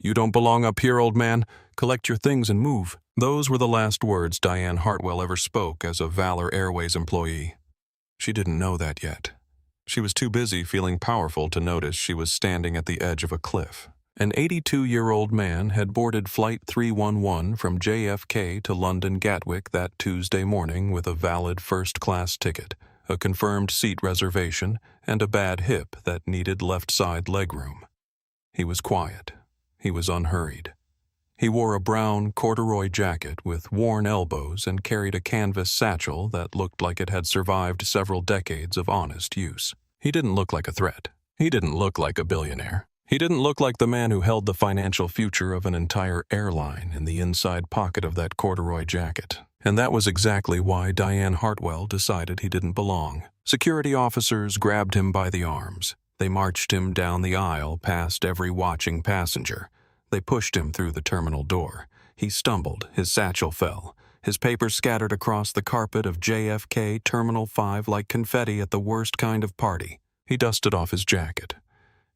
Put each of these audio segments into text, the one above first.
"You don't belong up here, old man. Collect your things and move." Those were the last words Diane Hartwell ever spoke as a Valor Airways employee. She didn't know that yet. She was too busy feeling powerful to notice she was standing at the edge of a cliff. An 82-year-old man had boarded Flight 311 from JFK to London Gatwick that Tuesday morning with a valid first-class ticket, a confirmed seat reservation, and a bad hip that needed left-side legroom. He was quiet. He was unhurried. He wore a brown corduroy jacket with worn elbows and carried a canvas satchel that looked like it had survived several decades of honest use. He didn't look like a threat. He didn't look like a billionaire. He didn't look like the man who held the financial future of an entire airline in the inside pocket of that corduroy jacket. And that was exactly why Diane Hartwell decided he didn't belong. Security officers grabbed him by the arms. They marched him down the aisle past every watching passenger. They pushed him through the terminal door. He stumbled, his satchel fell. His papers scattered across the carpet of JFK Terminal 5 like confetti at the worst kind of party. He dusted off his jacket.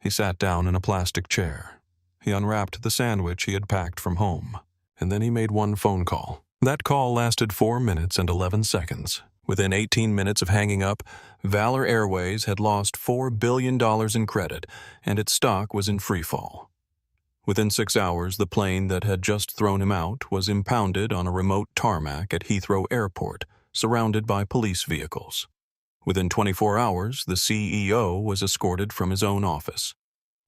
He sat down in a plastic chair. He unwrapped the sandwich he had packed from home. And then he made one phone call. That call lasted 4 minutes and 11 seconds. Within 18 minutes of hanging up, Valor Airways had lost $4 billion in credit, and its stock was in freefall. Within 6 hours, the plane that had just thrown him out was impounded on a remote tarmac at Heathrow Airport, surrounded by police vehicles. Within 24 hours, the CEO was escorted from his own office.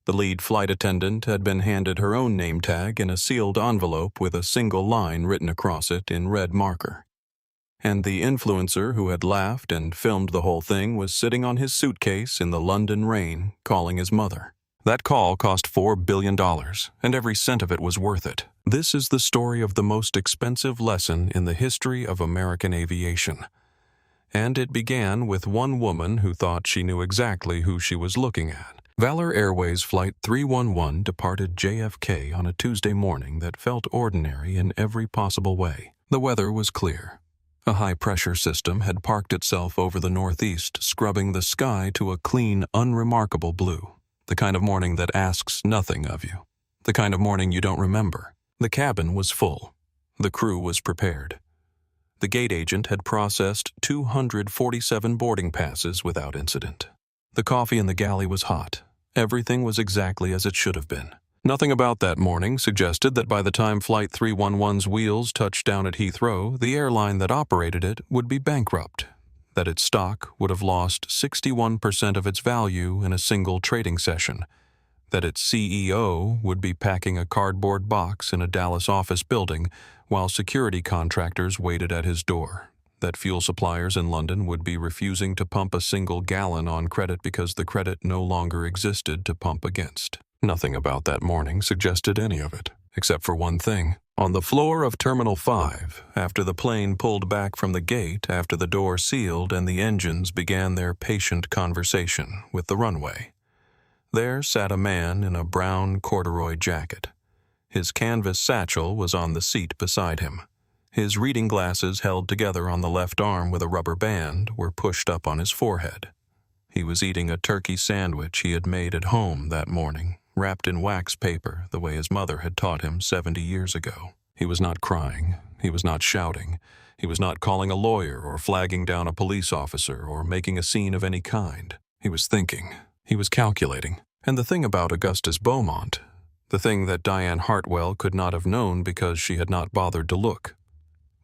The lead flight attendant had been handed her own name tag in a sealed envelope with a single line written across it in red marker. And the influencer who had laughed and filmed the whole thing was sitting on his suitcase in the London rain, calling his mother. That call cost $4 billion, and every cent of it was worth it. This is the story of the most expensive lesson in the history of American aviation. And it began with one woman who thought she knew exactly who she was looking at. Valor Airways Flight 311 departed JFK on a Tuesday morning that felt ordinary in every possible way. The weather was clear. A high-pressure system had parked itself over the northeast, scrubbing the sky to a clean, unremarkable blue. The kind of morning that asks nothing of you. The kind of morning you don't remember. The cabin was full. The crew was prepared. The gate agent had processed 247 boarding passes without incident. The coffee in the galley was hot. Everything was exactly as it should have been. Nothing about that morning suggested that by the time Flight 311's wheels touched down at Heathrow, the airline that operated it would be bankrupt, that its stock would have lost 61% of its value in a single trading session, that its CEO would be packing a cardboard box in a Dallas office building while security contractors waited at his door, that fuel suppliers in London would be refusing to pump a single gallon on credit because the credit no longer existed to pump against. Nothing about that morning suggested any of it, except for one thing. On the floor of Terminal 5, after the plane pulled back from the gate, after the door sealed and the engines began their patient conversation with the runway, there sat a man in a brown corduroy jacket. His canvas satchel was on the seat beside him. His reading glasses, held together on the left arm with a rubber band, were pushed up on his forehead. He was eating a turkey sandwich he had made at home that morning, wrapped in wax paper the way his mother had taught him 70 years ago. He was not crying. He was not shouting. He was not calling a lawyer or flagging down a police officer or making a scene of any kind. He was thinking. He was calculating. And the thing about Augustus Beaumont, the thing that Diane Hartwell could not have known because she had not bothered to look,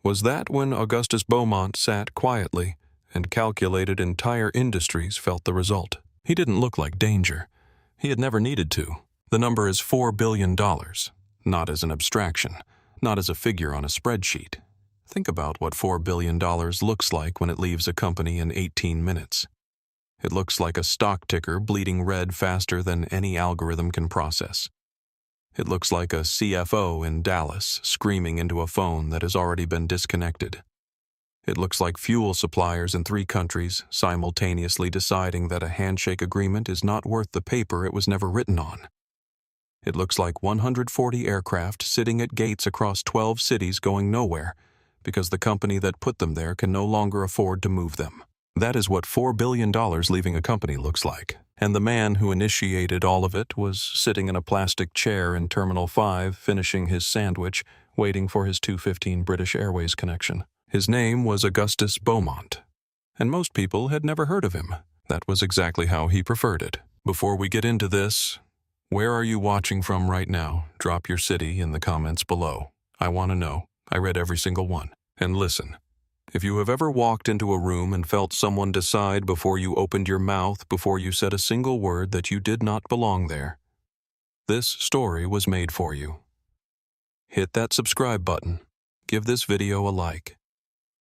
was that when Augustus Beaumont sat quietly and calculated, entire industries felt the result. He didn't look like danger. He had never needed to. The number is $4 billion, not as an abstraction, not as a figure on a spreadsheet. Think about what $4 billion looks like when it leaves a company in 18 minutes. It looks like a stock ticker bleeding red faster than any algorithm can process. It looks like a CFO in Dallas screaming into a phone that has already been disconnected. It looks like fuel suppliers in 3 countries simultaneously deciding that a handshake agreement is not worth the paper it was never written on. It looks like 140 aircraft sitting at gates across 12 cities going nowhere because the company that put them there can no longer afford to move them. That is what $4 billion leaving a company looks like. and the man who initiated all of it was sitting in a plastic chair in Terminal 5, finishing his sandwich, waiting for his 2:15 British Airways connection. His name was Augustus Beaumont, and most people had never heard of him. That was exactly how he preferred it. Before we get into this, where are you watching from right now? Drop your city in the comments below. I want to know. I read every single one. And listen, if you have ever walked into a room and felt someone decide before you opened your mouth, before you said a single word, that you did not belong there, this story was made for you. Hit that subscribe button. Give this video a like.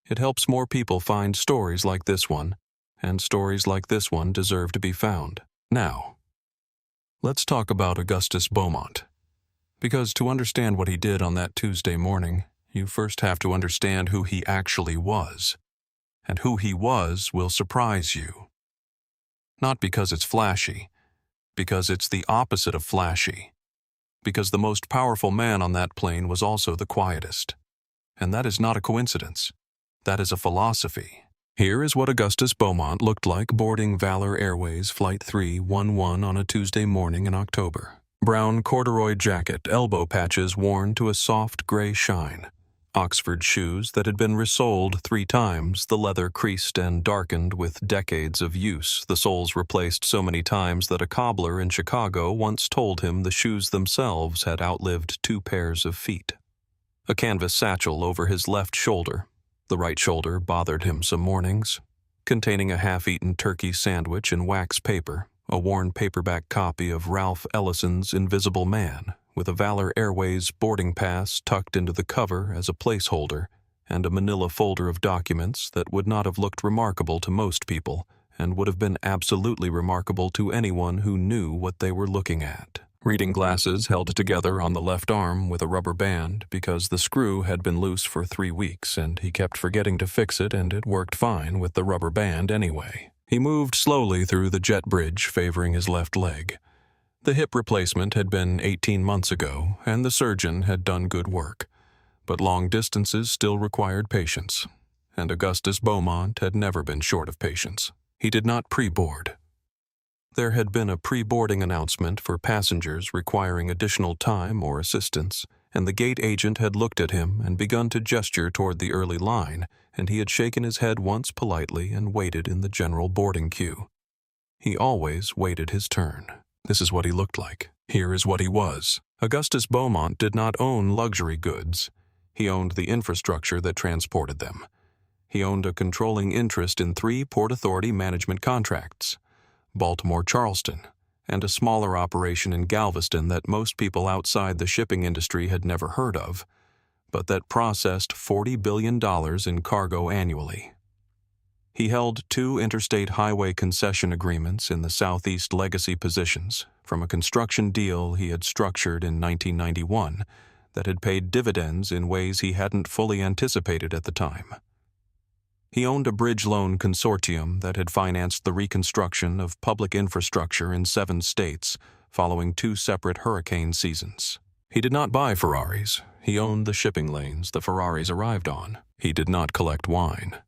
It helps more people find stories like this one, and stories like this one deserve to be found. Now, let's talk about Augustus Beaumont. Because to understand what he did on that Tuesday morning, you first have to understand who he actually was. And who he was will surprise you. Not because it's flashy, because it's the opposite of flashy. Because the most powerful man on that plane was also the quietest. And that is not a coincidence. That is a philosophy. Here is what Augustus Beaumont looked like boarding Valor Airways Flight 311 on a Tuesday morning in October. Brown corduroy jacket, elbow patches worn to a soft gray shine. Oxford shoes that had been resoled 3 times, the leather creased and darkened with decades of use, the soles replaced so many times that a cobbler in Chicago once told him the shoes themselves had outlived 2 pairs of feet. A canvas satchel over his left shoulder. The right shoulder bothered him some mornings, containing a half-eaten turkey sandwich in wax paper, a worn paperback copy of Ralph Ellison's Invisible Man, with a Valor Airways boarding pass tucked into the cover as a placeholder, and a manila folder of documents that would not have looked remarkable to most people, and would have been absolutely remarkable to anyone who knew what they were looking at. Reading glasses held together on the left arm with a rubber band because the screw had been loose for 3 weeks and he kept forgetting to fix it, and it worked fine with the rubber band anyway. He moved slowly through the jet bridge, favoring his left leg. The hip replacement had been 18 months ago, and the surgeon had done good work. But long distances still required patience, and Augustus Beaumont had never been short of patience. He did not pre-board. There had been a pre-boarding announcement for passengers requiring additional time or assistance, and the gate agent had looked at him and begun to gesture toward the early line, and he had shaken his head once politely and waited in the general boarding queue. He always waited his turn. This is what he looked like. Here is what he was. Augustus Beaumont did not own luxury goods. He owned the infrastructure that transported them. He owned a controlling interest in 3 Port Authority management contracts, Baltimore-Charleston, and a smaller operation in Galveston that most people outside the shipping industry had never heard of, but that processed $40 billion in cargo annually. He held 2 interstate highway concession agreements in the Southeast legacy positions from a construction deal he had structured in 1991 that had paid dividends in ways he hadn't fully anticipated at the time. He owned a bridge loan consortium that had financed the reconstruction of public infrastructure in 7 states following 2 separate hurricane seasons. He did not buy Ferraris. He owned the shipping lanes the Ferraris arrived on. He did not collect wine.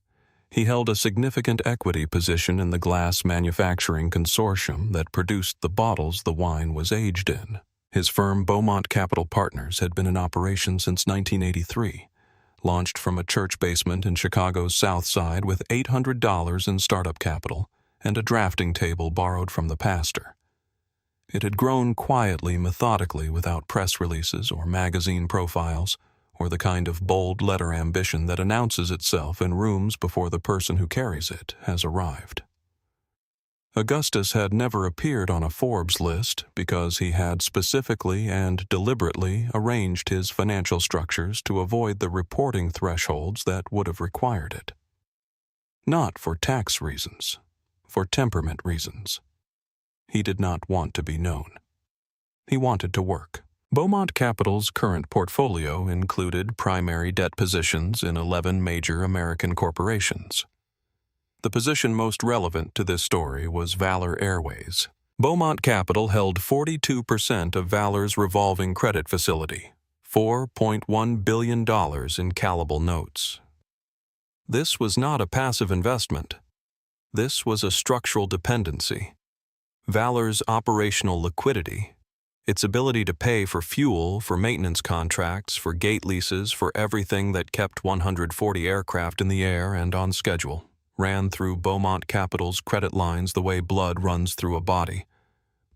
He held a significant equity position in the glass manufacturing consortium that produced the bottles the wine was aged in. His firm Beaumont Capital Partners had been in operation since 1983. Launched from a church basement in Chicago's South Side with $800 in startup capital and a drafting table borrowed from the pastor. It had grown quietly, methodically, without press releases or magazine profiles, or the kind of bold letter ambition that announces itself in rooms before the person who carries it has arrived. Augustus had never appeared on a Forbes list because he had specifically and deliberately arranged his financial structures to avoid the reporting thresholds that would have required it. Not for tax reasons, for temperament reasons. He did not want to be known. He wanted to work. Beaumont Capital's current portfolio included primary debt positions in 11 major American corporations. The position most relevant to this story was Valor Airways. Beaumont Capital held 42% of Valor's revolving credit facility, $4.1 billion in callable notes. This was not a passive investment. This was a structural dependency. Valor's operational liquidity, its ability to pay for fuel, for maintenance contracts, for gate leases, for everything that kept 140 aircraft in the air and on schedule, ran through Beaumont Capital's credit lines the way blood runs through a body.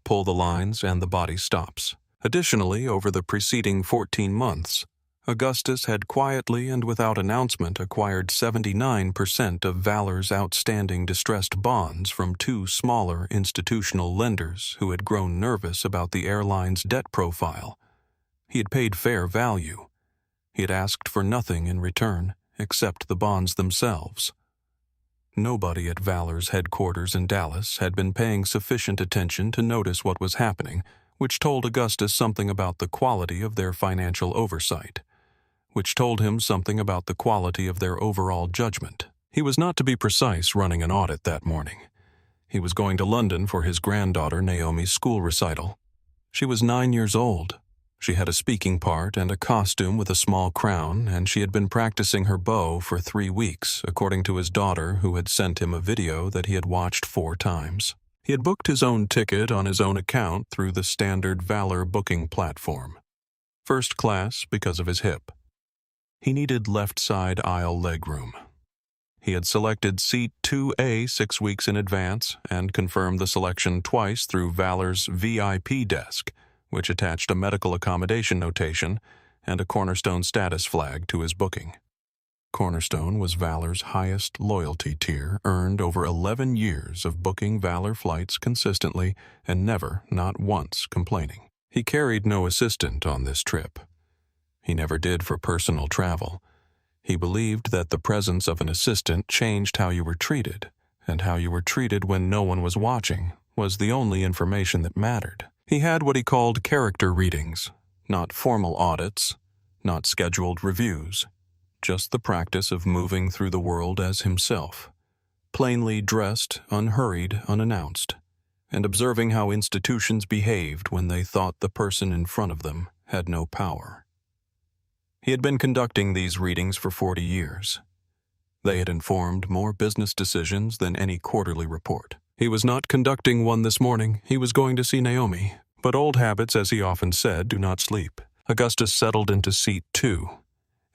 Pull the lines and the body stops. Additionally, over the preceding 14 months, Augustus had quietly and without announcement acquired 79% of Valor's outstanding distressed bonds from two smaller institutional lenders who had grown nervous about the airline's debt profile. He had paid fair value. He had asked for nothing in return except the bonds themselves. Nobody at Valor's headquarters in Dallas had been paying sufficient attention to notice what was happening, which told Augustus something about the quality of their financial oversight, which told him something about the quality of their overall judgment. He was not to be precise running an audit that morning. He was going to London for his granddaughter Naomi's school recital. She was 9 years old. She had a speaking part and a costume with a small crown, and she had been practicing her bow for 3 weeks, according to his daughter, who had sent him a video that he had watched 4 times. He had booked his own ticket on his own account through the standard Valor booking platform. First class because of his hip. He needed left side aisle legroom. He had selected seat 2A 6 weeks in advance and confirmed the selection twice through Valor's VIP desk, which attached a medical accommodation notation and a Cornerstone status flag to his booking. Cornerstone was Valor's highest loyalty tier, earned over 11 years of booking Valor flights consistently and never, not once, complaining. He carried no assistant on this trip. He never did for personal travel. He believed that the presence of an assistant changed how you were treated, and how you were treated when no one was watching was the only information that mattered. He had what he called character readings, not formal audits, not scheduled reviews, just the practice of moving through the world as himself, plainly dressed, unhurried, unannounced, and observing how institutions behaved when they thought the person in front of them had no power. He had been conducting these readings for 40 years. They had informed more business decisions than any quarterly report. He was not conducting one this morning. He was going to see Naomi. But old habits, as he often said, do not sleep. Augustus settled into seat 2.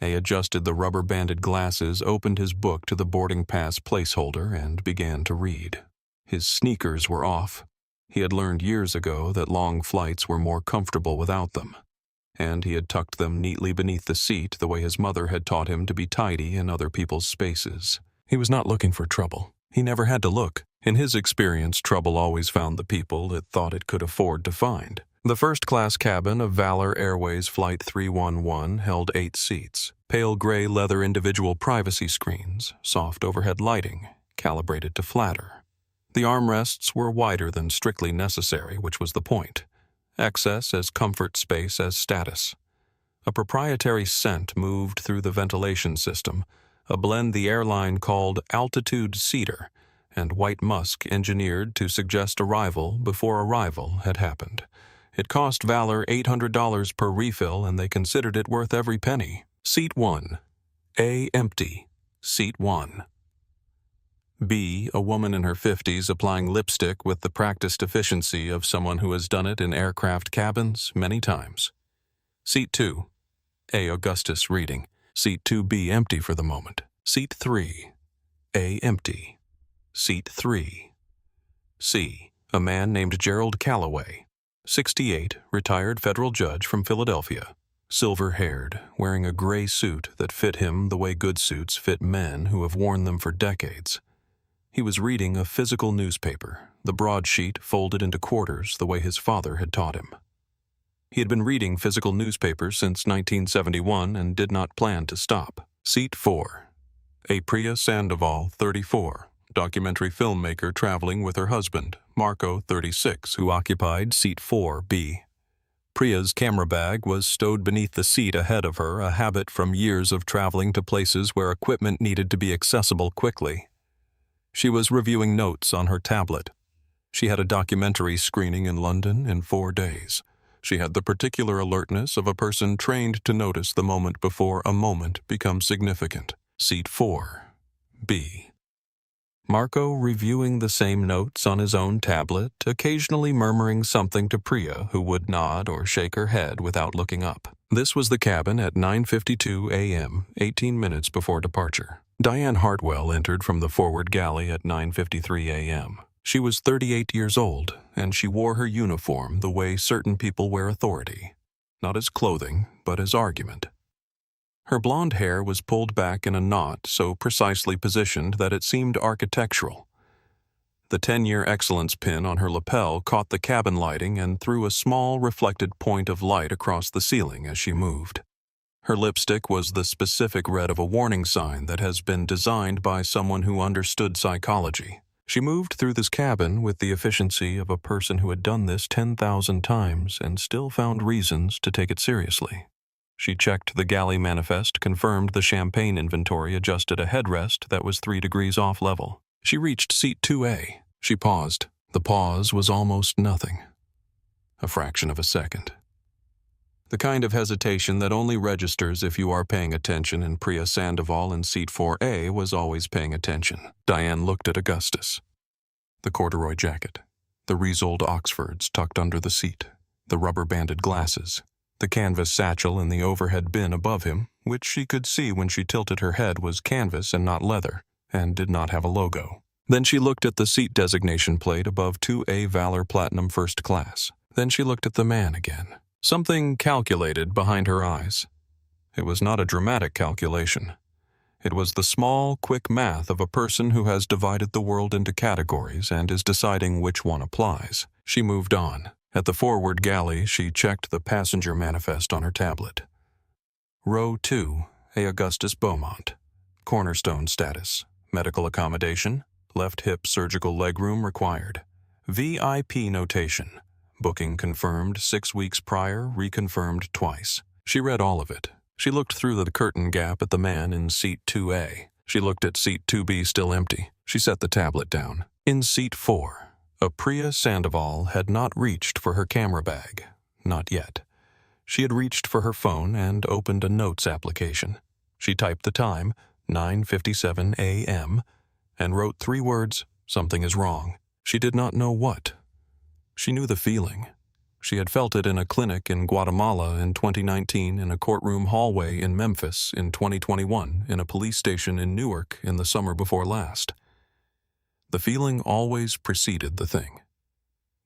A adjusted the rubber-banded glasses, opened his book to the boarding pass placeholder, and began to read. His sneakers were off. He had learned years ago that long flights were more comfortable without them, and he had tucked them neatly beneath the seat the way his mother had taught him to be tidy in other people's spaces. He was not looking for trouble. He never had to look. In his experience, trouble always found the people it thought it could afford to find. The first-class cabin of Valor Airways Flight 311 held 8 seats, pale gray leather individual privacy screens, soft overhead lighting, calibrated to flatter. The armrests were wider than strictly necessary, which was the point. Excess as comfort space as status. A proprietary scent moved through the ventilation system, a blend the airline called altitude cedar and white musk engineered to suggest arrival before arrival had happened. It cost Valor $800 per refill, and they considered it worth every penny. Seat 1. A. Empty. Seat 1. B. A woman in her 50s applying lipstick with the practiced efficiency of someone who has done it in aircraft cabins many times. Seat 2. A. Augustus reading. Seat 2B empty for the moment. Seat 3. A. Empty. Seat 3. C. A man named Gerald Calloway, 68, retired federal judge from Philadelphia, silver-haired, wearing a gray suit that fit him the way good suits fit men who have worn them for decades. He was reading a physical newspaper, the broadsheet folded into quarters the way his father had taught him. He had been reading physical newspapers since 1971 and did not plan to stop. Seat 4. A Priya Sandoval, 34, documentary filmmaker traveling with her husband, Marco, 36, who occupied seat 4B. Priya's camera bag was stowed beneath the seat ahead of her, a habit from years of traveling to places where equipment needed to be accessible quickly. She was reviewing notes on her tablet. She had a documentary screening in London in 4 days. She had the particular alertness of a person trained to notice the moment before a moment becomes significant. Seat 4B. Marco reviewing the same notes on his own tablet, occasionally murmuring something to Priya, who would nod or shake her head without looking up. This was the cabin at 9:52 a.m., 18 minutes before departure. Diane Hartwell entered from the forward galley at 9:53 a.m. She was 38 years old, and she wore her uniform the way certain people wear authority, not as clothing, but as argument. Her blonde hair was pulled back in a knot so precisely positioned that it seemed architectural. The 10-year excellence pin on her lapel caught the cabin lighting and threw a small reflected point of light across the ceiling as she moved. Her lipstick was the specific red of a warning sign that has been designed by someone who understood psychology. She moved through this cabin with the efficiency of a person who had done this 10,000 times and still found reasons to take it seriously. She checked the galley manifest, confirmed the champagne inventory, adjusted a headrest that was 3 degrees off level. She reached seat 2A. She paused. The pause was almost nothing. A fraction of a second. The kind of hesitation that only registers if you are paying attention, and Priya Sandoval in seat 4A was always paying attention. Diane looked at Augustus. The corduroy jacket, the Riesold Oxfords tucked under the seat, the rubber-banded glasses, the canvas satchel in the overhead bin above him, which she could see when she tilted her head was canvas and not leather, and did not have a logo. Then she looked at the seat designation plate above 2A Valor Platinum First Class. Then she looked at the man again. Something calculated behind her eyes. It was not a dramatic calculation. It was the small, quick math of a person who has divided the world into categories and is deciding which one applies. She moved on. At the forward galley, she checked the passenger manifest on her tablet. Row 2, A Augustus Beaumont. Cornerstone status. Medical accommodation. Left hip surgical legroom required. VIP notation. Booking confirmed 6 weeks prior, reconfirmed twice. She read all of it. She looked through the curtain gap at the man in seat 2A. She looked at seat 2B still empty. She set the tablet down. In seat 4, a Priya Sandoval had not reached for her camera bag. Not yet. She had reached for her phone and opened a notes application. She typed the time, 9:57 a.m., and wrote 3 words, "Something is wrong." She did not know what. She knew the feeling. She had felt it in a clinic in Guatemala in 2019, in a courtroom hallway in Memphis in 2021, in a police station in Newark in the summer before last. The feeling always preceded the thing.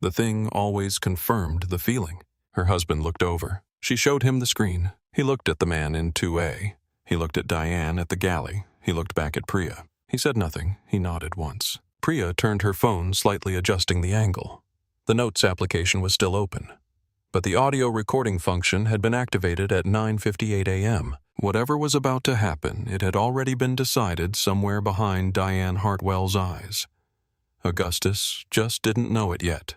The thing always confirmed the feeling. Her husband looked over. She showed him the screen. He looked at the man in 2A. He looked at Diane at the galley. He looked back at Priya. He said nothing. He nodded once. Priya turned her phone, slightly adjusting the angle. The notes application was still open, but the audio recording function had been activated at 9:58 a.m. Whatever was about to happen, it had already been decided somewhere behind Diane Hartwell's eyes. Augustus just didn't know it yet,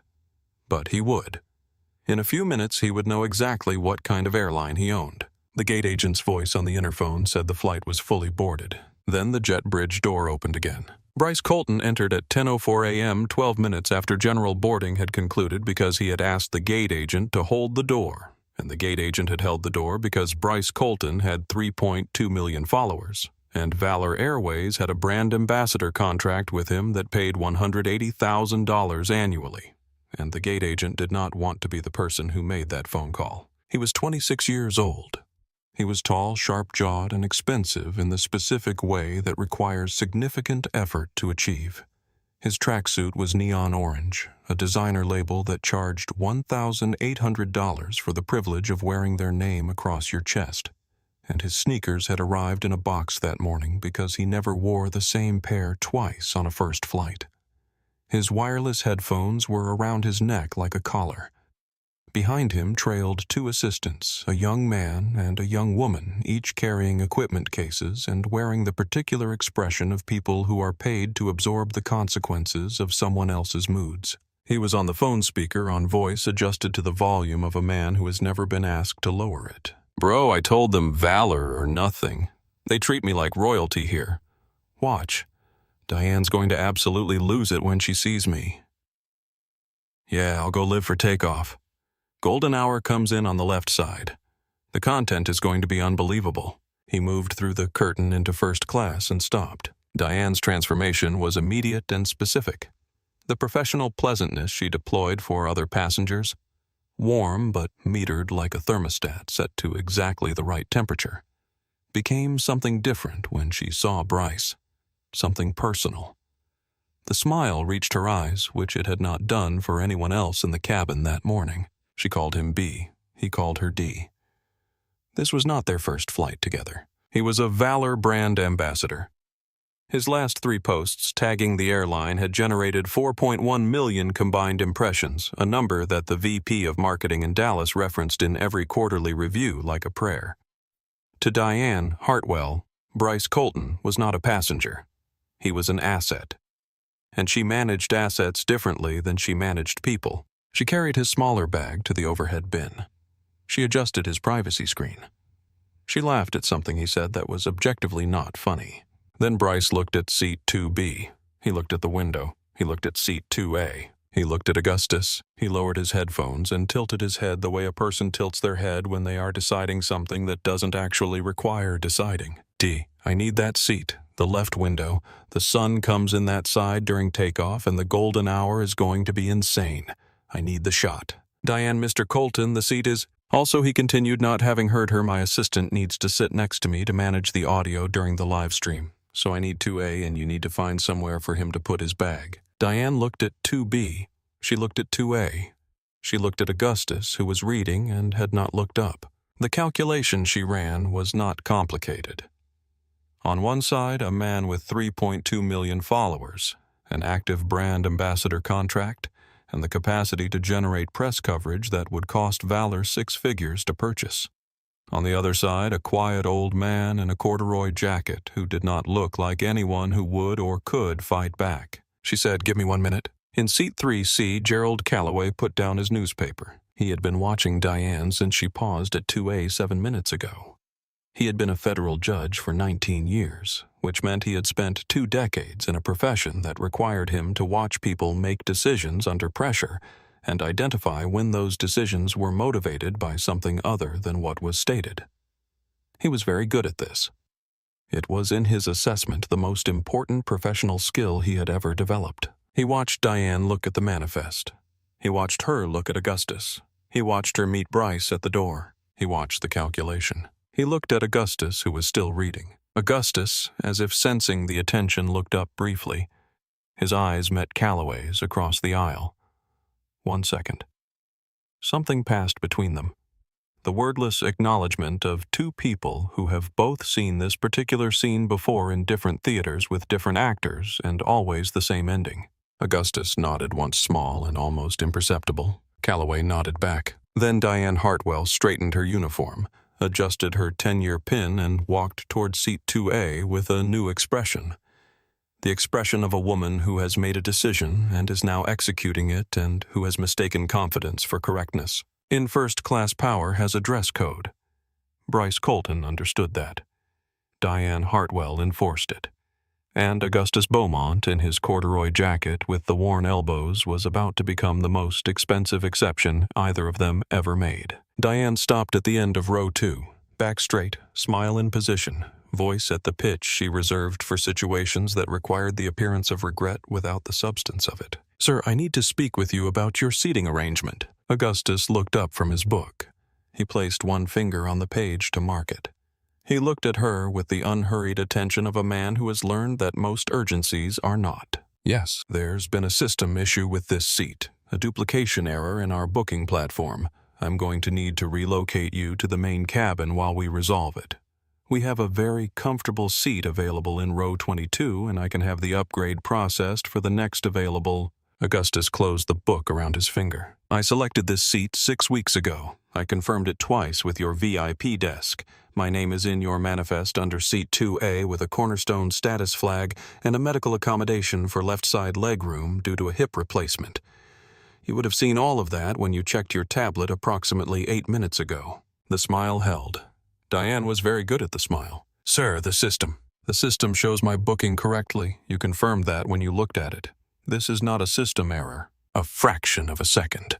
but he would. In a few minutes, he would know exactly what kind of airline he owned. The gate agent's voice on the interphone said the flight was fully boarded. Then the jet bridge door opened again. Bryce Colton entered at 10:04 a.m., 12 minutes after general boarding had concluded, because he had asked the gate agent to hold the door, and the gate agent had held the door because Bryce Colton had 3.2 million followers, and Valor Airways had a brand ambassador contract with him that paid $180,000 annually, and the gate agent did not want to be the person who made that phone call. He was 26 years old. He was tall, sharp-jawed, and expensive in the specific way that requires significant effort to achieve. His tracksuit was neon orange, a designer label that charged $1,800 for the privilege of wearing their name across your chest. And his sneakers had arrived in a box that morning because he never wore the same pair twice on a first flight. His wireless headphones were around his neck like a collar. Behind him trailed 2 assistants, a young man and a young woman, each carrying equipment cases and wearing the particular expression of people who are paid to absorb the consequences of someone else's moods. He was on the phone speaker on voice adjusted to the volume of a man who has never been asked to lower it. "Bro, I told them Valor or nothing. They treat me like royalty here. Watch. Diane's going to absolutely lose it when she sees me. Yeah, I'll go live for takeoff. Golden hour comes in on the left side. The content is going to be unbelievable." He moved through the curtain into first class and stopped. Diane's transformation was immediate and specific. The professional pleasantness she deployed for other passengers, warm but metered like a thermostat set to exactly the right temperature, became something different when she saw Bryce, something personal. The smile reached her eyes, which it had not done for anyone else in the cabin that morning. She called him B. He called her D. This was not their first flight together. He was a Valor brand ambassador. His last 3 posts tagging the airline had generated 4.1 million combined impressions, a number that the VP of marketing in Dallas referenced in every quarterly review like a prayer. To Diane Hartwell, Bryce Colton was not a passenger. He was an asset. And she managed assets differently than she managed people. She carried his smaller bag to the overhead bin. She adjusted his privacy screen. She laughed at something he said that was objectively not funny. Then Bryce looked at seat 2B. He looked at the window. He looked at seat 2A. He looked at Augustus. He lowered his headphones and tilted his head the way a person tilts their head when they are deciding something that doesn't actually require deciding. D, I need that seat, the left window. The sun comes in that side during takeoff and the golden hour is going to be insane. I need the shot. Diane, Mr. Colton, the seat is... Also, he continued, not having heard her, my assistant needs to sit next to me to manage the audio during the live stream. So I need 2A and you need to find somewhere for him to put his bag. Diane looked at 2B. She looked at 2A. She looked at Augustus, who was reading and had not looked up. The calculation she ran was not complicated. On one side, a man with 3.2 million followers, an active brand ambassador contract, and the capacity to generate press coverage that would cost Valor 6 figures to purchase. On the other side, a quiet old man in a corduroy jacket who did not look like anyone who would or could fight back. She said, "Give me 1 minute." In seat 3C, Gerald Calloway put down his newspaper. He had been watching Diane since she paused at 2A 7 minutes ago. He had been a federal judge for 19 years, which meant he had spent 2 decades in a profession that required him to watch people make decisions under pressure and identify when those decisions were motivated by something other than what was stated. He was very good at this. It was in his assessment the most important professional skill he had ever developed. He watched Diane look at the manifest. He watched her look at Augustus. He watched her meet Bryce at the door. He watched the calculation. He looked at Augustus, who was still reading. Augustus, as if sensing the attention, looked up briefly. His eyes met Calloway's across the aisle. 1 second. Something passed between them. The wordless acknowledgement of 2 people who have both seen this particular scene before in different theaters with different actors and always the same ending. Augustus nodded once, small and almost imperceptible. Calloway nodded back. Then Diane Hartwell straightened her uniform, adjusted her 10-year pin, and walked toward seat 2A with a new expression. The expression of a woman who has made a decision and is now executing it and who has mistaken confidence for correctness. In first-class power has a dress code. Bryce Colton understood that. Diane Hartwell enforced it. And Augustus Beaumont, in his corduroy jacket with the worn elbows, was about to become the most expensive exception either of them ever made. Diane stopped at the end of row 2, back straight, smile in position, voice at the pitch she reserved for situations that required the appearance of regret without the substance of it. "Sir, I need to speak with you about your seating arrangement." Augustus looked up from his book. He placed 1 finger on the page to mark it. He looked at her with the unhurried attention of a man who has learned that most urgencies are not. "Yes, there's been a system issue with this seat, a duplication error in our booking platform. I'm going to need to relocate you to the main cabin while we resolve it. We have a very comfortable seat available in row 22, and I can have the upgrade processed for the next available." Augustus closed the book around his finger. "I selected this seat 6 weeks ago. I confirmed it twice with your VIP desk. My name is in your manifest under seat 2A with a cornerstone status flag and a medical accommodation for left side leg room due to a hip replacement. You would have seen all of that when you checked your tablet approximately 8 minutes ago." The smile held. Diane was very good at the smile. "Sir, the system. The system shows my booking correctly. You confirmed that when you looked at it. This is not a system error. A fraction of a second."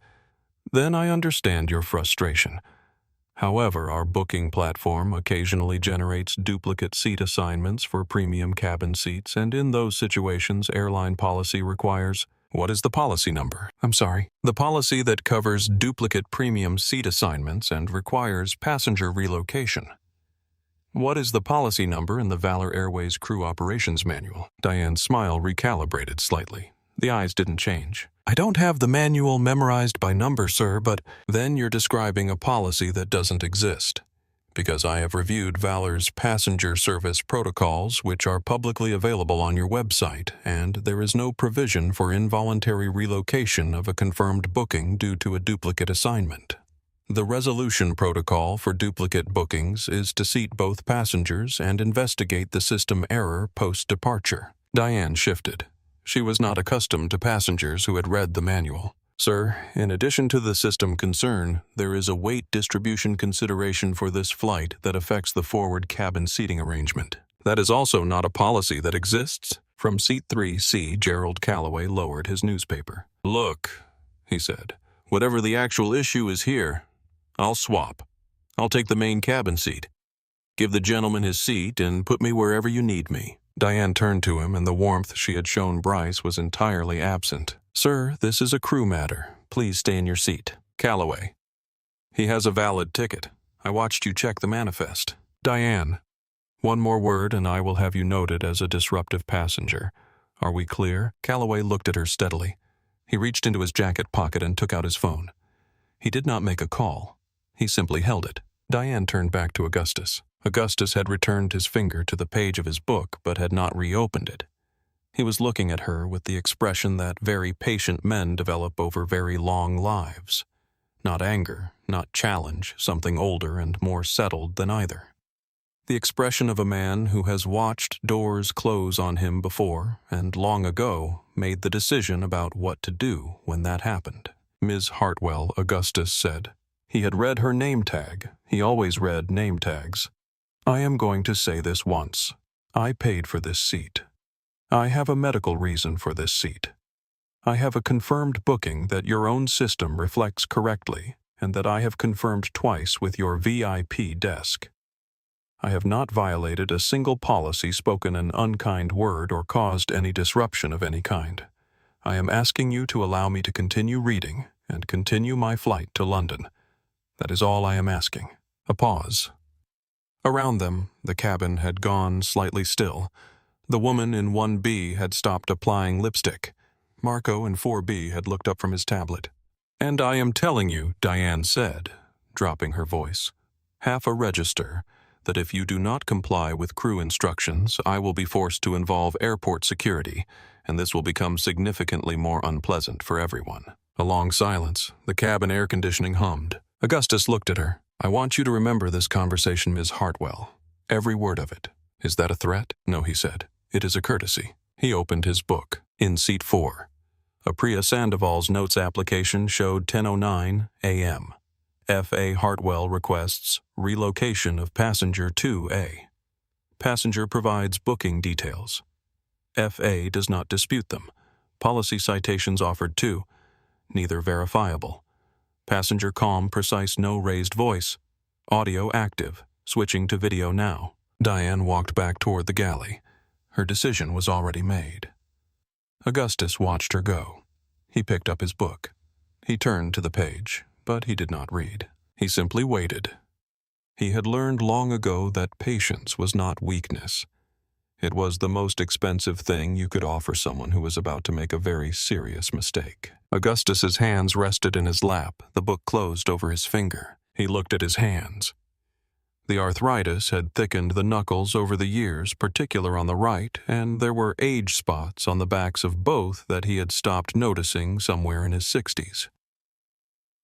"Then I understand your frustration. However, our booking platform occasionally generates duplicate seat assignments for premium cabin seats, and in those situations, airline policy requires— What is the policy number? I'm sorry. The policy that covers duplicate premium seat assignments and requires passenger relocation. What is the policy number in the Valor Airways Crew Operations Manual? Diane's smile recalibrated slightly. The eyes didn't change. I don't have the manual memorized by number, sir, but then you're describing a policy that doesn't exist. Because I have reviewed Valor's passenger service protocols, which are publicly available on your website, and there is no provision for involuntary relocation of a confirmed booking due to a duplicate assignment. The resolution protocol for duplicate bookings is to seat both passengers and investigate the system error post-departure. Diane shifted. She was not accustomed to passengers who had read the manual. Sir, in addition to the system concern, there is a weight distribution consideration for this flight that affects the forward cabin seating arrangement. That is also not a policy that exists. From seat 3C, Gerald Calloway lowered his newspaper. Look, he said, whatever the actual issue is here, I'll swap. I'll take the main cabin seat. Give the gentleman his seat and put me wherever you need me. Diane turned to him, and the warmth she had shown Bryce was entirely absent. Sir, this is a crew matter. Please stay in your seat. Calloway. He has a valid ticket. I watched you check the manifest. Diane. One more word and I will have you noted as a disruptive passenger. Are we clear? Calloway looked at her steadily. He reached into his jacket pocket and took out his phone. He did not make a call. He simply held it. Diane turned back to Augustus. Augustus had returned his finger to the page of his book, but had not reopened it. He was looking at her with the expression that very patient men develop over very long lives. Not anger, not challenge, something older and more settled than either. The expression of a man who has watched doors close on him before, and long ago made the decision about what to do when that happened. Ms. Hartwell, Augustus said. He had read her name tag. He always read name tags. I am going to say this once. I paid for this seat. I have a medical reason for this seat. I have a confirmed booking that your own system reflects correctly and that I have confirmed twice with your VIP desk. I have not violated a single policy, spoken an unkind word, or caused any disruption of any kind. I am asking you to allow me to continue reading and continue my flight to London. That is all I am asking. A pause. Around them, the cabin had gone slightly still. The woman in 1B had stopped applying lipstick. Marco in 4B had looked up from his tablet. And I am telling you, Diane said, dropping her voice, half a register, that if you do not comply with crew instructions, I will be forced to involve airport security, and this will become significantly more unpleasant for everyone. A long silence. The cabin air conditioning hummed. Augustus looked at her. I want you to remember this conversation, Ms. Hartwell. Every word of it. Is that a threat? No, he said. It is a courtesy. He opened his book. In seat 4. Apriya Sandoval's notes application showed 10:09 a.m. F.A. Hartwell requests relocation of passenger 2A. Passenger provides booking details. F.A. does not dispute them. Policy citations offered too. Neither verifiable. Passenger calm, precise, no raised voice. Audio active. Switching to video now. Diane walked back toward the galley. Her decision was already made. Augustus watched her go. He picked up his book. He turned to the page, but he did not read. He simply waited. He had learned long ago that patience was not weakness. It was the most expensive thing you could offer someone who was about to make a very serious mistake. Augustus's hands rested in his lap, the book closed over his finger. He looked at his hands. The arthritis had thickened the knuckles over the years, particularly on the right, and there were age spots on the backs of both that he had stopped noticing somewhere in his 60s.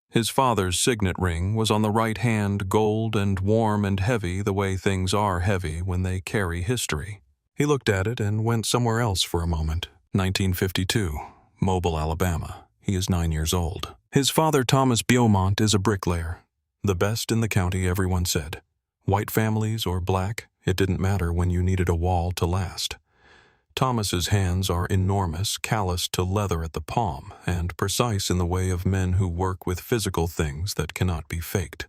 His father's signet ring was on the right hand, gold and warm and heavy the way things are heavy when they carry history. He looked at it and went somewhere else for a moment. 1952, Mobile, Alabama. He is 9 years old. His father, Thomas Beaumont, is a bricklayer. The best in the county, everyone said. White families or black, it didn't matter when you needed a wall to last. Thomas's hands are enormous, calloused to leather at the palm, and precise in the way of men who work with physical things that cannot be faked.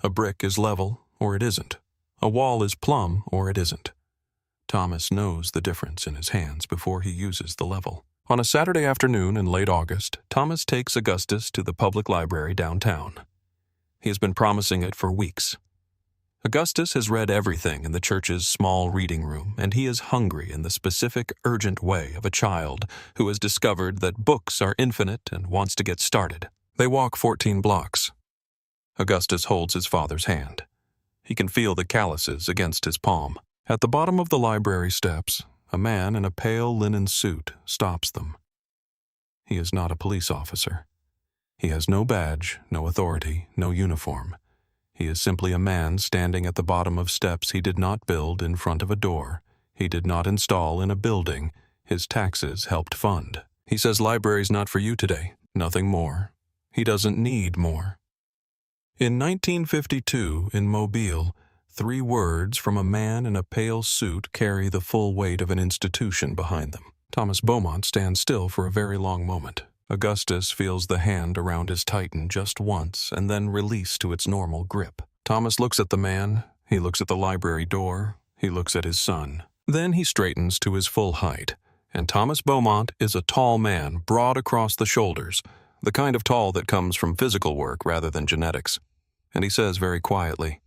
A brick is level, or it isn't. A wall is plumb, or it isn't. Thomas knows the difference in his hands before he uses the level. On a Saturday afternoon in late August, Thomas takes Augustus to the public library downtown. He has been promising it for weeks. Augustus has read everything in the church's small reading room, and he is hungry in the specific, urgent way of a child who has discovered that books are infinite and wants to get started. They walk 14 blocks. Augustus holds his father's hand. He can feel the calluses against his palm. At the bottom of the library steps, a man in a pale linen suit stops them. He is not a police officer. He has no badge, no authority, no uniform. He is simply a man standing at the bottom of steps he did not build in front of a door. He did not install in a building his taxes helped fund. He says library's not for you today, nothing more. He doesn't need more. In 1952, in Mobile, 3 words from a man in a pale suit carry the full weight of an institution behind them. Thomas Beaumont stands still for a very long moment. Augustus feels the hand around his tighten just once and then release to its normal grip. Thomas looks at the man, he looks at the library door, he looks at his son. Then he straightens to his full height, and Thomas Beaumont is a tall man, broad across the shoulders, the kind of tall that comes from physical work rather than genetics. And he says very quietly,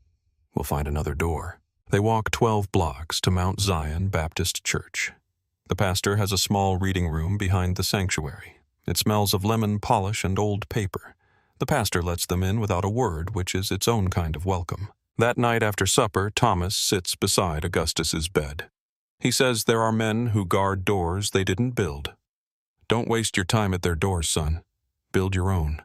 "We'll find another door." They walk 12 blocks to Mount Zion Baptist Church. The pastor has a small reading room behind the sanctuary. It smells of lemon polish and old paper. The pastor lets them in without a word, which is its own kind of welcome. That night after supper, Thomas sits beside Augustus's bed. He says there are men who guard doors they didn't build. Don't waste your time at their doors, son. Build your own.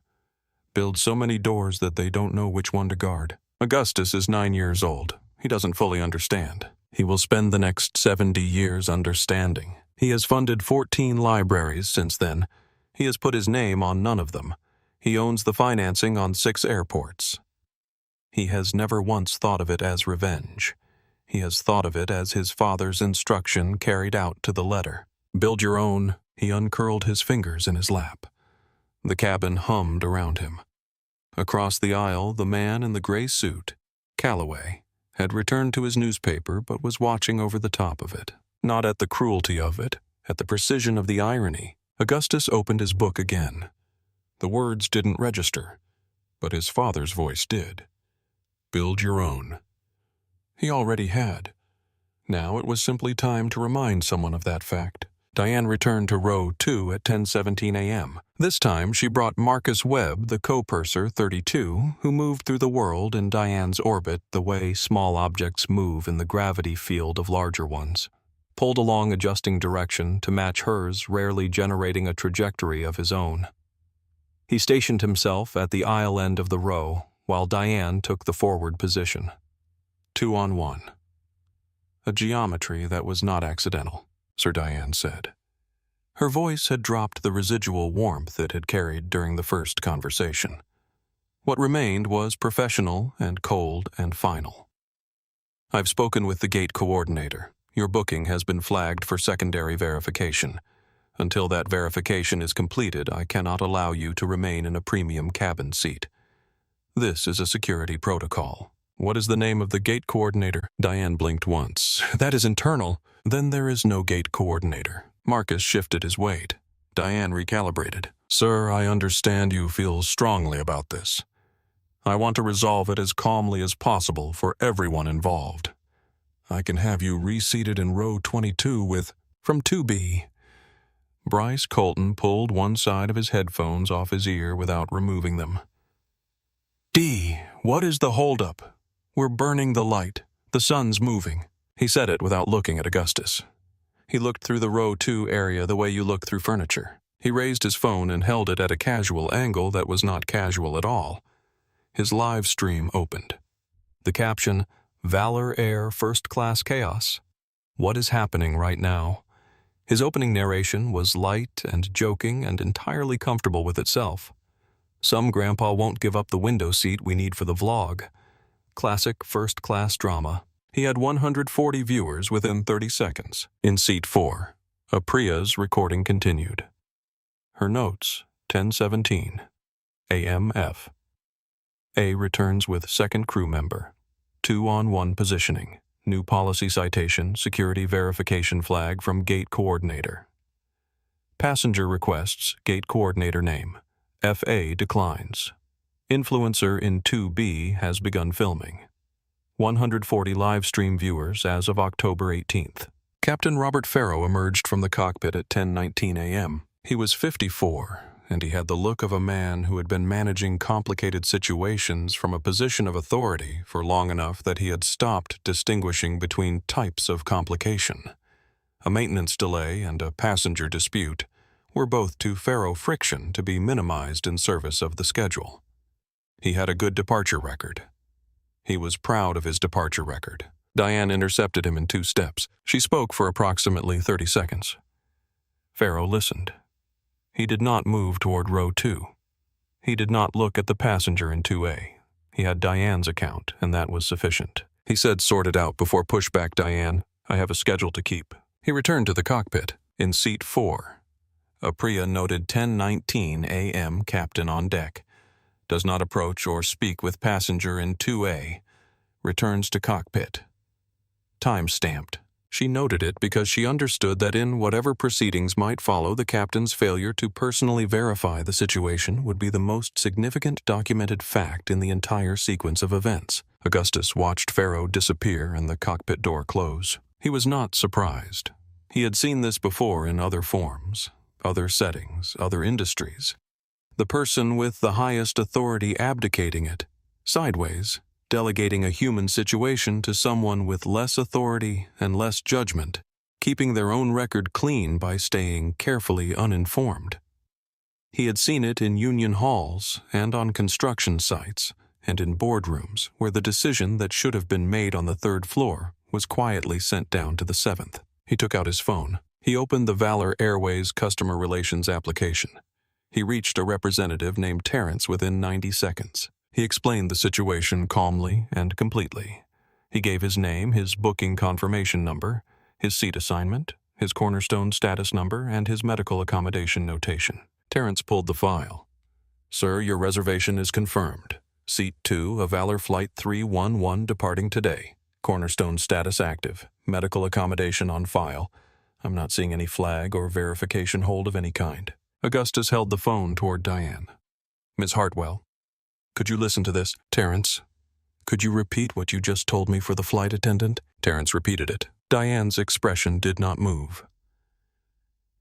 Build so many doors that they don't know which one to guard. Augustus is 9 years old. He doesn't fully understand. He will spend the next 70 years understanding. He has funded 14 libraries since then. He has put his name on none of them. He owns the financing on 6 airports. He has never once thought of it as revenge. He has thought of it as his father's instruction carried out to the letter. Build your own. He uncurled his fingers in his lap. The cabin hummed around him. Across the aisle, the man in the gray suit, Calloway, had returned to his newspaper but was watching over the top of it. Not at the cruelty of it, at the precision of the irony. Augustus opened his book again. The words didn't register, but his father's voice did. Build your own. He already had. Now it was simply time to remind someone of that fact. Diane returned to row 2 at 10:17 a.m. This time she brought Marcus Webb, the co-purser 32, who moved through the world in Diane's orbit the way small objects move in the gravity field of larger ones. Pulled along adjusting direction to match hers, rarely generating a trajectory of his own. He stationed himself at the aisle end of the row, while Diane took the forward position. 2 on 1. A geometry that was not accidental, Sir Diane said. Her voice had dropped the residual warmth it had carried during the first conversation. What remained was professional and cold and final. I've spoken with the gate coordinator. Your booking has been flagged for secondary verification. Until that verification is completed, I cannot allow you to remain in a premium cabin seat. This is a security protocol. What is the name of the gate coordinator? Diane blinked once. That is internal. Then there is no gate coordinator. Marcus shifted his weight. Diane recalibrated. Sir, I understand you feel strongly about this. I want to resolve it as calmly as possible for everyone involved. I can have you reseated in row 22 with, from 2B. Bryce Colton pulled one side of his headphones off his ear without removing them. D, what is the holdup? We're burning the light. The sun's moving. He said it without looking at Augustus. He looked through the row 2 area the way you look through furniture. He raised his phone and held it at a casual angle that was not casual at all. His live stream opened. The caption, Valor Air First Class Chaos. What is happening right now? His opening narration was light and joking and entirely comfortable with itself. Some grandpa won't give up the window seat we need for the vlog. Classic first-class drama. He had 140 viewers within 30 seconds. In seat 4, Apria's recording continued. Her notes, 10:17, AMF. A returns with second crew member. 2-on-1 positioning. New policy citation, security verification flag from gate coordinator. Passenger requests gate coordinator name. FA declines. Influencer in 2B has begun filming. 140 live stream viewers as of October 18th. Captain Robert Farrow emerged from the cockpit at 10:19 a.m. He was 54, and he had the look of a man who had been managing complicated situations from a position of authority for long enough that he had stopped distinguishing between types of complication. A maintenance delay and a passenger dispute were both to Farrow friction to be minimized in service of the schedule. He had a good departure record. He was proud of his departure record. Diane intercepted him in 2 steps. She spoke for approximately 30 seconds. Farrow listened. He did not move toward row 2. He did not look at the passenger in 2A. He had Diane's account, and that was sufficient. He said, "Sort it out before pushback, Diane. I have a schedule to keep." He returned to the cockpit. In seat 4, a Priya noted 10:19 a.m. captain on deck. Does not approach or speak with passenger in 2A. Returns to cockpit. Time stamped. She noted it because she understood that in whatever proceedings might follow, the captain's failure to personally verify the situation would be the most significant documented fact in the entire sequence of events. Augustus watched Farrow disappear and the cockpit door close. He was not surprised. He had seen this before in other forms, other settings, other industries. The person with the highest authority abdicating it, sideways, delegating a human situation to someone with less authority and less judgment, keeping their own record clean by staying carefully uninformed. He had seen it in union halls and on construction sites and in boardrooms where the decision that should have been made on the 3rd floor was quietly sent down to the 7th. He took out his phone. He opened the Valor Airways customer relations application. He reached a representative named Terrence within 90 seconds. He explained the situation calmly and completely. He gave his name, his booking confirmation number, his seat assignment, his cornerstone status number, and his medical accommodation notation. Terrence pulled the file. "Sir, your reservation is confirmed. Seat 2, a Valor Flight 311 departing today. Cornerstone status active. Medical accommodation on file. I'm not seeing any flag or verification hold of any kind." Augustus held the phone toward Diane. "Miss Hartwell, could you listen to this?" "Terrence, could you repeat what you just told me for the flight attendant?" Terrence repeated it. Diane's expression did not move.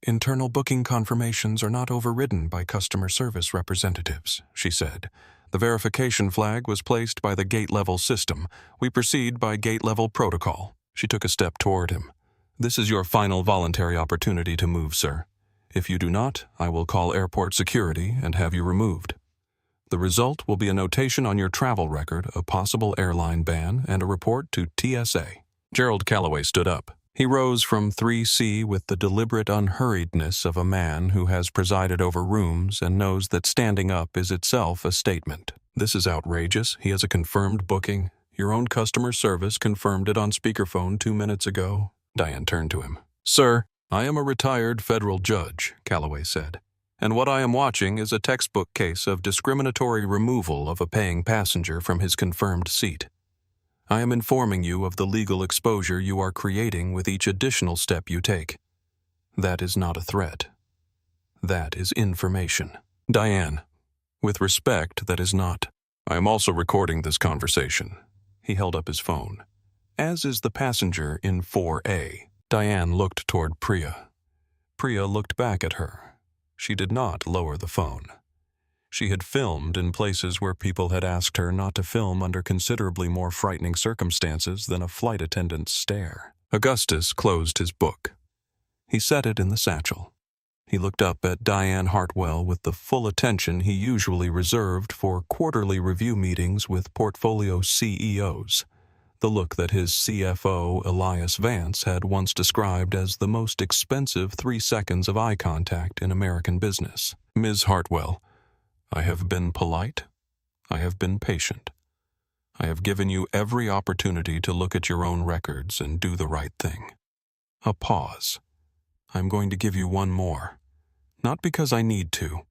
"Internal booking confirmations are not overridden by customer service representatives," she said. "The verification flag was placed by the gate-level system. We proceed by gate-level protocol." She took a step toward him. "This is your final voluntary opportunity to move, sir. If you do not, I will call airport security and have you removed. The result will be a notation on your travel record, a possible airline ban, and a report to TSA." Gerald Calloway stood up. He rose from 3C with the deliberate unhurriedness of a man who has presided over rooms and knows that standing up is itself a statement. "This is outrageous. He has a confirmed booking. Your own customer service confirmed it on speakerphone 2 minutes ago." Diane turned to him. "Sir, I am a retired federal judge," Calloway said, "and what I am watching is a textbook case of discriminatory removal of a paying passenger from his confirmed seat. I am informing you of the legal exposure you are creating with each additional step you take. That is not a threat. That is information." "Diane, with respect, that is not. I am also recording this conversation." He held up his phone. "As is the passenger in 4A. Diane looked toward Priya. Priya looked back at her. She did not lower the phone. She had filmed in places where people had asked her not to film under considerably more frightening circumstances than a flight attendant's stare. Augustus closed his book. He set it in the satchel. He looked up at Diane Hartwell with the full attention he usually reserved for quarterly review meetings with portfolio CEOs, the look that his CFO, Elias Vance, had once described as the most expensive 3 seconds of eye contact in American business. "Ms. Hartwell, I have been polite. I have been patient. I have given you every opportunity to look at your own records and do the right thing." A pause. "I'm going to give you one more. Not because I need to,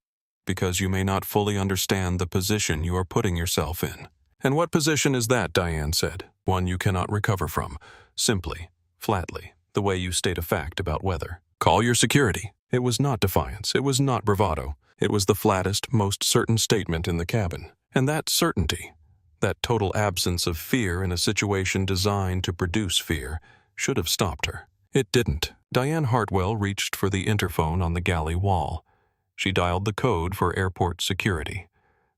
because you may not fully understand the position you are putting yourself in. And what position is that, Diane said? One you cannot recover from. Simply, flatly, the way you state a fact about weather. Call your security. It was not defiance. It was not bravado. It was the flattest, most certain statement in the cabin. And that certainty, that total absence of fear in a situation designed to produce fear, should have stopped her. It didn't. Diane Hartwell reached for the interphone on the galley wall. She dialed the code for airport security.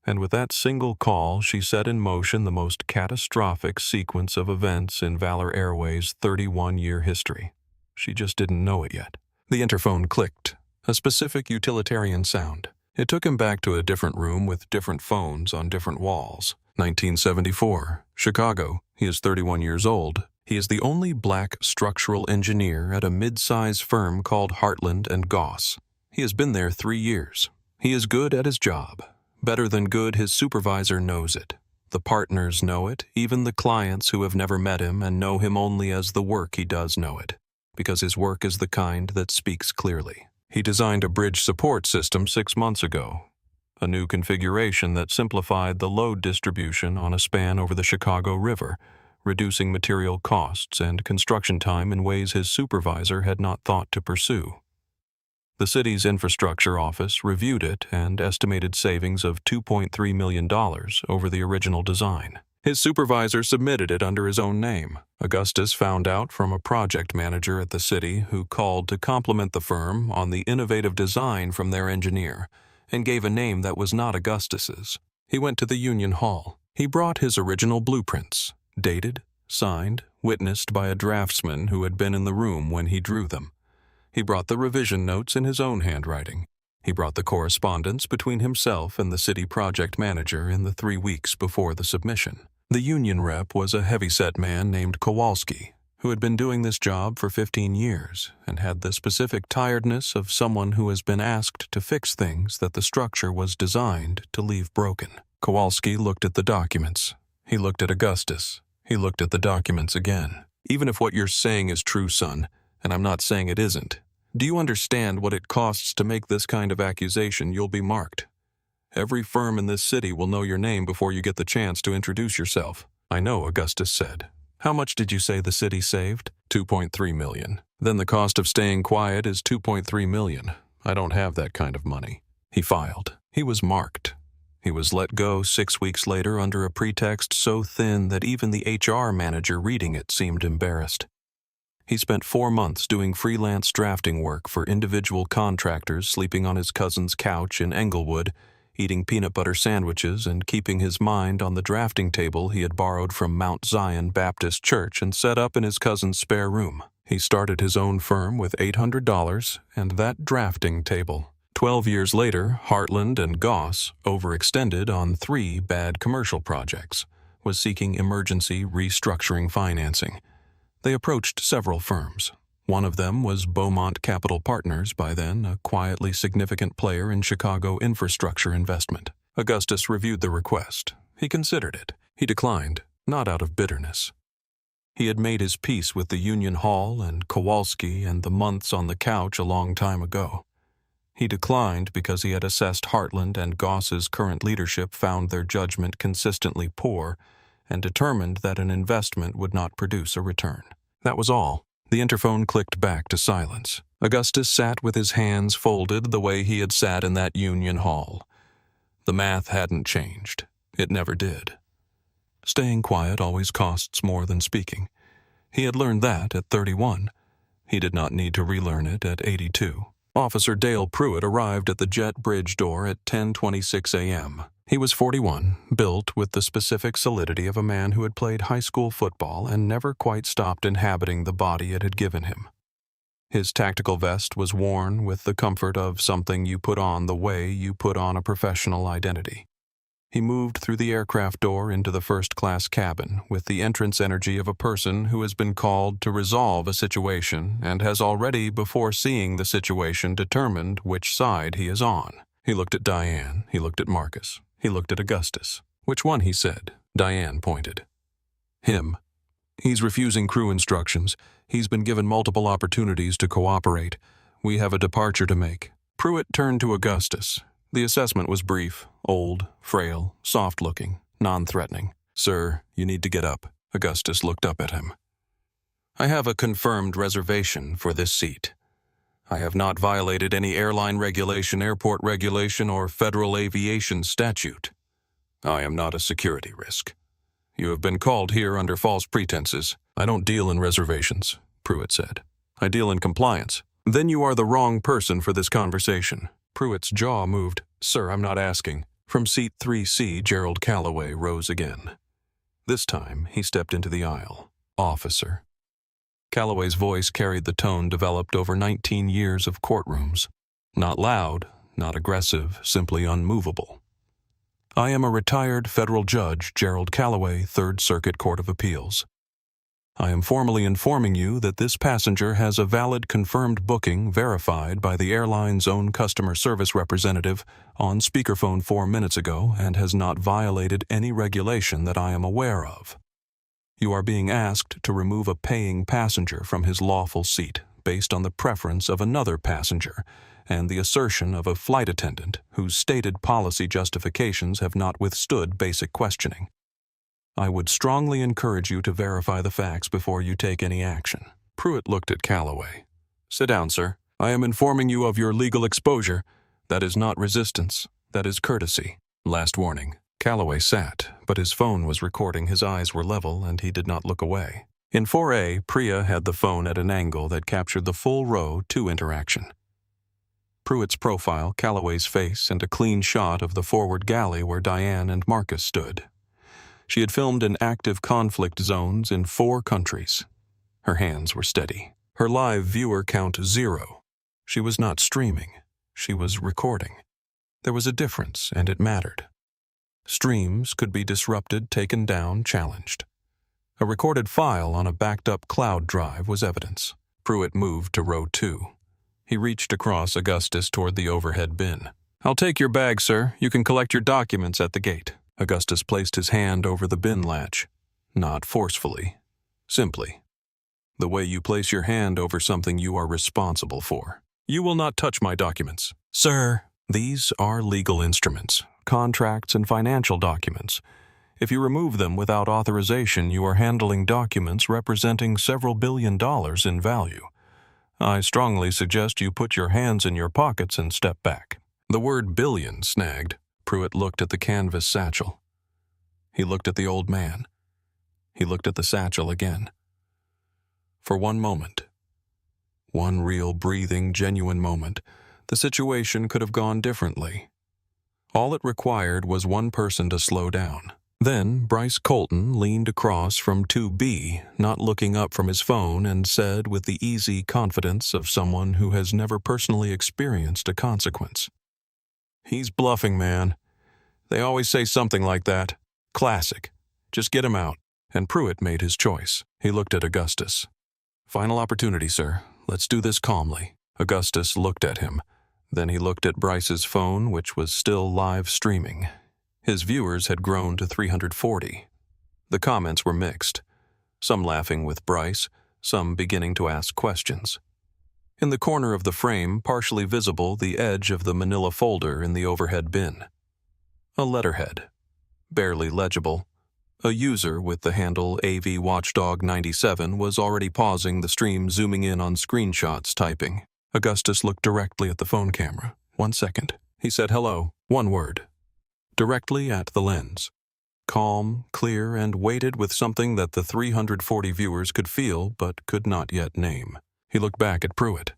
And with that single call, she set in motion the most catastrophic sequence of events in Valor Airways' 31-year history. She just didn't know it yet. The interphone clicked, a specific utilitarian sound. It took him back to a different room with different phones on different walls. 1974, Chicago. He is 31 years old. He is the only black structural engineer at a mid-size firm called Heartland & Goss. He has been there 3 years. He is good at his job. Better than good, his supervisor knows it. The partners know it, even the clients who have never met him and know him only as the work he does know it, because his work is the kind that speaks clearly. He designed a bridge support system 6 months ago, a new configuration that simplified the load distribution on a span over the Chicago River, reducing material costs and construction time in ways his supervisor had not thought to pursue. The city's infrastructure office reviewed it and estimated savings of $2.3 million over the original design. His supervisor submitted it under his own name. Augustus found out from a project manager at the city who called to compliment the firm on the innovative design from their engineer and gave a name that was not Augustus's. He went to the Union Hall. He brought his original blueprints, dated, signed, witnessed by a draftsman who had been in the room when he drew them. He brought the revision notes in his own handwriting. He brought the correspondence between himself and the city project manager in the 3 weeks before the submission. The union rep was a heavyset man named Kowalski, who had been doing this job for 15 years and had the specific tiredness of someone who has been asked to fix things that the structure was designed to leave broken. Kowalski looked at the documents. He looked at Augustus. He looked at the documents again. Even if what you're saying is true, son, and I'm not saying it isn't, do you understand what it costs to make this kind of accusation? You'll be marked. Every firm in this city will know your name before you get the chance to introduce yourself. I know, Augustus said. How much did you say the city saved? $2.3 million. Then the cost of staying quiet is $2.3 million. I don't have that kind of money. He filed. He was marked. He was let go 6 weeks later under a pretext so thin that even the HR manager reading it seemed embarrassed. He spent 4 months doing freelance drafting work for individual contractors, sleeping on his cousin's couch in Englewood, eating peanut butter sandwiches and keeping his mind on the drafting table he had borrowed from Mount Zion Baptist Church and set up in his cousin's spare room. He started his own firm with $800 and that drafting table. 12 years later, Heartland & Goss, overextended on 3 bad commercial projects, was seeking emergency restructuring financing. They approached several firms. One of them was Beaumont Capital Partners, by then a quietly significant player in Chicago infrastructure investment. Augustus reviewed the request. He considered it. He declined, not out of bitterness. He had made his peace with the Union Hall and Kowalski and the months on the couch a long time ago. He declined because he had assessed Heartland & Goss's current leadership found their judgment consistently poor and determined that an investment would not produce a return. That was all. The interphone clicked back to silence. Augustus sat with his hands folded the way he had sat in that Union Hall. The math hadn't changed. It never did. Staying quiet always costs more than speaking. He had learned that at 31. He did not need to relearn it at 82. Officer Dale Pruitt arrived at the jet bridge door at 10:26 a.m. He was 41, built with the specific solidity of a man who had played high school football and never quite stopped inhabiting the body it had given him. His tactical vest was worn with the comfort of something you put on the way you put on a professional identity. He moved through the aircraft door into the first-class cabin with the entrance energy of a person who has been called to resolve a situation and has already, before seeing the situation, determined which side he is on. He looked at Diane. He looked at Marcus. He looked at Augustus. Which one, he said. Diane pointed. Him. He's refusing crew instructions. He's been given multiple opportunities to cooperate. We have a departure to make. Pruitt turned to Augustus. The assessment was brief, old, frail, soft-looking, non-threatening. "Sir, you need to get up." Augustus looked up at him. "I have a confirmed reservation for this seat. I have not violated any airline regulation, airport regulation, or federal aviation statute. I am not a security risk. You have been called here under false pretenses." "I don't deal in reservations," Pruitt said. "I deal in compliance." "Then you are the wrong person for this conversation." Pruitt's jaw moved. "Sir, I'm not asking." From seat 3C, Gerald Calloway rose again. This time, he stepped into the aisle. "Officer." Calloway's voice carried the tone developed over 19 years of courtrooms. Not loud, not aggressive, simply unmovable. "I am a retired federal judge, Gerald Calloway, 3rd Circuit Court of Appeals. I am formally informing you that this passenger has a valid confirmed booking verified by the airline's own customer service representative on speakerphone 4 minutes ago and has not violated any regulation that I am aware of. You are being asked to remove a paying passenger from his lawful seat based on the preference of another passenger and the assertion of a flight attendant whose stated policy justifications have not withstood basic questioning. I would strongly encourage you to verify the facts before you take any action." Pruitt looked at Calloway. "Sit down, sir. I am informing you of your legal exposure. That is not resistance. That is courtesy. Last warning." Calloway sat, but his phone was recording. His eyes were level, and he did not look away. In 4A, Priya had the phone at an angle that captured the full row 2 interaction. Pruitt's profile, Calloway's face, and a clean shot of the forward galley where Diane and Marcus stood. She had filmed in active conflict zones in 4 countries. Her hands were steady. Her live viewer count 0. She was not streaming. She was recording. There was a difference, and it mattered. Streams could be disrupted, taken down, challenged. A recorded file on a backed-up cloud drive was evidence. Pruitt moved to row 2. He reached across Augustus toward the overhead bin. "I'll take your bag, sir. You can collect your documents at the gate." Augustus placed his hand over the bin latch. Not forcefully. Simply. The way you place your hand over something you are responsible for. "You will not touch my documents." "Sir." "These are legal instruments, contracts and financial documents. If you remove them without authorization, you are handling documents representing several $billion in value. I strongly suggest you put your hands in your pockets and step back." The word billion snagged. Pruitt looked at the canvas satchel. He looked at the old man. He looked at the satchel again. For one moment, one real breathing, genuine moment, the situation could have gone differently. All it required was one person to slow down. Then Bryce Colton leaned across from 2B, not looking up from his phone, and said with the easy confidence of someone who has never personally experienced a consequence, "He's bluffing, man. They always say something like that. Classic. Just get him out." And Pruitt made his choice. He looked at Augustus. "Final opportunity, sir. Let's do this calmly." Augustus looked at him. Then he looked at Bryce's phone, which was still live streaming. His viewers had grown to 340. The comments were mixed. Some laughing with Bryce, some beginning to ask questions. In the corner of the frame, partially visible, the edge of the manila folder in the overhead bin. A letterhead. Barely legible. A user with the handle AVWatchdog97 was already pausing the stream, zooming in on screenshots, typing. Augustus looked directly at the phone camera. 1 second. He said hello. 1 word. Directly at the lens. Calm, clear, and weighted with something that the 340 viewers could feel but could not yet name. He looked back at Pruitt.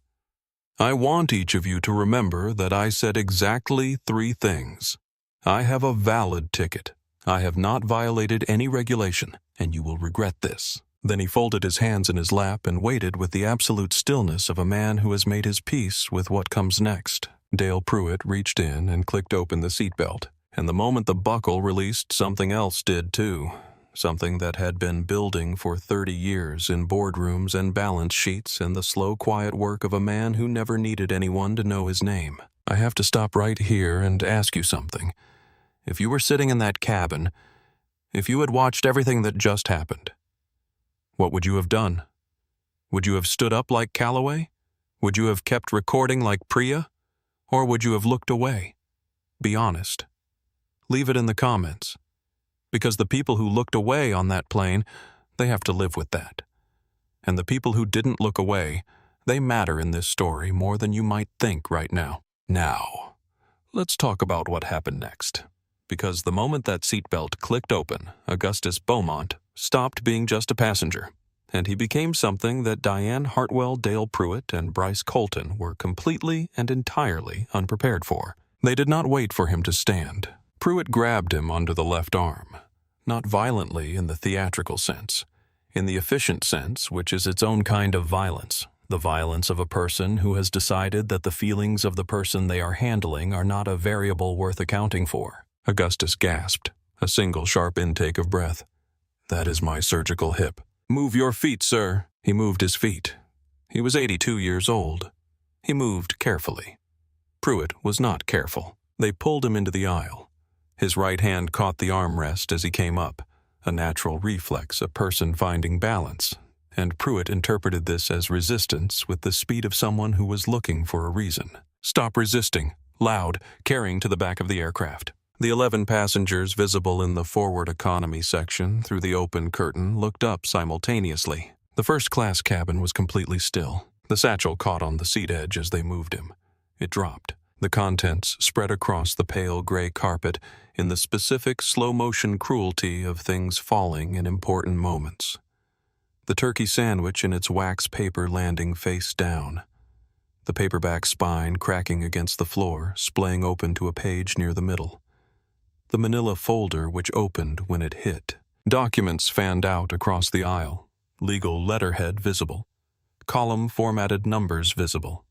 "I want each of you to remember that I said exactly 3 things. I have a valid ticket. I have not violated any regulation, and you will regret this." Then he folded his hands in his lap and waited with the absolute stillness of a man who has made his peace with what comes next. Dale Pruitt reached in and clicked open the seatbelt, and the moment the buckle released, something else did too. Something that had been building for 30 years in boardrooms and balance sheets and the slow, quiet work of a man who never needed anyone to know his name. "I have to stop right here and ask you something. If you were sitting in that cabin, if you had watched everything that just happened, what would you have done? Would you have stood up like Calloway? Would you have kept recording like Priya? Or would you have looked away? Be honest. Leave it in the comments. Because the people who looked away on that plane, they have to live with that. And the people who didn't look away, they matter in this story more than you might think right now. Now, let's talk about what happened next. Because the moment that seatbelt clicked open, Augustus Beaumont stopped being just a passenger, and he became something that Diane Hartwell, Dale Pruitt, and Bryce Colton were completely and entirely unprepared for. They did not wait for him to stand. Pruitt grabbed him under the left arm, not violently in the theatrical sense, in the efficient sense, which is its own kind of violence, the violence of a person who has decided that the feelings of the person they are handling are not a variable worth accounting for. Augustus gasped, a single sharp intake of breath. "That is my surgical hip." "Move your feet, sir." He moved his feet. He was 82 years old. He moved carefully. Pruitt was not careful. They pulled him into the aisle. His right hand caught the armrest as he came up, a natural reflex, a person finding balance, and Pruitt interpreted this as resistance with the speed of someone who was looking for a reason. "Stop resisting," loud, carrying to the back of the aircraft. The 11 passengers visible in the forward economy section through the open curtain looked up simultaneously. The first-class cabin was completely still. The satchel caught on the seat edge as they moved him. It dropped. The contents spread across the pale gray carpet in the specific slow-motion cruelty of things falling in important moments. The turkey sandwich in its wax paper landing face down. The paperback spine cracking against the floor, splaying open to a page near the middle. The manila folder which opened when it hit. Documents fanned out across the aisle. Legal letterhead visible. Column formatted numbers visible.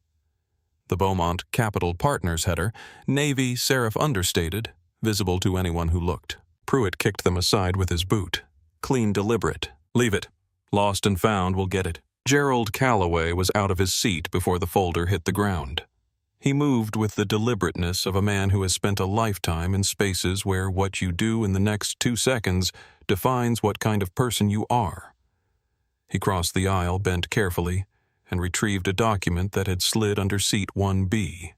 The Beaumont Capital Partners header, Navy serif understated, visible to anyone who looked. Pruitt kicked them aside with his boot. Clean deliberate. "Leave it. Lost and found will get it." Gerald Calloway was out of his seat before the folder hit the ground. He moved with the deliberateness of a man who has spent a lifetime in spaces where what you do in the next 2 seconds defines what kind of person you are. He crossed the aisle, bent carefully, and retrieved a document that had slid under seat 1B.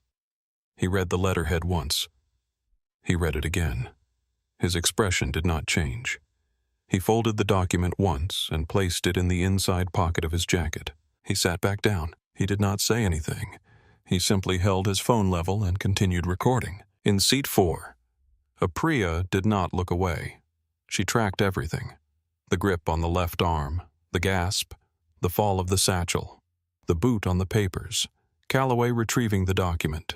He read the letterhead once. He read it again. His expression did not change. He folded the document once and placed it in the inside pocket of his jacket. He sat back down. He did not say anything. He simply held his phone level and continued recording. In seat 4, Apriya did not look away. She tracked everything. The grip on the left arm, the gasp, the fall of the satchel, the boot on the papers, Calloway retrieving the document.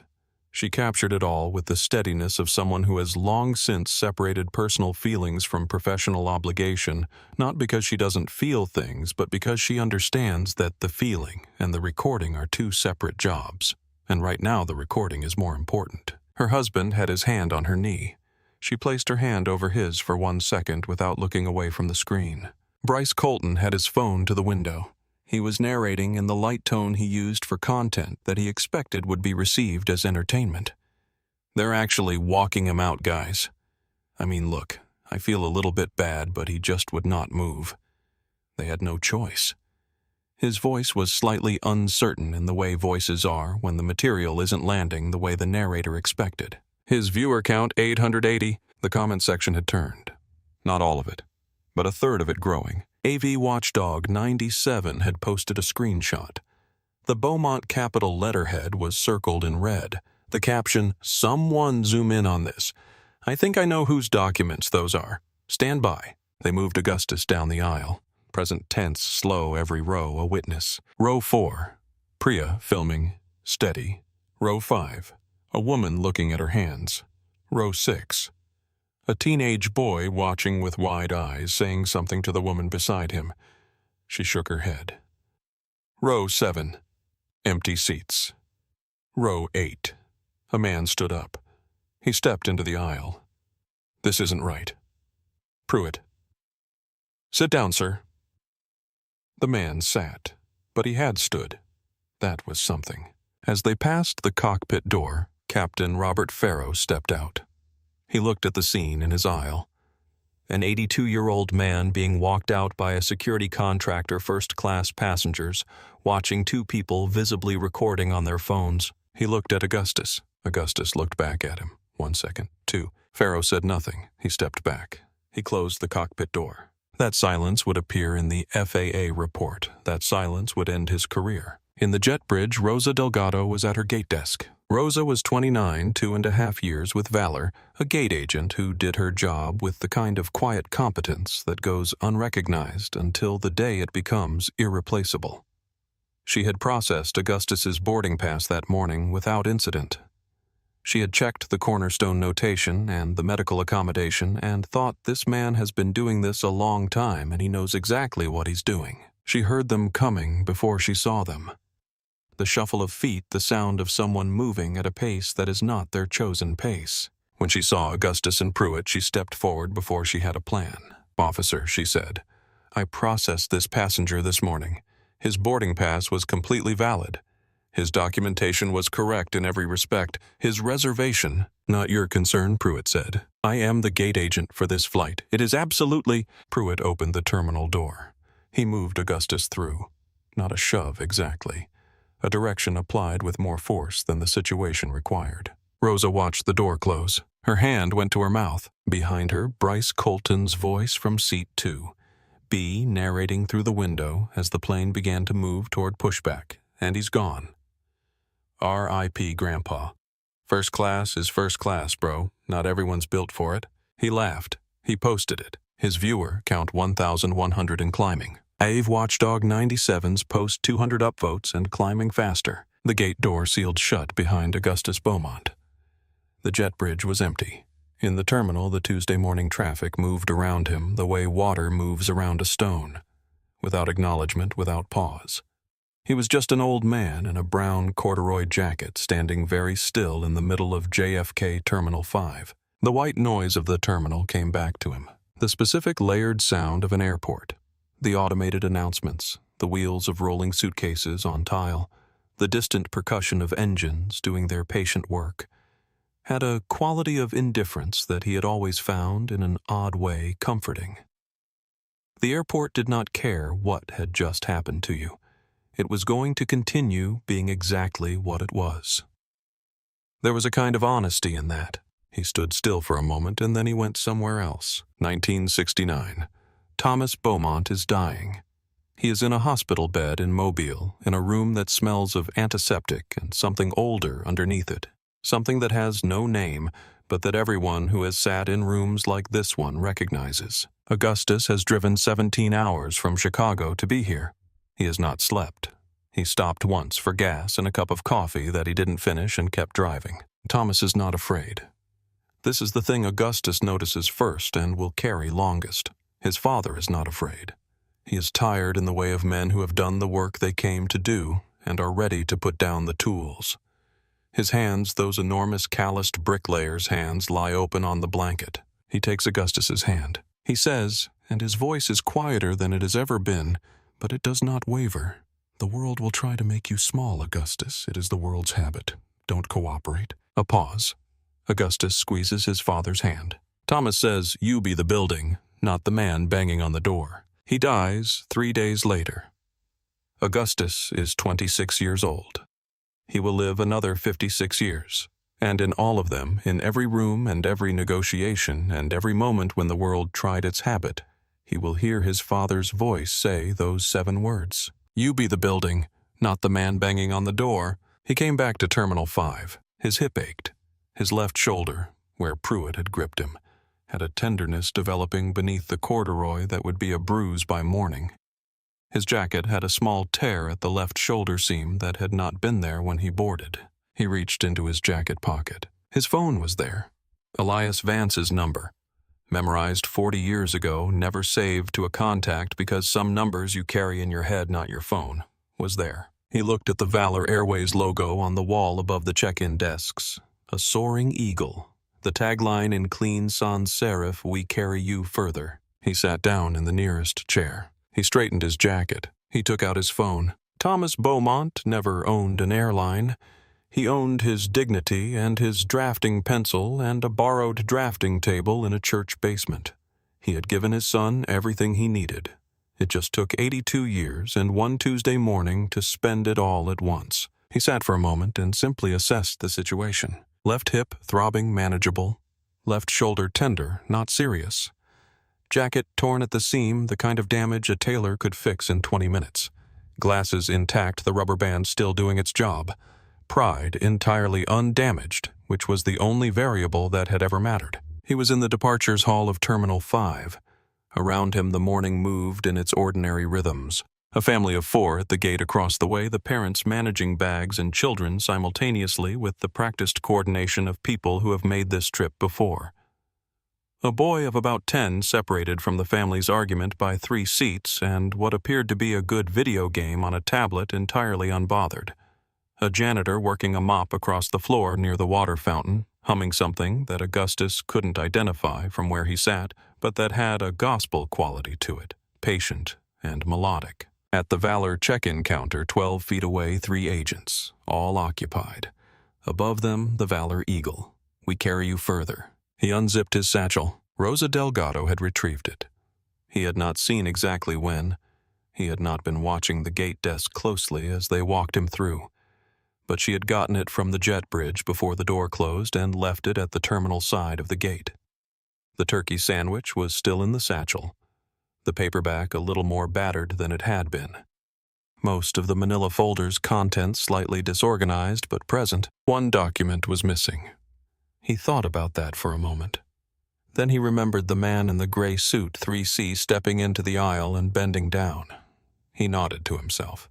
She captured it all with the steadiness of someone who has long since separated personal feelings from professional obligation, not because she doesn't feel things, but because she understands that the feeling and the recording are 2 separate jobs. And right now the recording is more important. Her husband had his hand on her knee. She placed her hand over his for 1 second without looking away from the screen. Bryce Colton had his phone to the window. He was narrating in the light tone he used for content that he expected would be received as entertainment. "They're actually walking him out, guys. I mean, look, I feel a little bit bad, but he just would not move. They had no choice." His voice was slightly uncertain in the way voices are when the material isn't landing the way the narrator expected. His viewer count 880. The comment section had turned. Not all of it, but a third of it growing. AV Watchdog 97 had posted a screenshot. The Beaumont Capital letterhead was circled in red. The caption, "Someone zoom in on this. I think I know whose documents those are. Stand by." They moved Augustus down the aisle. Present tense, slow, every row, a witness. Row 4, Priya filming, steady. Row 5, a woman looking at her hands. Row 6, a teenage boy watching with wide eyes, saying something to the woman beside him. She shook her head. Row 7, empty seats. Row 8, a man stood up. He stepped into the aisle. "This isn't right." Pruitt. "Sit down, sir." The man sat, but he had stood. That was something. As they passed the cockpit door, Captain Robert Farrow stepped out. He looked at the scene in his aisle. An 82-year-old man being walked out by a security contractor first-class passengers, watching 2 people visibly recording on their phones. He looked at Augustus. Augustus looked back at him. 1 second. 2. Pharaoh said nothing. He stepped back. He closed the cockpit door. That silence would appear in the FAA report. That silence would end his career. In the jet bridge, Rosa Delgado was at her gate desk. Rosa was 29, 2.5 years with Valor, a gate agent who did her job with the kind of quiet competence that goes unrecognized until the day it becomes irreplaceable. She had processed Augustus's boarding pass that morning without incident. She had checked the cornerstone notation and the medical accommodation and thought, this man has been doing this a long time and he knows exactly what he's doing. She heard them coming before she saw them. The shuffle of feet, the sound of someone moving at a pace that is not their chosen pace. When she saw Augustus and Pruitt, she stepped forward before she had a plan. "Officer," she said, "I processed this passenger this morning. His boarding pass was completely valid. His documentation was correct in every respect. His reservation—" "Not your concern," Pruitt said. "I am the gate agent for this flight. It is absolutely—" Pruitt opened the terminal door. He moved Augustus through. Not a shove exactly. A direction applied with more force than the situation required. Rosa watched the door close. Her hand went to her mouth. Behind her, Bryce Colton's voice from seat 2. B narrating through the window as the plane began to move toward pushback. And he's gone. R.I.P. Grandpa. First class is first class, bro. Not everyone's built for it. He laughed. He posted it. His viewer count 1,100 and climbing. Ave Watchdog 97's post 200 upvotes and climbing faster. The gate door sealed shut behind Augustus Beaumont. The jet bridge was empty. In the terminal, the Tuesday morning traffic moved around him the way water moves around a stone, without acknowledgement, without pause. He was just an old man in a brown corduroy jacket standing very still in the middle of JFK Terminal 5. The white noise of the terminal came back to him. The specific layered sound of an airport. The automated announcements, the wheels of rolling suitcases on tile, the distant percussion of engines doing their patient work, had a quality of indifference that he had always found in an odd way comforting. The airport did not care what had just happened to you. It was going to continue being exactly what it was. There was a kind of honesty in that. He stood still for a moment and then he went somewhere else. 1969. Thomas Beaumont is dying. He is in a hospital bed in Mobile, in a room that smells of antiseptic and something older underneath it. Something that has no name, but that everyone who has sat in rooms like this one recognizes. Augustus has driven 17 hours from Chicago to be here. He has not slept. He stopped once for gas and a cup of coffee that he didn't finish and kept driving. Thomas is not afraid. This is the thing Augustus notices first and will carry longest. His father is not afraid. He is tired in the way of men who have done the work they came to do and are ready to put down the tools. His hands, those enormous calloused bricklayer's hands, lie open on the blanket. He takes Augustus's hand. He says, and his voice is quieter than it has ever been, but it does not waver. "The world will try to make you small, Augustus. It is the world's habit. Don't cooperate." A pause. Augustus squeezes his father's hand. Thomas says, "You be the building, not the man banging on the door." He dies 3 days later. Augustus is 26 years old. He will live another 56 years. And in all of them, in every room and every negotiation and every moment when the world tried its habit, he will hear his father's voice say those 7 words. "You be the building, not the man banging on the door." He came back to Terminal 5. His hip ached. His left shoulder, where Pruitt had gripped him, had a tenderness developing beneath the corduroy that would be a bruise by morning. His jacket had a small tear at the left shoulder seam that had not been there when he boarded. He reached into his jacket pocket. His phone was there. Elias Vance's number. Memorized 40 years ago, never saved to a contact because some numbers you carry in your head, not your phone, was there. He looked at the Valor Airways logo on the wall above the check-in desks. A soaring eagle. The tagline in clean sans serif, "We carry you further." He sat down in the nearest chair. He straightened his jacket. He took out his phone. Thomas Beaumont never owned an airline. He owned his dignity and his drafting pencil and a borrowed drafting table in a church basement. He had given his son everything he needed. It just took 82 years and one Tuesday morning to spend it all at once. He sat for a moment and simply assessed the situation. Left hip throbbing manageable. Left shoulder tender, not serious. Jacket torn at the seam, the kind of damage a tailor could fix in 20 minutes. Glasses intact, the rubber band still doing its job. Pride entirely undamaged, which was the only variable that had ever mattered. He was in the departures hall of Terminal 5. Around him the morning moved in its ordinary rhythms. A family of 4 at the gate across the way, the parents managing bags and children simultaneously with the practiced coordination of people who have made this trip before. A boy of about 10 separated from the family's argument by 3 seats and what appeared to be a good video game on a tablet entirely unbothered. A janitor working a mop across the floor near the water fountain, humming something that Augustus couldn't identify from where he sat, but that had a gospel quality to it, patient and melodic. At the Valor check-in counter, 12 feet away, 3 agents, all occupied. Above them, the Valor Eagle. "We carry you further." He unzipped his satchel. Rosa Delgado had retrieved it. He had not seen exactly when. He had not been watching the gate desk closely as they walked him through. But she had gotten it from the jet bridge before the door closed and left it at the terminal side of the gate. The turkey sandwich was still in the satchel, the paperback a little more battered than it had been. Most of the manila folder's contents slightly disorganized but present. One document was missing. He thought about that for a moment. Then he remembered the man in the gray suit 3C stepping into the aisle and bending down. He nodded to himself.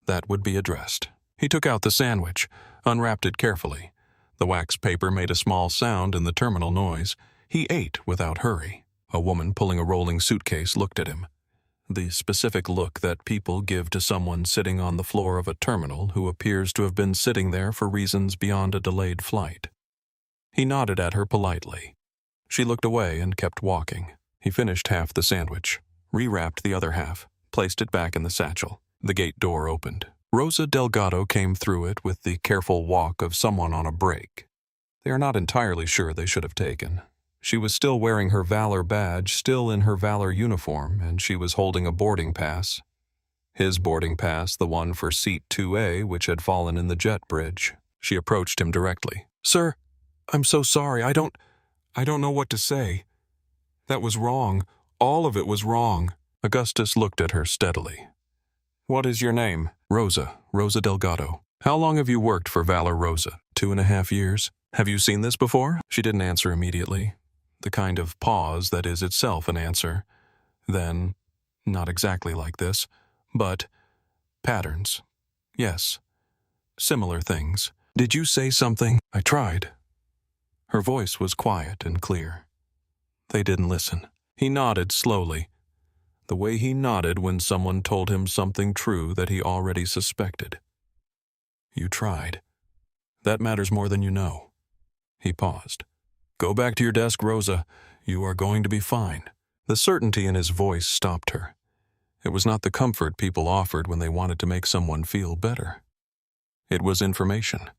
That would be addressed. He took out the sandwich, unwrapped it carefully. The wax paper made a small sound in the terminal noise. He ate without hurry. A woman pulling a rolling suitcase looked at him. The specific look that people give to someone sitting on the floor of a terminal who appears to have been sitting there for reasons beyond a delayed flight. He nodded at her politely. She looked away and kept walking. He finished half the sandwich, rewrapped the other half, placed it back in the satchel. The gate door opened. Rosa Delgado came through it with the careful walk of someone on a break. They are not entirely sure they should have taken. She was still wearing her Valor badge, still in her Valor uniform, and she was holding a boarding pass. His boarding pass, the one for seat 2A, which had fallen in the jet bridge. She approached him directly. "Sir, I'm so sorry. I don't know what to say. That was wrong. All of it was wrong." Augustus looked at her steadily. "What is your name?" Rosa Delgado." "How long have you worked for Valor, Rosa?" 2.5 years. "Have you seen this before?" She didn't answer immediately. The kind of pause that is itself an answer. Then, not exactly like this, but patterns. Yes. Similar things. "Did you say something?" "I tried." Her voice was quiet and clear. They didn't listen. He nodded slowly, the way he nodded when someone told him something true that he already suspected. "You tried. That matters more than you know." He paused. "Go back to your desk, Rosa. You are going to be fine." The certainty in his voice stopped her. It was not the comfort people offered when they wanted to make someone feel better. It was information.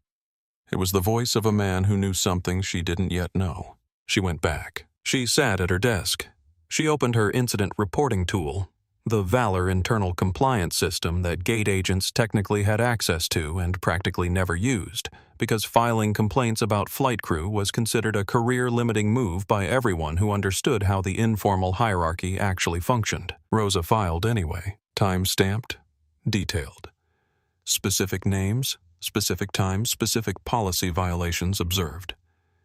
It was the voice of a man who knew something she didn't yet know. She went back. She sat at her desk. She opened her incident reporting tool, the Valor internal compliance system that gate agents technically had access to and practically never used, because filing complaints about flight crew was considered a career-limiting move by everyone who understood how the informal hierarchy actually functioned. Rosa filed anyway, time-stamped, detailed. Specific names, specific times, specific policy violations observed.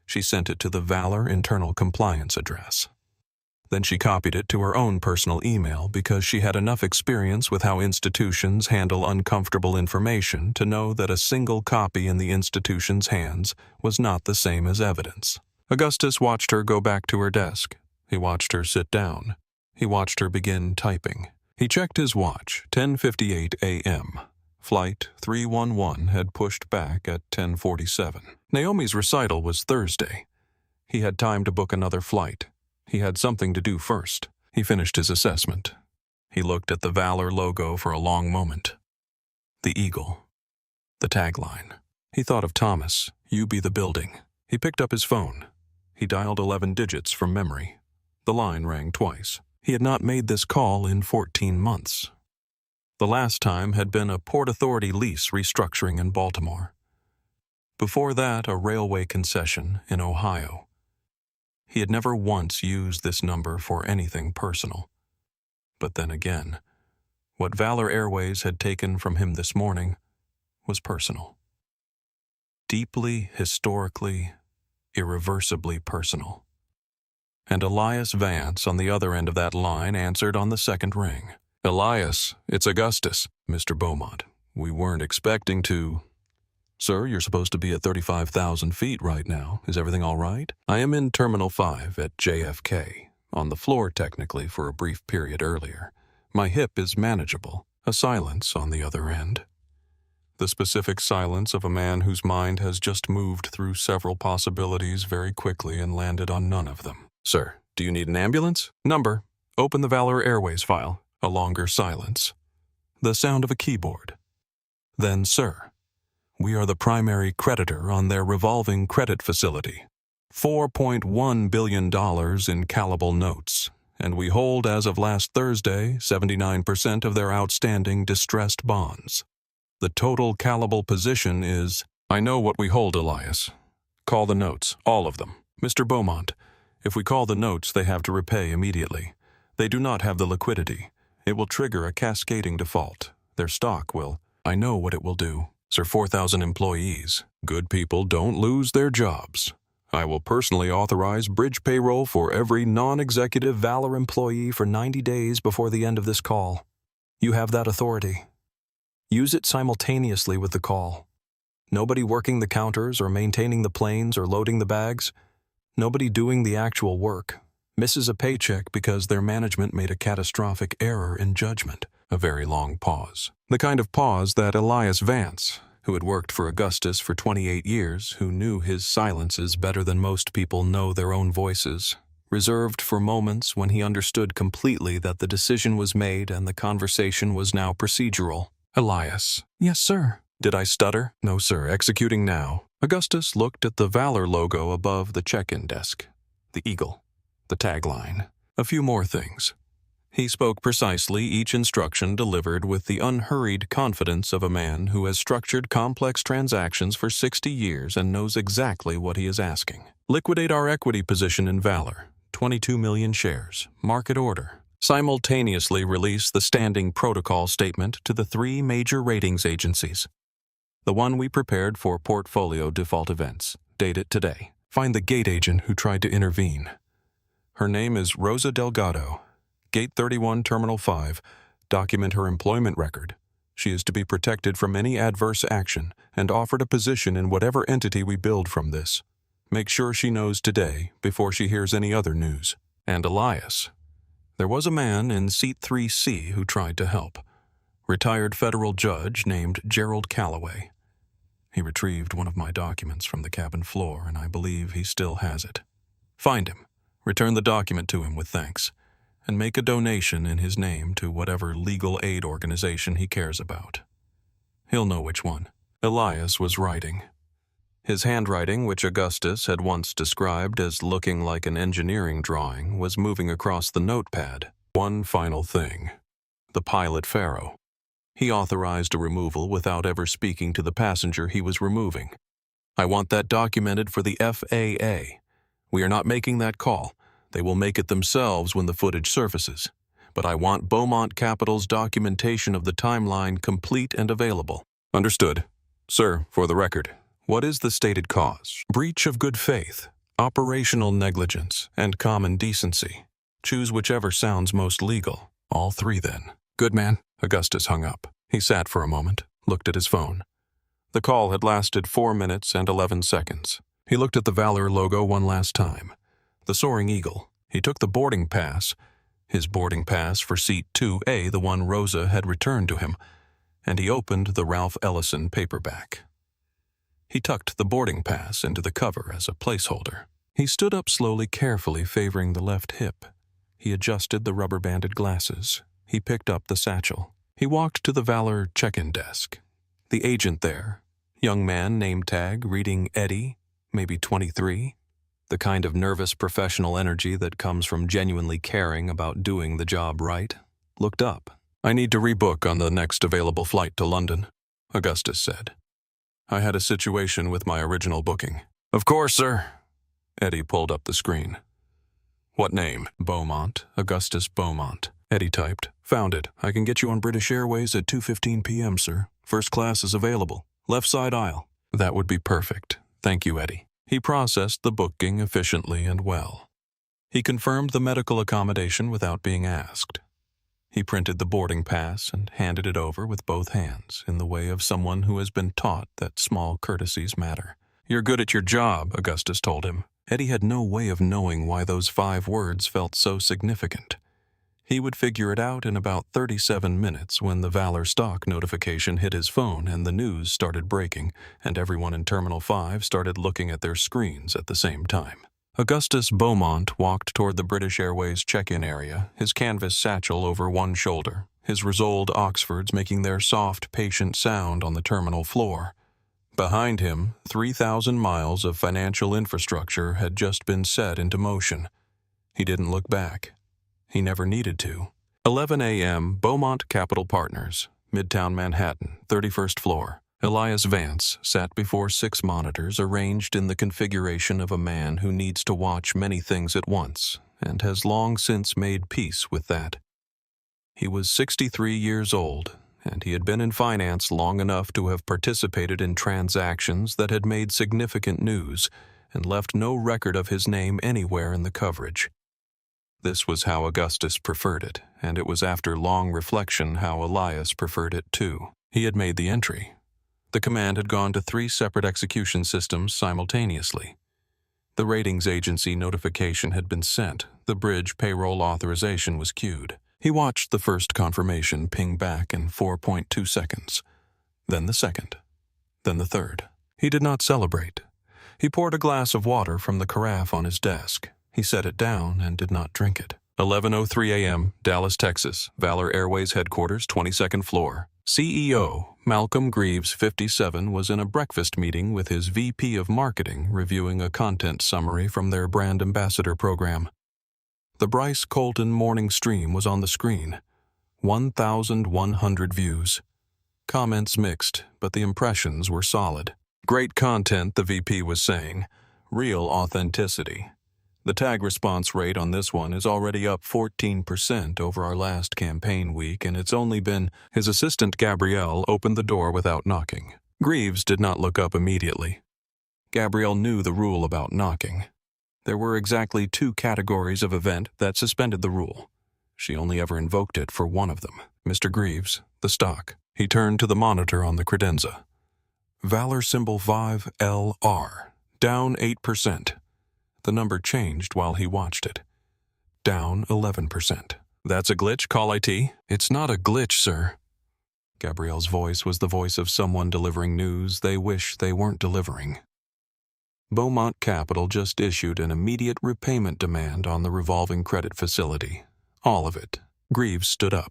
She sent it to the Valor internal compliance address. Then she copied it to her own personal email because she had enough experience with how institutions handle uncomfortable information to know that a single copy in the institution's hands was not the same as evidence. Augustus watched her go back to her desk. He watched her sit down. He watched her begin typing. He checked his watch, 10:58 a.m. Flight 311 had pushed back at 10:47. Naomi's recital was Thursday. He had time to book another flight. He had something to do first. He finished his assessment. He looked at the Valor logo for a long moment. The eagle. The tagline. He thought of Thomas, "You be the building." He picked up his phone. He dialed 11 digits from memory. The line rang twice. He had not made this call in 14 months. The last time had been a Port Authority lease restructuring in Baltimore. Before that, a railway concession in Ohio. He had never once used this number for anything personal. But then again, what Valor Airways had taken from him this morning was personal. Deeply, historically, irreversibly personal. And Elias Vance on the other end of that line answered on the second ring. "Elias, it's Augustus." "Mr. Beaumont, we weren't expecting to—" "Sir, you're supposed to be at 35,000 feet right now. Is everything all right?" "I am in Terminal 5 at JFK, on the floor technically for a brief period earlier. My hip is manageable." A silence on the other end. The specific silence of a man whose mind has just moved through several possibilities very quickly and landed on none of them. "Sir, do you need an ambulance?" "Number. Open the Valor Airways file." A longer silence. The sound of a keyboard. "Then, sir, we are the primary creditor on their revolving credit facility. $4.1 billion in callable notes, and we hold as of last Thursday 79% of their outstanding distressed bonds. The total callable position is—" "I know what we hold, Elias. Call the notes, all of them." "Mr. Beaumont, if we call the notes, they have to repay immediately. They do not have the liquidity. It will trigger a cascading default. Their stock will—" "I know what it will do. Sir, 4,000 employees. Good people don't lose their jobs. I will personally authorize bridge payroll for every non-executive Valor employee for 90 days before the end of this call. You have that authority. Use it simultaneously with the call. Nobody working the counters or maintaining the planes or loading the bags. Nobody doing the actual work misses a paycheck because their management made a catastrophic error in judgment." A very long pause. The kind of pause that Elias Vance, who had worked for Augustus for 28 years, who knew his silences better than most people know their own voices, reserved for moments when he understood completely that the decision was made and the conversation was now procedural. "Elias." "Yes, sir." "Did I stutter?" "No, sir. Executing now." Augustus looked at the Valor logo above the check-in desk. The eagle. The tagline. A few more things. He spoke precisely, each instruction delivered with the unhurried confidence of a man who has structured complex transactions for 60 years and knows exactly what he is asking. "Liquidate our equity position in Valor, 22 million shares, market order. Simultaneously release the standing protocol statement to the 3 major ratings agencies. The one we prepared for portfolio default events. Date it today. Find the gate agent who tried to intervene. Her name is Rosa Delgado. Gate 31, Terminal 5. Document her employment record. She is to be protected from any adverse action and offered a position in whatever entity we build from this. Make sure she knows today before she hears any other news." And Elias. There was a man in seat 3C who tried to help. Retired federal judge named Gerald Calloway. He retrieved one of my documents from the cabin floor, and I believe he still has it. Find him. Return the document to him with thanks, and make a donation in his name to whatever legal aid organization he cares about. He'll know which one. Elias was writing. His handwriting, which Augustus had once described as looking like an engineering drawing, was moving across the notepad. One final thing. The pilot Pharaoh. He authorized a removal without ever speaking to the passenger he was removing. I want that documented for the FAA. We are not making that call. They will make it themselves when the footage surfaces. But I want Beaumont Capital's documentation of the timeline complete and available. Understood. Sir, for the record, what is the stated cause? Breach of good faith, operational negligence, and common decency. Choose whichever sounds most legal. All 3, then. Good man. Augustus hung up. He sat for a moment, looked at his phone. The call had lasted 4 minutes and 11 seconds. He looked at the Valor logo one last time. The soaring eagle. He took the boarding pass, his boarding pass for seat 2A, the one Rosa had returned to him, and he opened the Ralph Ellison paperback. He tucked the boarding pass into the cover as a placeholder. He stood up slowly, carefully favoring the left hip. He adjusted the rubber-banded glasses. He picked up the satchel. He walked to the Valor check-in desk. The agent there, young man, name tag, reading Eddie, maybe 23, the kind of nervous professional energy that comes from genuinely caring about doing the job right, looked up. I need to rebook on the next available flight to London, Augustus said. I had a situation with my original booking. Of course, sir. Eddie pulled up the screen. What name? Beaumont, Augustus Beaumont. Eddie typed. Found it. I can get you on British Airways at 2:15 p.m., sir. First class is available. Left side aisle. That would be perfect. Thank you, Eddie. He processed the booking efficiently and well. He confirmed the medical accommodation without being asked. He printed the boarding pass and handed it over with both hands in the way of someone who has been taught that small courtesies matter. You're good at your job, Augustus told him. Eddie had no way of knowing why those 5 words felt so significant. He would figure it out in about 37 minutes when the Valor stock notification hit his phone and the news started breaking, and everyone in Terminal 5 started looking at their screens at the same time. Augustus Beaumont walked toward the British Airways check-in area, his canvas satchel over one shoulder, his Risoled Oxfords making their soft, patient sound on the terminal floor. Behind him, 3,000 miles of financial infrastructure had just been set into motion. He didn't look back. He never needed to. 11 a.m., Beaumont Capital Partners, Midtown Manhattan, 31st floor. Elias Vance sat before 6 monitors arranged in the configuration of a man who needs to watch many things at once and has long since made peace with that. He was 63 years old, and he had been in finance long enough to have participated in transactions that had made significant news and left no record of his name anywhere in the coverage. This was how Augustus preferred it, and it was after long reflection how Elias preferred it too. He had made the entry. The command had gone to 3 separate execution systems simultaneously. The ratings agency notification had been sent. The bridge payroll authorization was queued. He watched the first confirmation ping back in 4.2 seconds. Then the second. Then the third. He did not celebrate. He poured a glass of water from the carafe on his desk. He set it down and did not drink it. 11:03 a.m., Dallas, Texas, Valor Airways headquarters, 22nd floor. CEO Malcolm Greaves, 57, was in a breakfast meeting with his VP of Marketing reviewing a content summary from their brand ambassador program. The Bryce Colton morning stream was on the screen. 1,100 views. Comments mixed, but the impressions were solid. Great content, the VP was saying. Real authenticity. The tag response rate on this one is already up 14% over our last campaign week, and it's only been... His assistant Gabrielle opened the door without knocking. Greaves did not look up immediately. Gabrielle knew the rule about knocking. There were exactly 2 categories of event that suspended the rule. She only ever invoked it for one of them. Mr. Greaves, the stock. He turned to the monitor on the credenza. Valor symbol 5LR, down 8%. The number changed while he watched it. Down 11%. That's a glitch, call IT? It's not a glitch, sir. Gabrielle's voice was the voice of someone delivering news they wish they weren't delivering. Beaumont Capital just issued an immediate repayment demand on the revolving credit facility. All of it. Greaves stood up.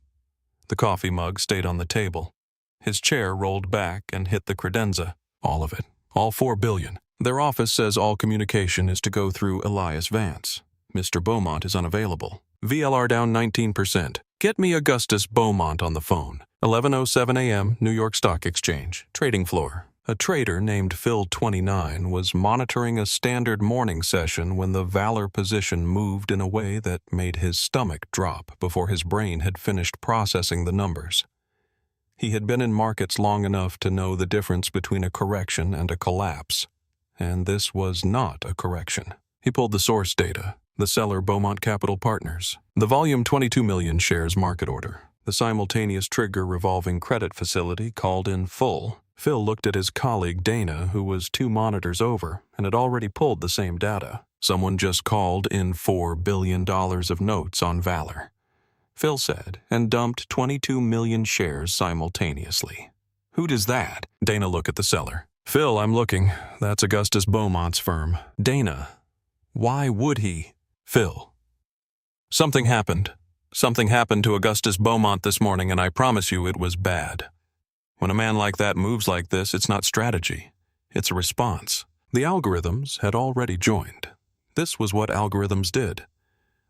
The coffee mug stayed on the table. His chair rolled back and hit the credenza. All of it. All $4 billion. Their office says all communication is to go through Elias Vance. Mr. Beaumont is unavailable. VLR down 19%. Get me Augustus Beaumont on the phone. 11:07 a.m., New York Stock Exchange, trading floor. A trader named Phil 29 was monitoring a standard morning session when the Valor position moved in a way that made his stomach drop before his brain had finished processing the numbers. He had been in markets long enough to know the difference between a correction and a collapse. And this was not a correction. He pulled the source data, the seller Beaumont Capital Partners, the volume 22 million shares market order, the simultaneous trigger revolving credit facility called in full. Phil looked at his colleague Dana, who was 2 monitors over and had already pulled the same data. Someone just called in $4 billion of notes on Valor, Phil said, and dumped 22 million shares simultaneously. Who does that? Dana looked at the seller. Phil, I'm looking. That's Augustus Beaumont's firm. Dana. Why would he? Phil. Something happened. Something happened to Augustus Beaumont this morning, and I promise you it was bad. When a man like that moves like this, it's not strategy. It's a response. The algorithms had already joined. This was what algorithms did.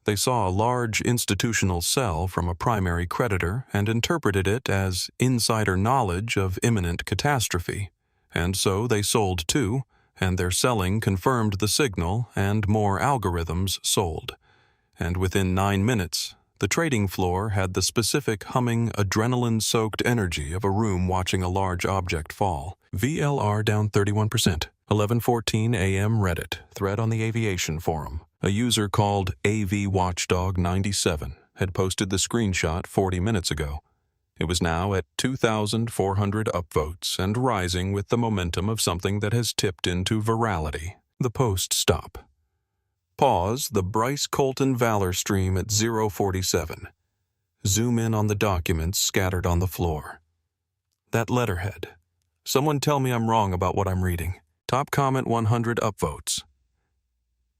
They saw a large institutional sell from a primary creditor and interpreted it as insider knowledge of imminent catastrophe, And so they sold too, and their selling confirmed the signal, and more algorithms sold. And within 9 minutes, the trading floor had the specific humming, adrenaline-soaked energy of a room watching a large object fall. VLR down 31%. 11:14 a.m. Reddit, thread on the aviation forum. A user called AV Watchdog 97 had posted the screenshot 40 minutes ago. It was now at 2,400 upvotes and rising with the momentum of something that has tipped into virality. The post stop. Pause the Bryce Colton Valor stream at 0:47. Zoom in on the documents scattered on the floor. That letterhead. Someone tell me I'm wrong about what I'm reading. Top comment 100 upvotes.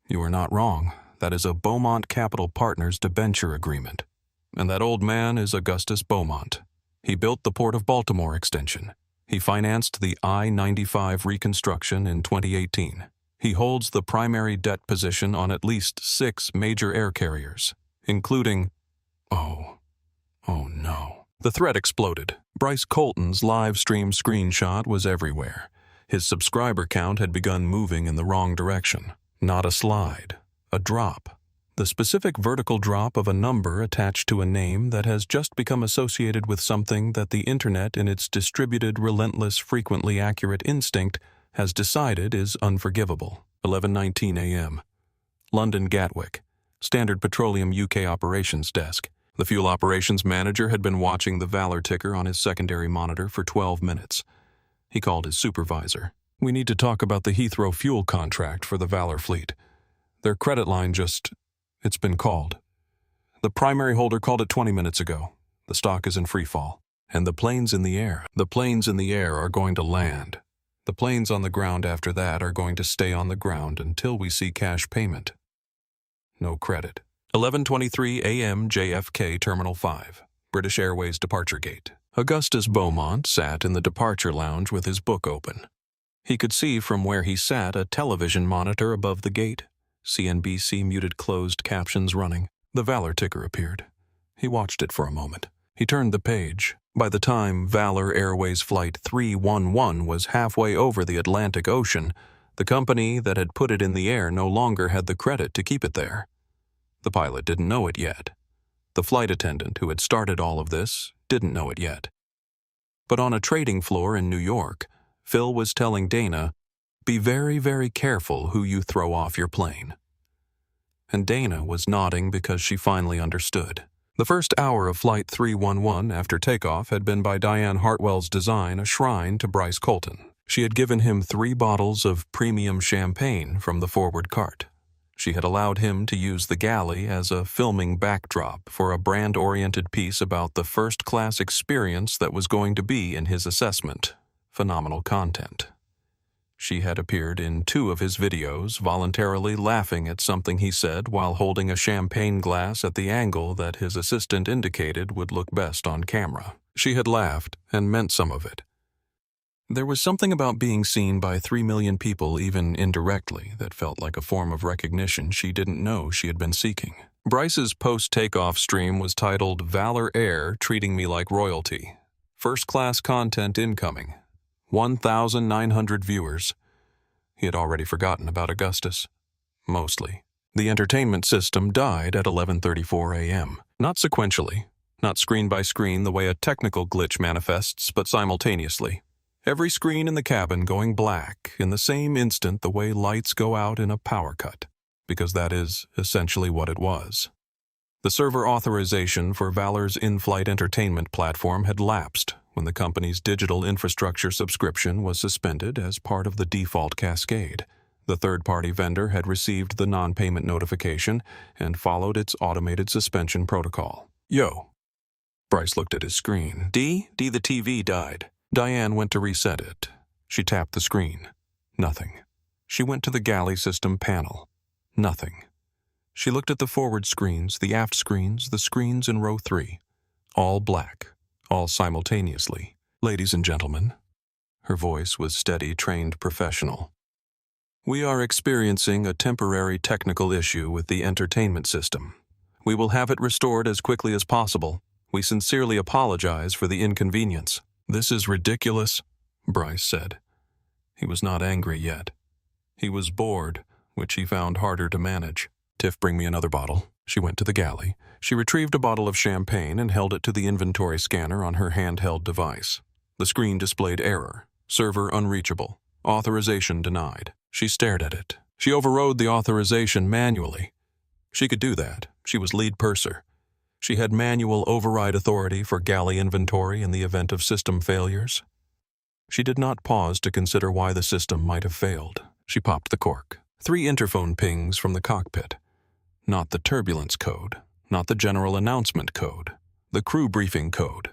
You are not wrong. That is a Beaumont Capital Partners debenture agreement. And that old man is Augustus Beaumont. He built the Port of Baltimore extension. He financed the I-95 reconstruction in 2018. He holds the primary debt position on at least 6 major air carriers, including... Oh no. The thread exploded. Bryce Colton's live stream screenshot was everywhere. His subscriber count had begun moving in the wrong direction. Not a slide, a drop. The specific vertical drop of a number attached to a name that has just become associated with something that the internet, in its distributed, relentless, frequently accurate instinct, has decided is unforgivable. 11:19 a.m. London Gatwick, Standard Petroleum UK Operations Desk. The fuel operations manager had been watching the Valor ticker on his secondary monitor for 12 minutes. He called his supervisor. We need to talk about the Heathrow fuel contract for the Valor fleet. Their credit line it's been called. The primary holder called it 20 minutes ago. The stock is in free fall. And the planes in the air are going to land. The planes on the ground after that are going to stay on the ground until we see cash payment. No credit. 11:23 a.m. JFK Terminal 5, British Airways departure gate. Augustus Beaumont sat in the departure lounge with his book open. He could see from where he sat a television monitor above the gate. CNBC muted closed captions running. The Valor ticker appeared. He watched it for a moment. He turned the page. By the time Valor Airways Flight 311 was halfway over the Atlantic Ocean, the company that had put it in the air no longer had the credit to keep it there. The pilot didn't know it yet. The flight attendant who had started all of this didn't know it yet. But on a trading floor in New York, Phil was telling Dana, "Be very, very careful who you throw off your plane." And Dana was nodding because she finally understood. The first hour of Flight 311 after takeoff had been by Diane Hartwell's design a shrine to Bryce Colton. She had given him 3 bottles of premium champagne from the forward cart. She had allowed him to use the galley as a filming backdrop for a brand-oriented piece about the first-class experience that was going to be in his assessment. Phenomenal content. She had appeared in 2 of his videos, voluntarily laughing at something he said while holding a champagne glass at the angle that his assistant indicated would look best on camera. She had laughed and meant some of it. There was something about being seen by 3 million people, even indirectly, that felt like a form of recognition she didn't know she had been seeking. Bryce's post-takeoff stream was titled Valor Air Treating Me Like Royalty. First-class content incoming. 1,900 viewers. He had already forgotten about Augustus. Mostly. The entertainment system died at 11:34 a.m. Not sequentially, not screen by screen the way a technical glitch manifests, but simultaneously. Every screen in the cabin going black in the same instant the way lights go out in a power cut, because that is essentially what it was. The server authorization for Valor's in-flight entertainment platform had lapsed when the company's digital infrastructure subscription was suspended as part of the default cascade. The third-party vendor had received the non-payment notification and followed its automated suspension protocol. Yo. Bryce looked at his screen. D, the TV died. Diane went to reset it. She tapped the screen. Nothing. She went to the galley system panel. Nothing. She looked at the forward screens, the aft screens, the screens in row 3. All black. All simultaneously. Ladies and gentlemen. Her voice was steady, trained, professional. We are experiencing a temporary technical issue with the entertainment system. We will have it restored as quickly as possible. We sincerely apologize for the inconvenience. This is ridiculous, Bryce said. He was not angry yet. He was bored, which he found harder to manage. "Tiff, bring me another bottle." She went to the galley. She retrieved a bottle of champagne and held it to the inventory scanner on her handheld device. The screen displayed error. Server unreachable. Authorization denied. She stared at it. She overrode the authorization manually. She could do that. She was lead purser. She had manual override authority for galley inventory in the event of system failures. She did not pause to consider why the system might have failed. She popped the cork. 3 interphone pings from the cockpit. Not the turbulence code, not the general announcement code, the crew briefing code,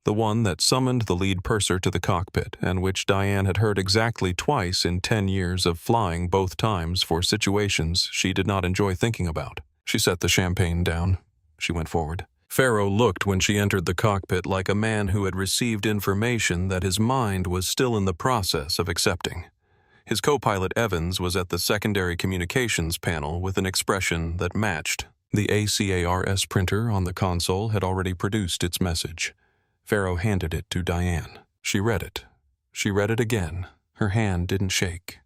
the one that summoned the lead purser to the cockpit and which Diane had heard exactly twice in 10 years of flying, both times for situations she did not enjoy thinking about. She set the champagne down. She went forward. Pharaoh looked when she entered the cockpit like a man who had received information that his mind was still in the process of accepting. His co-pilot Evans was at the secondary communications panel with an expression that matched. The ACARS printer on the console had already produced its message. Pharaoh handed it to Diane. She read it. She read it again. Her hand didn't shake.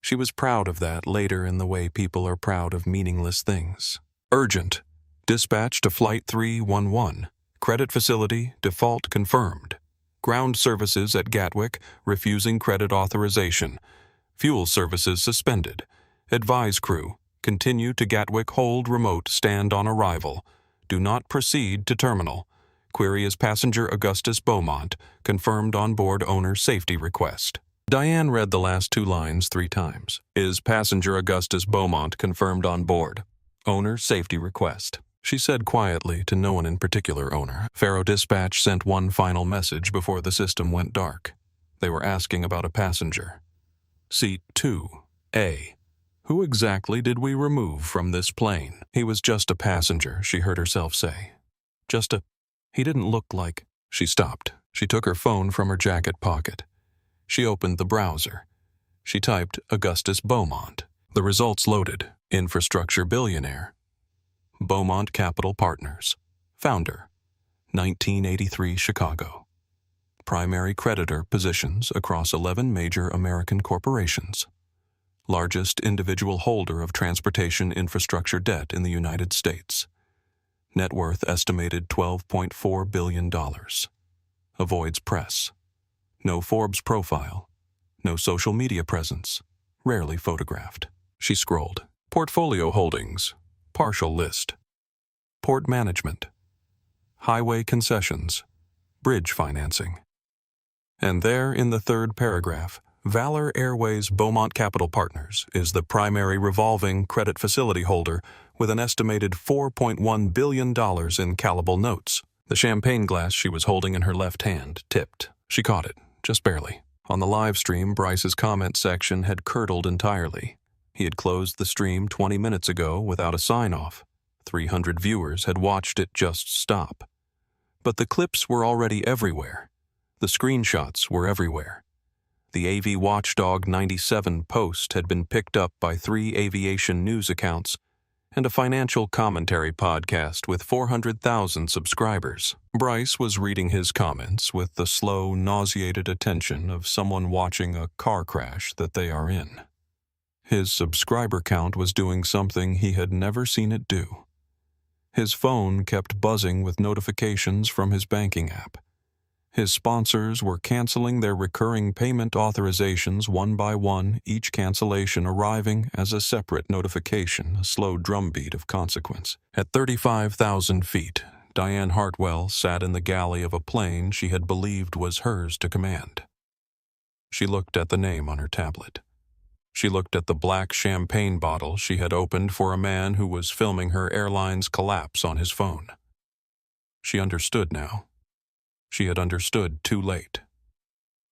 She was proud of that later in the way people are proud of meaningless things. Urgent. Dispatch to Flight 311. Credit facility default confirmed. Ground services at Gatwick refusing credit authorization. Fuel services suspended. Advise crew. Continue to Gatwick hold remote stand on arrival. Do not proceed to terminal. Query is passenger Augustus Beaumont, confirmed on board owner safety request. Diane read the last 2 lines 3 times. Is passenger Augustus Beaumont confirmed on board? Owner safety request. She said quietly to no one in particular, owner. Pharaoh Dispatch sent one final message before the system went dark. They were asking about a passenger. Seat 2A. Who exactly did we remove from this plane? He was just a passenger, she heard herself say. He didn't look like... She stopped. She took her phone from her jacket pocket. She opened the browser. She typed Augustus Beaumont. The results loaded. Infrastructure billionaire. Beaumont Capital Partners. Founder. 1983 Chicago. Primary creditor positions across 11 major American corporations. Largest individual holder of transportation infrastructure debt in the United States. Net worth estimated $12.4 billion. Avoids press. No Forbes profile. No social media presence. Rarely photographed. She scrolled. Portfolio holdings. Partial list. Port management. Highway concessions. Bridge financing. And there in the 3rd paragraph, Valor Airways Beaumont Capital Partners is the primary revolving credit facility holder with an estimated $4.1 billion in callable notes. The champagne glass she was holding in her left hand tipped. She caught it, just barely. On the live stream, Bryce's comment section had curdled entirely. He had closed the stream 20 minutes ago without a sign-off. 300 viewers had watched it just stop. But the clips were already everywhere. The screenshots were everywhere. The AV Watchdog 97 post had been picked up by 3 aviation news accounts and a financial commentary podcast with 400,000 subscribers. Bryce was reading his comments with the slow, nauseated attention of someone watching a car crash that they are in. His subscriber count was doing something he had never seen it do. His phone kept buzzing with notifications from his banking app. His sponsors were canceling their recurring payment authorizations one by one, each cancellation arriving as a separate notification, a slow drumbeat of consequence. At 35,000 feet, Diane Hartwell sat in the galley of a plane she had believed was hers to command. She looked at the name on her tablet. She looked at the black champagne bottle she had opened for a man who was filming her airline's collapse on his phone. She understood now. She had understood too late.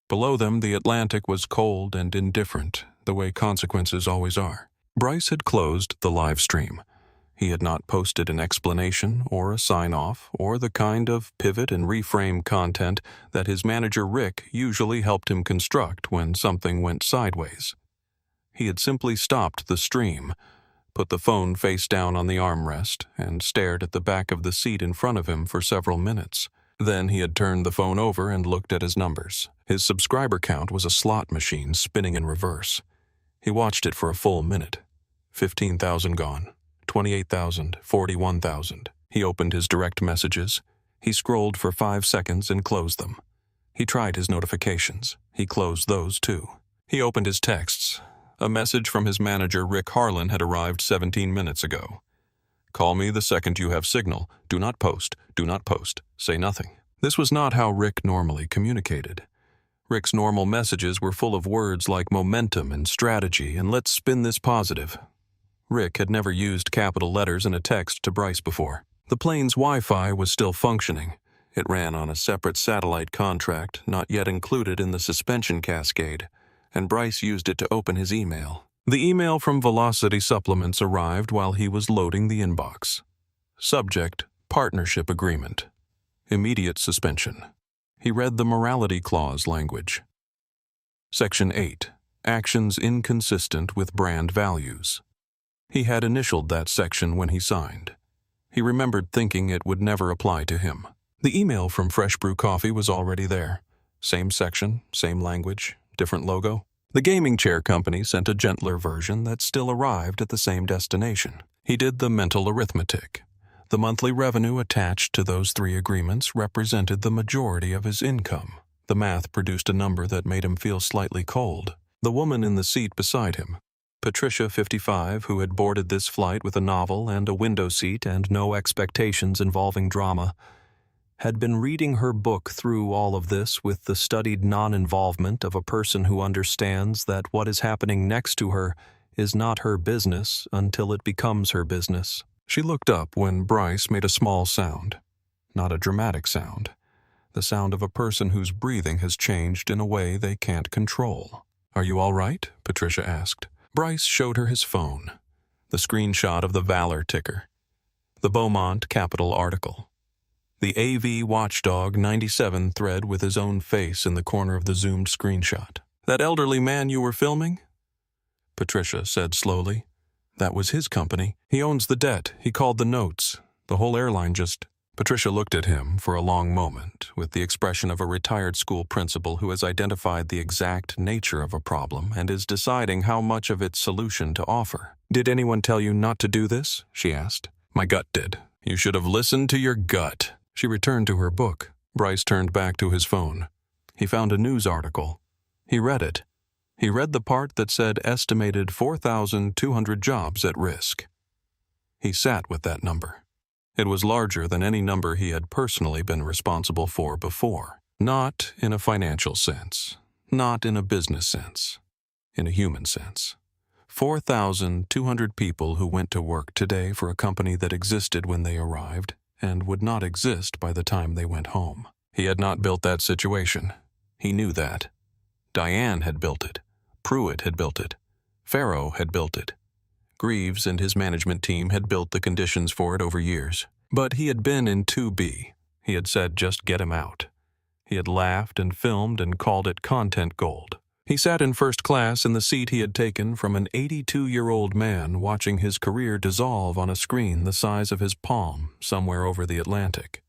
Below them, the Atlantic was cold and indifferent, the way consequences always are. Bryce had closed the live stream. He had not posted an explanation or a sign-off or the kind of pivot and reframe content that his manager Rick usually helped him construct when something went sideways. He had simply stopped the stream, put the phone face down on the armrest, and stared at the back of the seat in front of him for several minutes. Then he had turned the phone over and looked at his numbers. His subscriber count was a slot machine spinning in reverse. He watched it for a full minute. 15,000 gone. 28,000, 41,000. He opened his direct messages. He scrolled for 5 seconds and closed them. He tried his notifications. He closed those too. He opened his texts. A message from his manager, Rick Harlan, had arrived 17 minutes ago. Call me the second you have signal. Do not post. Do not post. Say nothing. This was not how Rick normally communicated. Rick's normal messages were full of words like momentum and strategy and let's spin this positive. Rick had never used capital letters in a text to Bryce before. The plane's Wi-Fi was still functioning. It ran on a separate satellite contract, not yet included in the suspension cascade, and Bryce used it to open his email. The email from Velocity Supplements arrived while he was loading the inbox. Subject, Partnership Agreement. Immediate suspension. He read the morality clause language. Section 8. Actions inconsistent with brand values. He had initialed that section when he signed. He remembered thinking it would never apply to him. The email from Fresh Brew Coffee was already there. Same section, same language, different logo. The gaming chair company sent a gentler version that still arrived at the same destination. He did the mental arithmetic. The monthly revenue attached to those 3 agreements represented the majority of his income. The math produced a number that made him feel slightly cold. The woman in the seat beside him, Patricia, 55, who had boarded this flight with a novel and a window seat and no expectations involving drama, had been reading her book through all of this with the studied non-involvement of a person who understands that what is happening next to her is not her business until it becomes her business. She looked up when Bryce made a small sound. Not a dramatic sound. The sound of a person whose breathing has changed in a way they can't control. "Are you all right?" Patricia asked. Bryce showed her his phone. The screenshot of the Valor ticker. The Beaumont Capital article. The AV Watchdog 97 thread with his own face in the corner of the zoomed screenshot. "That elderly man you were filming?" Patricia said slowly. "That was his company. He owns the debt. He called the notes. The whole airline just..." Patricia looked at him for a long moment with the expression of a retired school principal who has identified the exact nature of a problem and is deciding how much of its solution to offer. "Did anyone tell you not to do this?" she asked. "My gut did." "You should have listened to your gut." She returned to her book. Bryce turned back to his phone. He found a news article. He read it. He read the part that said estimated 4,200 jobs at risk. He sat with that number. It was larger than any number he had personally been responsible for before. Not in a financial sense. Not in a business sense. In a human sense. 4,200 people who went to work today for a company that existed when they arrived and would not exist by the time they went home. He had not built that situation. He knew that. Diane had built it. Pruitt had built it. Farrow had built it. Greaves and his management team had built the conditions for it over years. But he had been in 2B. He had said just get him out. He had laughed and filmed and called it content gold. He sat in first class in the seat he had taken from an 82-year-old man watching his career dissolve on a screen the size of his palm somewhere over the Atlantic.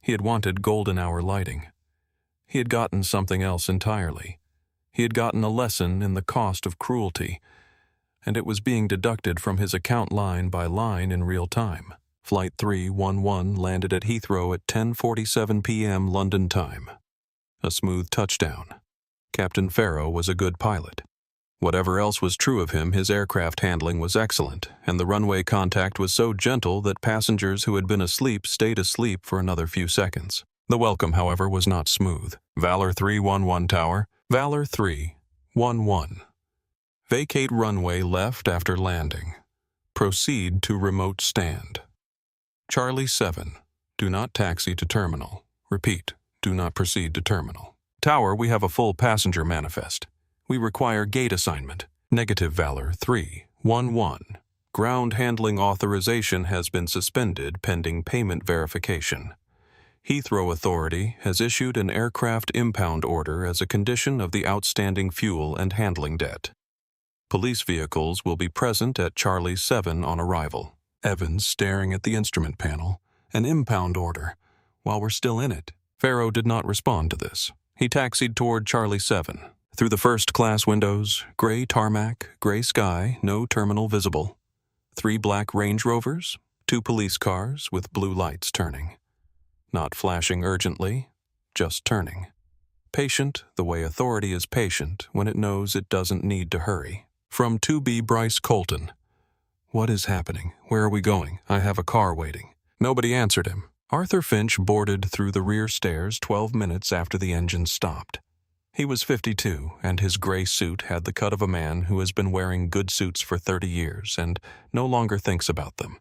He had wanted golden hour lighting. He had gotten something else entirely. He had gotten a lesson in the cost of cruelty, and it was being deducted from his account line by line in real time. Flight 311 landed at Heathrow at 10:47 p.m. London time. A smooth touchdown. Captain Farrow was a good pilot. Whatever else was true of him, his aircraft handling was excellent, and the runway contact was so gentle that passengers who had been asleep stayed asleep for another few seconds. The welcome, however, was not smooth. Valor 311 Tower. Valor 311. Vacate runway left after landing. Proceed to remote stand. Charlie 7. Do not taxi to terminal. Repeat, do not proceed to terminal. Tower, we have a full passenger manifest. We require gate assignment. Negative Valor 311. Ground handling authorization has been suspended pending payment verification. Heathrow Authority has issued an aircraft impound order as a condition of the outstanding fuel and handling debt. Police vehicles will be present at Charlie 7 on arrival. Evans staring at the instrument panel. An impound order. While we're still in it. Farrow did not respond to this. He taxied toward Charlie 7. Through the first-class windows, gray tarmac, gray sky, no terminal visible. 3 black Range Rovers, 2 police cars with blue lights turning. Not flashing urgently, just turning. Patient the way authority is patient when it knows it doesn't need to hurry. From 2B Bryce Colton. What is happening? Where are we going? I have a car waiting. Nobody answered him. Arthur Finch boarded through the rear stairs 12 minutes after the engine stopped. He was 52, and his gray suit had the cut of a man who has been wearing good suits for 30 years and no longer thinks about them.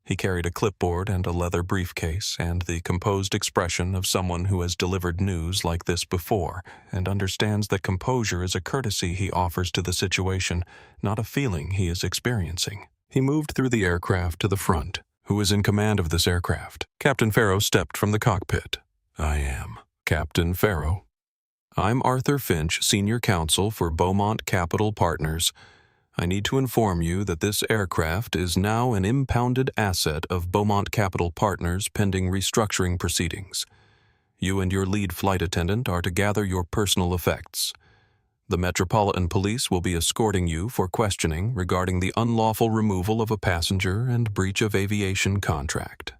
He carried a clipboard and a leather briefcase and the composed expression of someone who has delivered news like this before and understands that composure is a courtesy he offers to the situation, not a feeling he is experiencing. He moved through the aircraft to the front. Who is in command of this aircraft? Captain Farrow stepped from the cockpit. I am. Captain Farrow. I'm Arthur Finch, Senior Counsel for Beaumont Capital Partners. I need to inform you that this aircraft is now an impounded asset of Beaumont Capital Partners pending restructuring proceedings. You and your lead flight attendant are to gather your personal effects. The Metropolitan Police will be escorting you for questioning regarding the unlawful removal of a passenger and breach of aviation contract.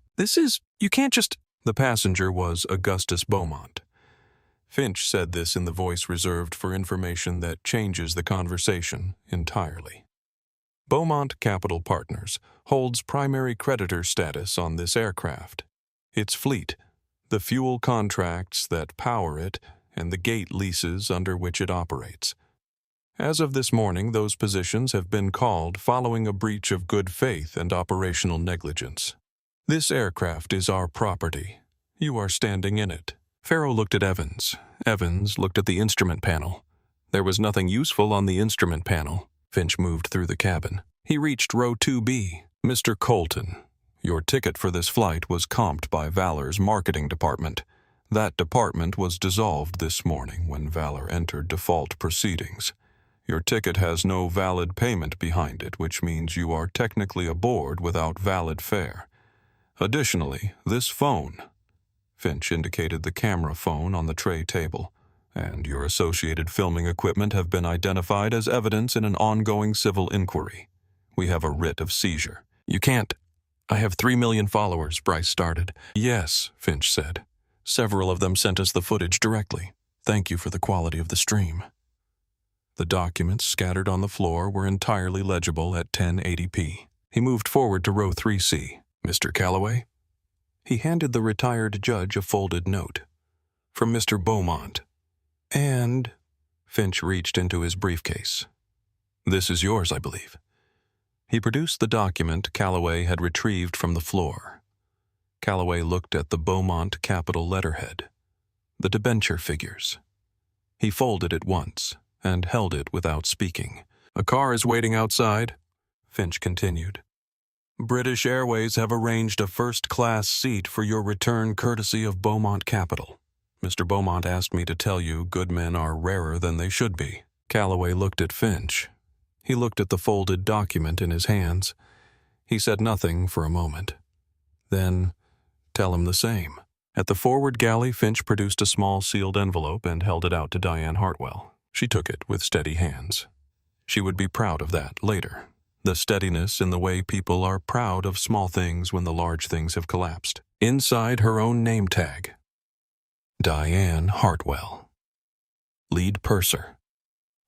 You can't just... The passenger was Augustus Beaumont. Finch said this in the voice reserved for information that changes the conversation entirely. Beaumont Capital Partners holds primary creditor status on this aircraft. Its fleet, the fuel contracts that power it, and the gate leases under which it operates. As of this morning, those positions have been called following a breach of good faith and operational negligence. This aircraft is our property. You are standing in it. Farrow looked at Evans. Evans looked at the instrument panel. There was nothing useful on the instrument panel. Finch moved through the cabin. He reached row 2B. Mr. Colton, your ticket for this flight was comped by Valor's marketing department. That department was dissolved this morning when Valor entered default proceedings. Your ticket has no valid payment behind it, which means you are technically aboard without valid fare. Additionally, this phone, Finch indicated the camera phone on the tray table, and your associated filming equipment have been identified as evidence in an ongoing civil inquiry. We have a writ of seizure. You can't... I have 3 million followers, Bryce started. Yes, Finch said. Several of them sent us the footage directly. Thank you for the quality of the stream. The documents scattered on the floor were entirely legible at 1080p. He moved forward to row 3C. Mr. Calloway? He handed the retired judge a folded note. From Mr. Beaumont. And... Finch reached into his briefcase. This is yours, I believe. He produced the document Calloway had retrieved from the floor. Calloway looked at the Beaumont Capital letterhead, the debenture figures. He folded it once and held it without speaking. A car is waiting outside, Finch continued. British Airways have arranged a first-class seat for your return courtesy of Beaumont Capital. Mr. Beaumont asked me to tell you good men are rarer than they should be. Calloway looked at Finch. He looked at the folded document in his hands. He said nothing for a moment. Then, tell him the same. At the forward galley, Finch produced a small sealed envelope and held it out to Diane Hartwell. She took it with steady hands. She would be proud of that later. The steadiness in the way people are proud of small things when the large things have collapsed. Inside her own name tag. Diane Hartwell. Lead purser.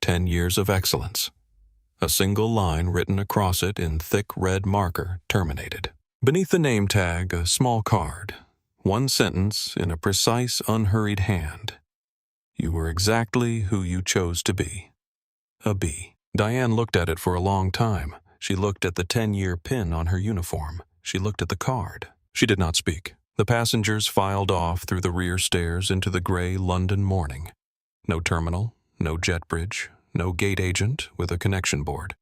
10 years of excellence. A single line written across it in thick red marker terminated. Beneath the name tag, a small card. One sentence in a precise, unhurried hand. You were exactly who you chose to be. A B. Diane looked at it for a long time. She looked at the 10-year pin on her uniform. She looked at the card. She did not speak. The passengers filed off through the rear stairs into the gray London morning. No terminal, no jet bridge, no gate agent with a connection board.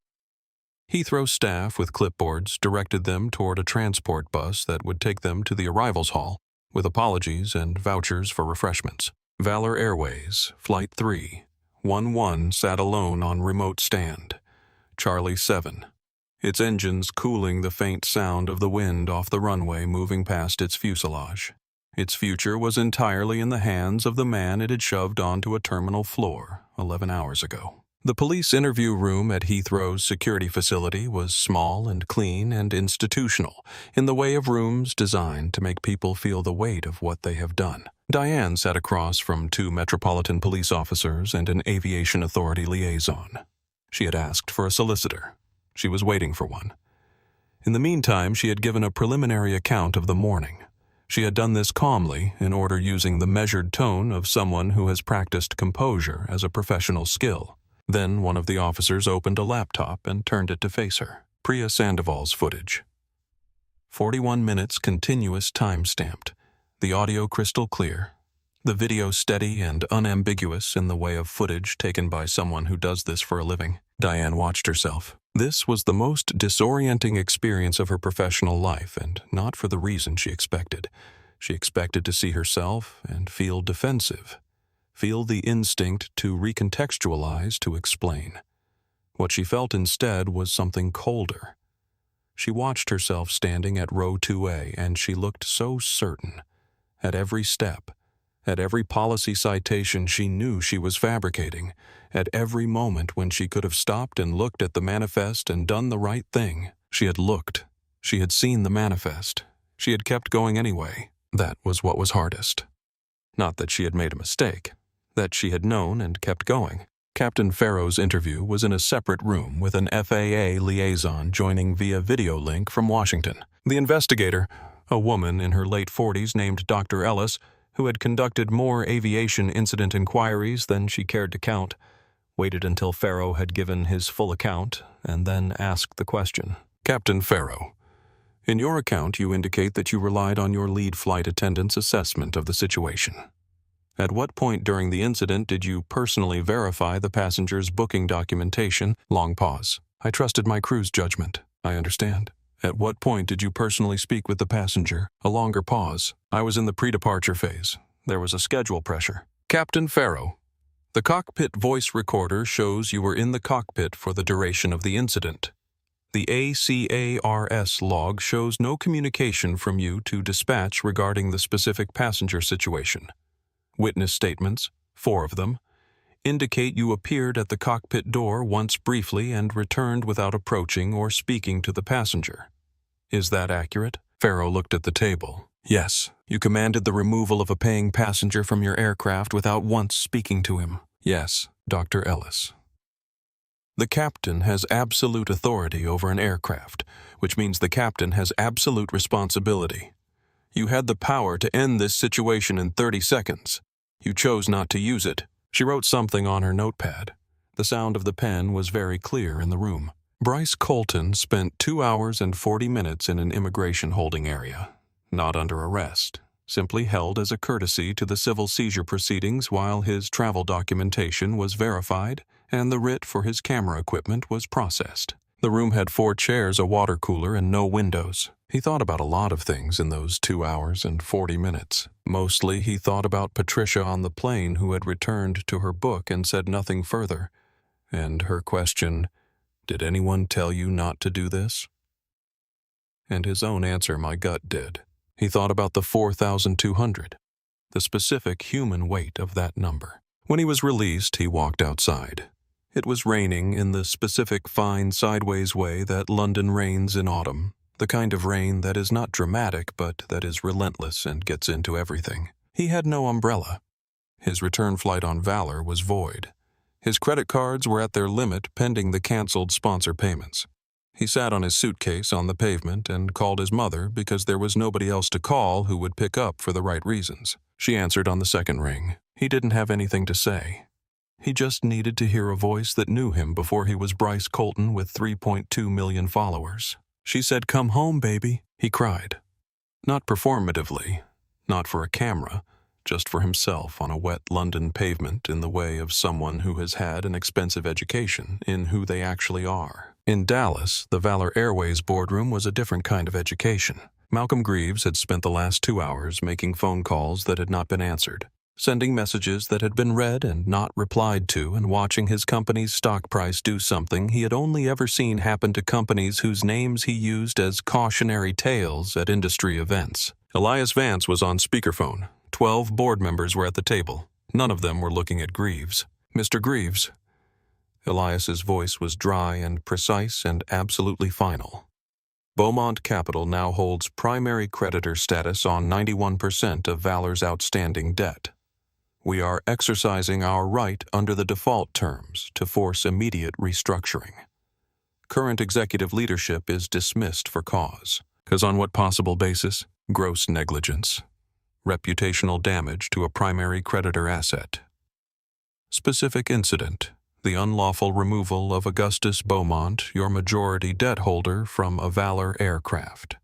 Heathrow staff with clipboards directed them toward a transport bus that would take them to the arrivals hall, with apologies and vouchers for refreshments. Valor Airways, Flight 3, 11 sat alone on remote stand. Charlie 7. Its engines cooling the faint sound of the wind off the runway moving past its fuselage. Its future was entirely in the hands of the man it had shoved onto a terminal floor 11 hours ago. The police interview room at Heathrow's security facility was small and clean and institutional, in the way of rooms designed to make people feel the weight of what they have done. Diane sat across from 2 Metropolitan Police officers and an Aviation Authority liaison. She had asked for a solicitor. She was waiting for one. In the meantime, she had given a preliminary account of the morning. She had done this calmly, in order using the measured tone of someone who has practiced composure as a professional skill. Then one of the officers opened a laptop and turned it to face her. Priya Sandoval's footage. 41 minutes continuous time-stamped. The audio crystal clear. The video steady and unambiguous in the way of footage taken by someone who does this for a living. Diane watched herself. This was the most disorienting experience of her professional life, and not for the reason she expected. She expected to see herself and feel defensive. Feel the instinct to recontextualize, to explain. What she felt instead was something colder. She watched herself standing at row 2A, and she looked so certain. At every step, at every policy citation she knew she was fabricating, at every moment when she could have stopped and looked at the manifest and done the right thing. She had looked. She had seen the manifest. She had kept going anyway. That was what was hardest. Not that she had made a mistake. That she had known and kept going. Captain Farrow's interview was in a separate room with an FAA liaison joining via video link from Washington. The investigator, a woman in her late 40s named Dr. Ellis, who had conducted more aviation incident inquiries than she cared to count, waited until Farrow had given his full account and then asked the question. Captain Farrow, in your account you indicate that you relied on your lead flight attendant's assessment of the situation. At what point during the incident did you personally verify the passenger's booking documentation? Long pause. I trusted my crew's judgment. I understand. At what point did you personally speak with the passenger? A longer pause. I was in the pre-departure phase. There was a schedule pressure. Captain Farrow, the cockpit voice recorder shows you were in the cockpit for the duration of the incident. The ACARS log shows no communication from you to dispatch regarding the specific passenger situation. Witness statements, 4 of them, indicate you appeared at the cockpit door once briefly and returned without approaching or speaking to the passenger. Is that accurate? Farrow looked at the table. Yes. You commanded the removal of a paying passenger from your aircraft without once speaking to him. Yes, Dr. Ellis. The captain has absolute authority over an aircraft, which means the captain has absolute responsibility. You had the power to end this situation in 30 seconds. You chose not to use it. She wrote something on her notepad. The sound of the pen was very clear in the room. Bryce Colton spent 2 hours and 40 minutes in an immigration holding area. Not under arrest, simply held as a courtesy to the civil seizure proceedings while his travel documentation was verified and the writ for his camera equipment was processed. The room had 4 chairs, a water cooler, and no windows. He thought about a lot of things in those 2 hours and 40 minutes. Mostly he thought about Patricia on the plane who had returned to her book and said nothing further. And her question, "Did anyone tell you not to do this?" And his own answer, "My gut did." He thought about the 4,200, the specific human weight of that number. When he was released, he walked outside. It was raining in the specific fine sideways way that London rains in autumn, the kind of rain that is not dramatic but that is relentless and gets into everything. He had no umbrella. His return flight on Valor was void. His credit cards were at their limit pending the canceled sponsor payments. He sat on his suitcase on the pavement and called his mother because there was nobody else to call who would pick up for the right reasons. She answered on the second ring. He didn't have anything to say. He just needed to hear a voice that knew him before he was Bryce Colton with 3.2 million followers. She said, "Come home, baby," he cried. Not performatively, not for a camera, just for himself on a wet London pavement in the way of someone who has had an expensive education in who they actually are. In Dallas, the Valor Airways boardroom was a different kind of education. Malcolm Greaves had spent the last 2 hours making phone calls that had not been answered. sending messages that had been read and not replied to, and watching his company's stock price do something he had only ever seen happen to companies whose names he used as cautionary tales at industry events. Elias Vance was on speakerphone. 12 board members were at the table. None of them were looking at Greaves. "Mr. Greaves." Elias's voice was dry and precise and absolutely final. "Beaumont Capital now holds primary creditor status on 91% of Valor's outstanding debt. We are exercising our right under the default terms to force immediate restructuring. Current executive leadership is dismissed for cause." "'Cause on what possible basis?" "Gross negligence. Reputational damage to a primary creditor asset. Specific incident: the unlawful removal of Augustus Beaumont, your majority debt holder, from a Valor aircraft.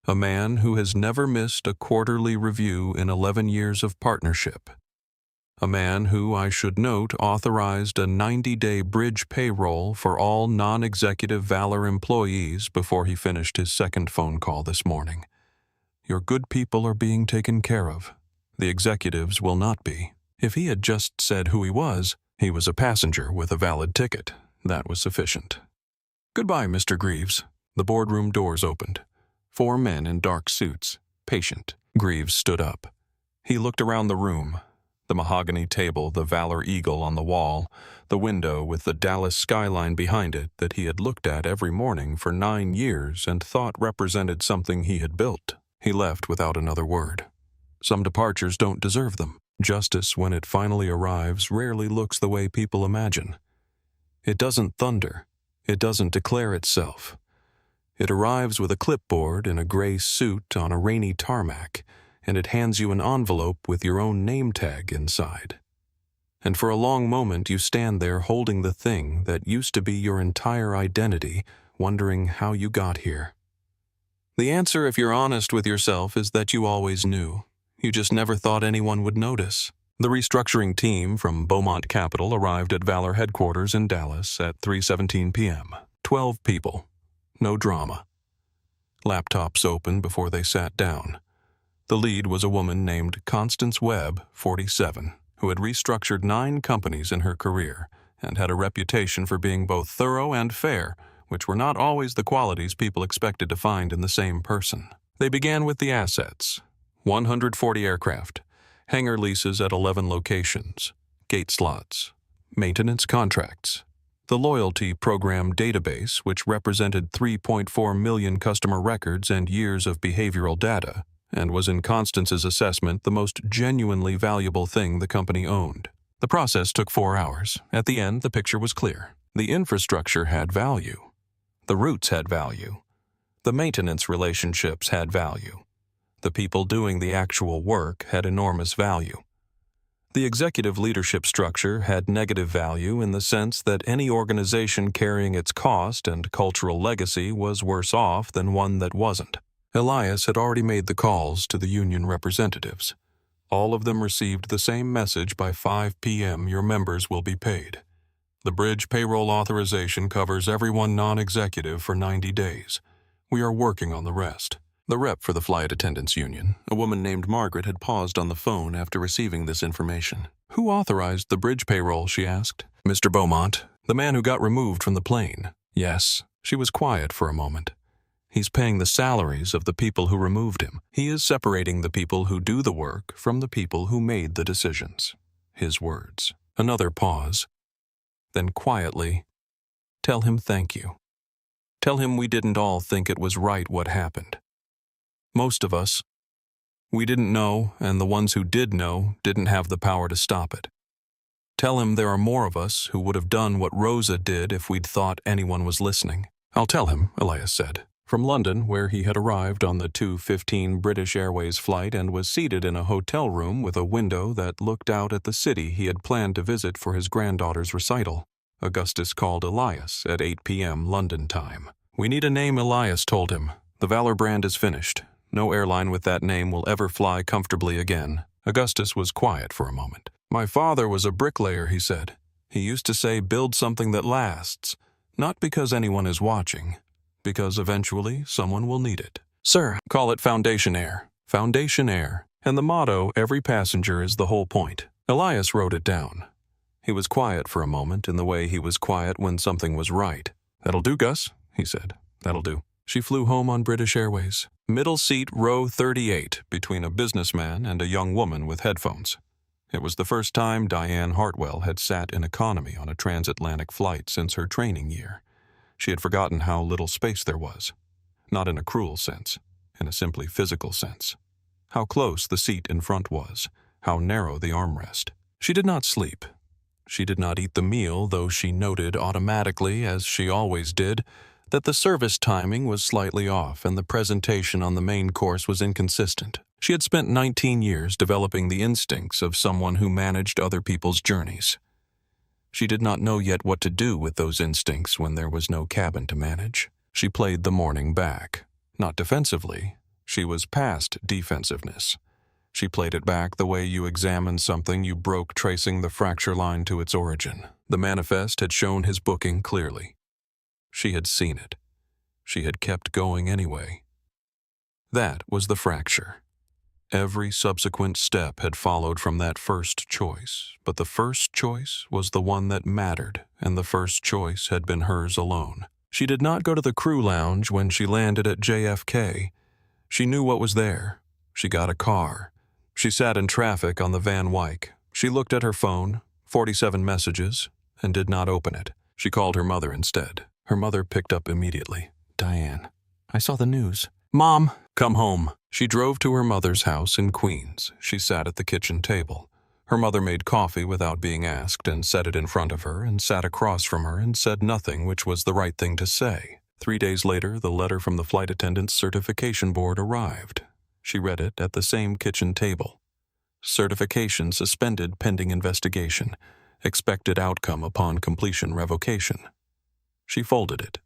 A man who has never missed a quarterly review in 11 years of partnership. A man who, I should note, authorized a 90-day bridge payroll for all non-executive Valor employees before he finished his second phone call this morning. Your good people are being taken care of. The executives will not be." If he had just said who he was a passenger with a valid ticket. That was sufficient. "Goodbye, Mr. Greaves." The boardroom doors opened. 4 men in dark suits. Patient. Greaves stood up. He looked around the room. The mahogany table, the Valor Eagle on the wall, the window with the Dallas skyline behind it that he had looked at every morning for 9 years and thought represented something he had built. He left without another word. Some departures don't deserve them. Justice, when it finally arrives, rarely looks the way people imagine. It doesn't thunder. It doesn't declare itself. It arrives with a clipboard in a gray suit on a rainy tarmac, and it hands you an envelope with your own name tag inside. And for a long moment you stand there holding the thing that used to be your entire identity, wondering how you got here. The answer, if you're honest with yourself, is that you always knew. You just never thought anyone would notice. The restructuring team from Beaumont Capital arrived at Valor headquarters in Dallas at 3:17 p.m. 12 people. No drama. Laptops open before they sat down. The lead was a woman named Constance Webb, 47, who had restructured 9 companies in her career and had a reputation for being both thorough and fair, which were not always the qualities people expected to find in the same person. They began with the assets. 140 aircraft, hangar leases at 11 locations, gate slots, maintenance contracts, the loyalty program database, which represented 3.4 million customer records and years of behavioral data, and was in Constance's assessment the most genuinely valuable thing the company owned. The process took 4 hours. At the end, the picture was clear. The infrastructure had value. The routes had value. The maintenance relationships had value. The people doing the actual work had enormous value. The executive leadership structure had negative value in the sense that any organization carrying its cost and cultural legacy was worse off than one that wasn't. Elias had already made the calls to the union representatives. All of them received the same message by 5 p.m. Your members will be paid. The bridge payroll authorization covers everyone non-executive for 90 days. We are working on the rest. The rep for the flight attendants union, a woman named Margaret, had paused on the phone after receiving this information. "Who authorized the bridge payroll?" she asked. "Mr. Beaumont, the man who got removed from the plane." "Yes." She was quiet for a moment. "He's paying the salaries of the people who removed him. He is separating the people who do the work from the people who made the decisions." His words. Another pause. Then quietly, "Tell him thank you. Tell him we didn't all think it was right what happened. Most of us, we didn't know, and the ones who did know didn't have the power to stop it. Tell him there are more of us who would have done what Rosa did if we'd thought anyone was listening." "I'll tell him," Elias said. From London, where he had arrived on the 2:15 British Airways flight and was seated in a hotel room with a window that looked out at the city he had planned to visit for his granddaughter's recital, Augustus called Elias at 8 p.m. London time. "We need a name," Elias told him. "The Valor brand is finished. No airline with that name will ever fly comfortably again." Augustus was quiet for a moment. "My father was a bricklayer," he said. "He used to say, build something that lasts, not because anyone is watching, because eventually someone will need it." "Sir, call it Foundation Air." Foundation Air. And the motto, "Every passenger is the whole point." Elias wrote it down. He was quiet for a moment in the way he was quiet when something was right. "That'll do, Gus," he said. "That'll do." She flew home on British Airways. Middle seat, row 38, between a businessman and a young woman with headphones. It was the first time Diane Hartwell had sat in economy on a transatlantic flight since her training year. She had forgotten how little space there was. Not in a cruel sense, in a simply physical sense. How close the seat in front was, how narrow the armrest. She did not sleep. She did not eat the meal, though she noted automatically, as she always did, that the service timing was slightly off and the presentation on the main course was inconsistent. She had spent 19 years developing the instincts of someone who managed other people's journeys. She did not know yet what to do with those instincts when there was no cabin to manage. She played the morning back. Not defensively. She was past defensiveness. She played it back the way you examine something you broke, tracing the fracture line to its origin. The manifest had shown his booking clearly. She had seen it. She had kept going anyway. That was the fracture. Every subsequent step had followed from that first choice, but the first choice was the one that mattered, and the first choice had been hers alone. She did not go to the crew lounge when she landed at JFK. She knew what was there. She got a car. She sat in traffic on the Van Wyck. She looked at her phone, 47 messages, and did not open it. She called her mother instead. Her mother picked up immediately. "Diane, I saw the news." "Mom, come home." She drove to her mother's house in Queens. She sat at the kitchen table. Her mother made coffee without being asked and set it in front of her and sat across from her and said nothing, which was the right thing to say. 3 days later, the letter from the flight attendant's certification board arrived. She read it at the same kitchen table. Certification suspended pending investigation. Expected outcome upon completion revocation. She folded it,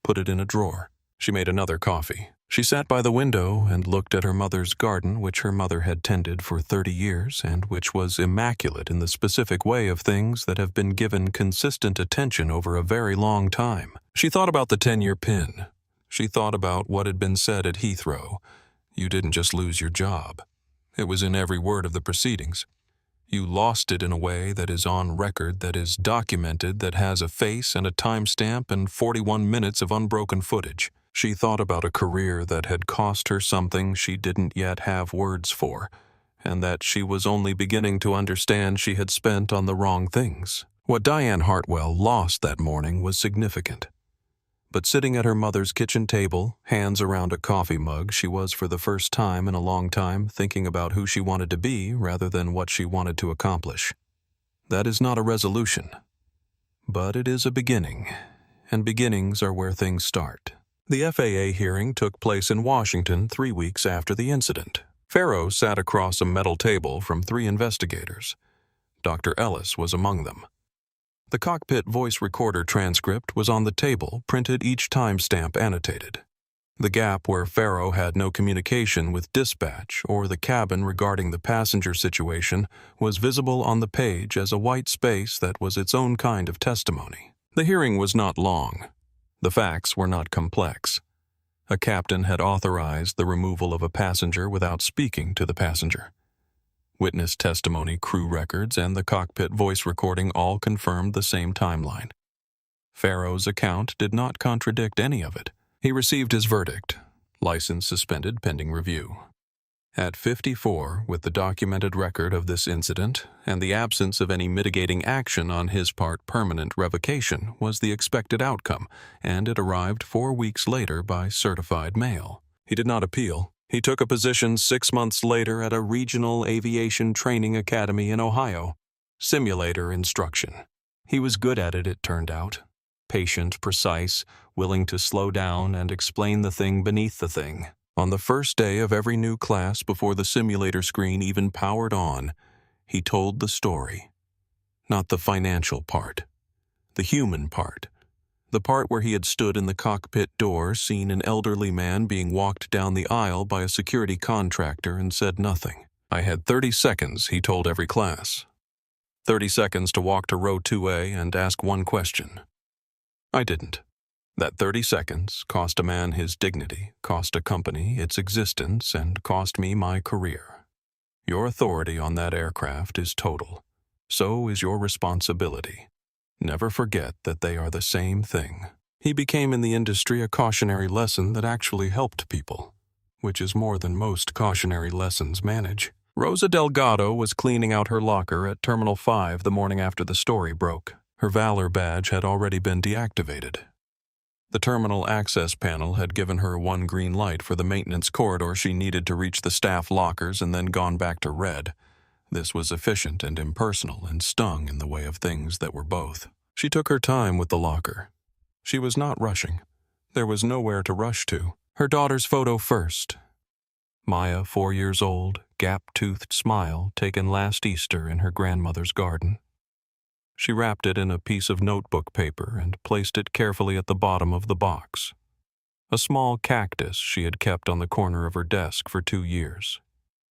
put it in a drawer. She made another coffee. She sat by the window and looked at her mother's garden, which her mother had tended for 30 years and which was immaculate in the specific way of things that have been given consistent attention over a very long time. She thought about the 10-year pin. She thought about what had been said at Heathrow. You didn't just lose your job. It was in every word of the proceedings. You lost it in a way that is on record, that is documented, that has a face and a timestamp and 41 minutes of unbroken footage. She thought about a career that had cost her something she didn't yet have words for, and that she was only beginning to understand she had spent on the wrong things. What Diane Hartwell lost that morning was significant. But sitting at her mother's kitchen table, hands around a coffee mug, she was for the first time in a long time thinking about who she wanted to be rather than what she wanted to accomplish. That is not a resolution, but it is a beginning, and beginnings are where things start. The FAA hearing took place in Washington 3 weeks after the incident. Farrow sat across a metal table from 3 investigators. Dr. Ellis was among them. The cockpit voice recorder transcript was on the table, printed each timestamp annotated. The gap where Farrow had no communication with dispatch or the cabin regarding the passenger situation was visible on the page as a white space that was its own kind of testimony. The hearing was not long. The facts were not complex. A captain had authorized the removal of a passenger without speaking to the passenger. Witness testimony, crew records, and the cockpit voice recording all confirmed the same timeline. Farrow's account did not contradict any of it. He received his verdict, license suspended pending review. At 54, with the documented record of this incident and the absence of any mitigating action on his part, permanent revocation was the expected outcome, and it arrived 4 weeks later by certified mail. He did not appeal. He took a position 6 months later at a regional aviation training academy in Ohio. Simulator instruction. He was good at it, it turned out. Patient, precise, willing to slow down and explain the thing beneath the thing. On the first day of every new class, before the simulator screen even powered on, he told the story. Not the financial part. The human part. The part where he had stood in the cockpit door, seen an elderly man being walked down the aisle by a security contractor and said nothing. I had 30 seconds, he told every class. 30 seconds to walk to row 2A and ask one question. I didn't. That 30 seconds cost a man his dignity, cost a company its existence, and cost me my career. Your authority on that aircraft is total. So is your responsibility. Never forget that they are the same thing. He became in the industry a cautionary lesson that actually helped people, which is more than most cautionary lessons manage. Rosa Delgado was cleaning out her locker at Terminal 5 the morning after the story broke. Her Valor badge had already been deactivated. The terminal access panel had given her one green light for the maintenance corridor she needed to reach the staff lockers and then gone back to red. This was efficient and impersonal and stung in the way of things that were both. She took her time with the locker. She was not rushing. There was nowhere to rush to. Her daughter's photo first. Maya, 4 years old, gap-toothed smile taken last Easter in her grandmother's garden. She wrapped it in a piece of notebook paper and placed it carefully at the bottom of the box. A small cactus she had kept on the corner of her desk for 2 years.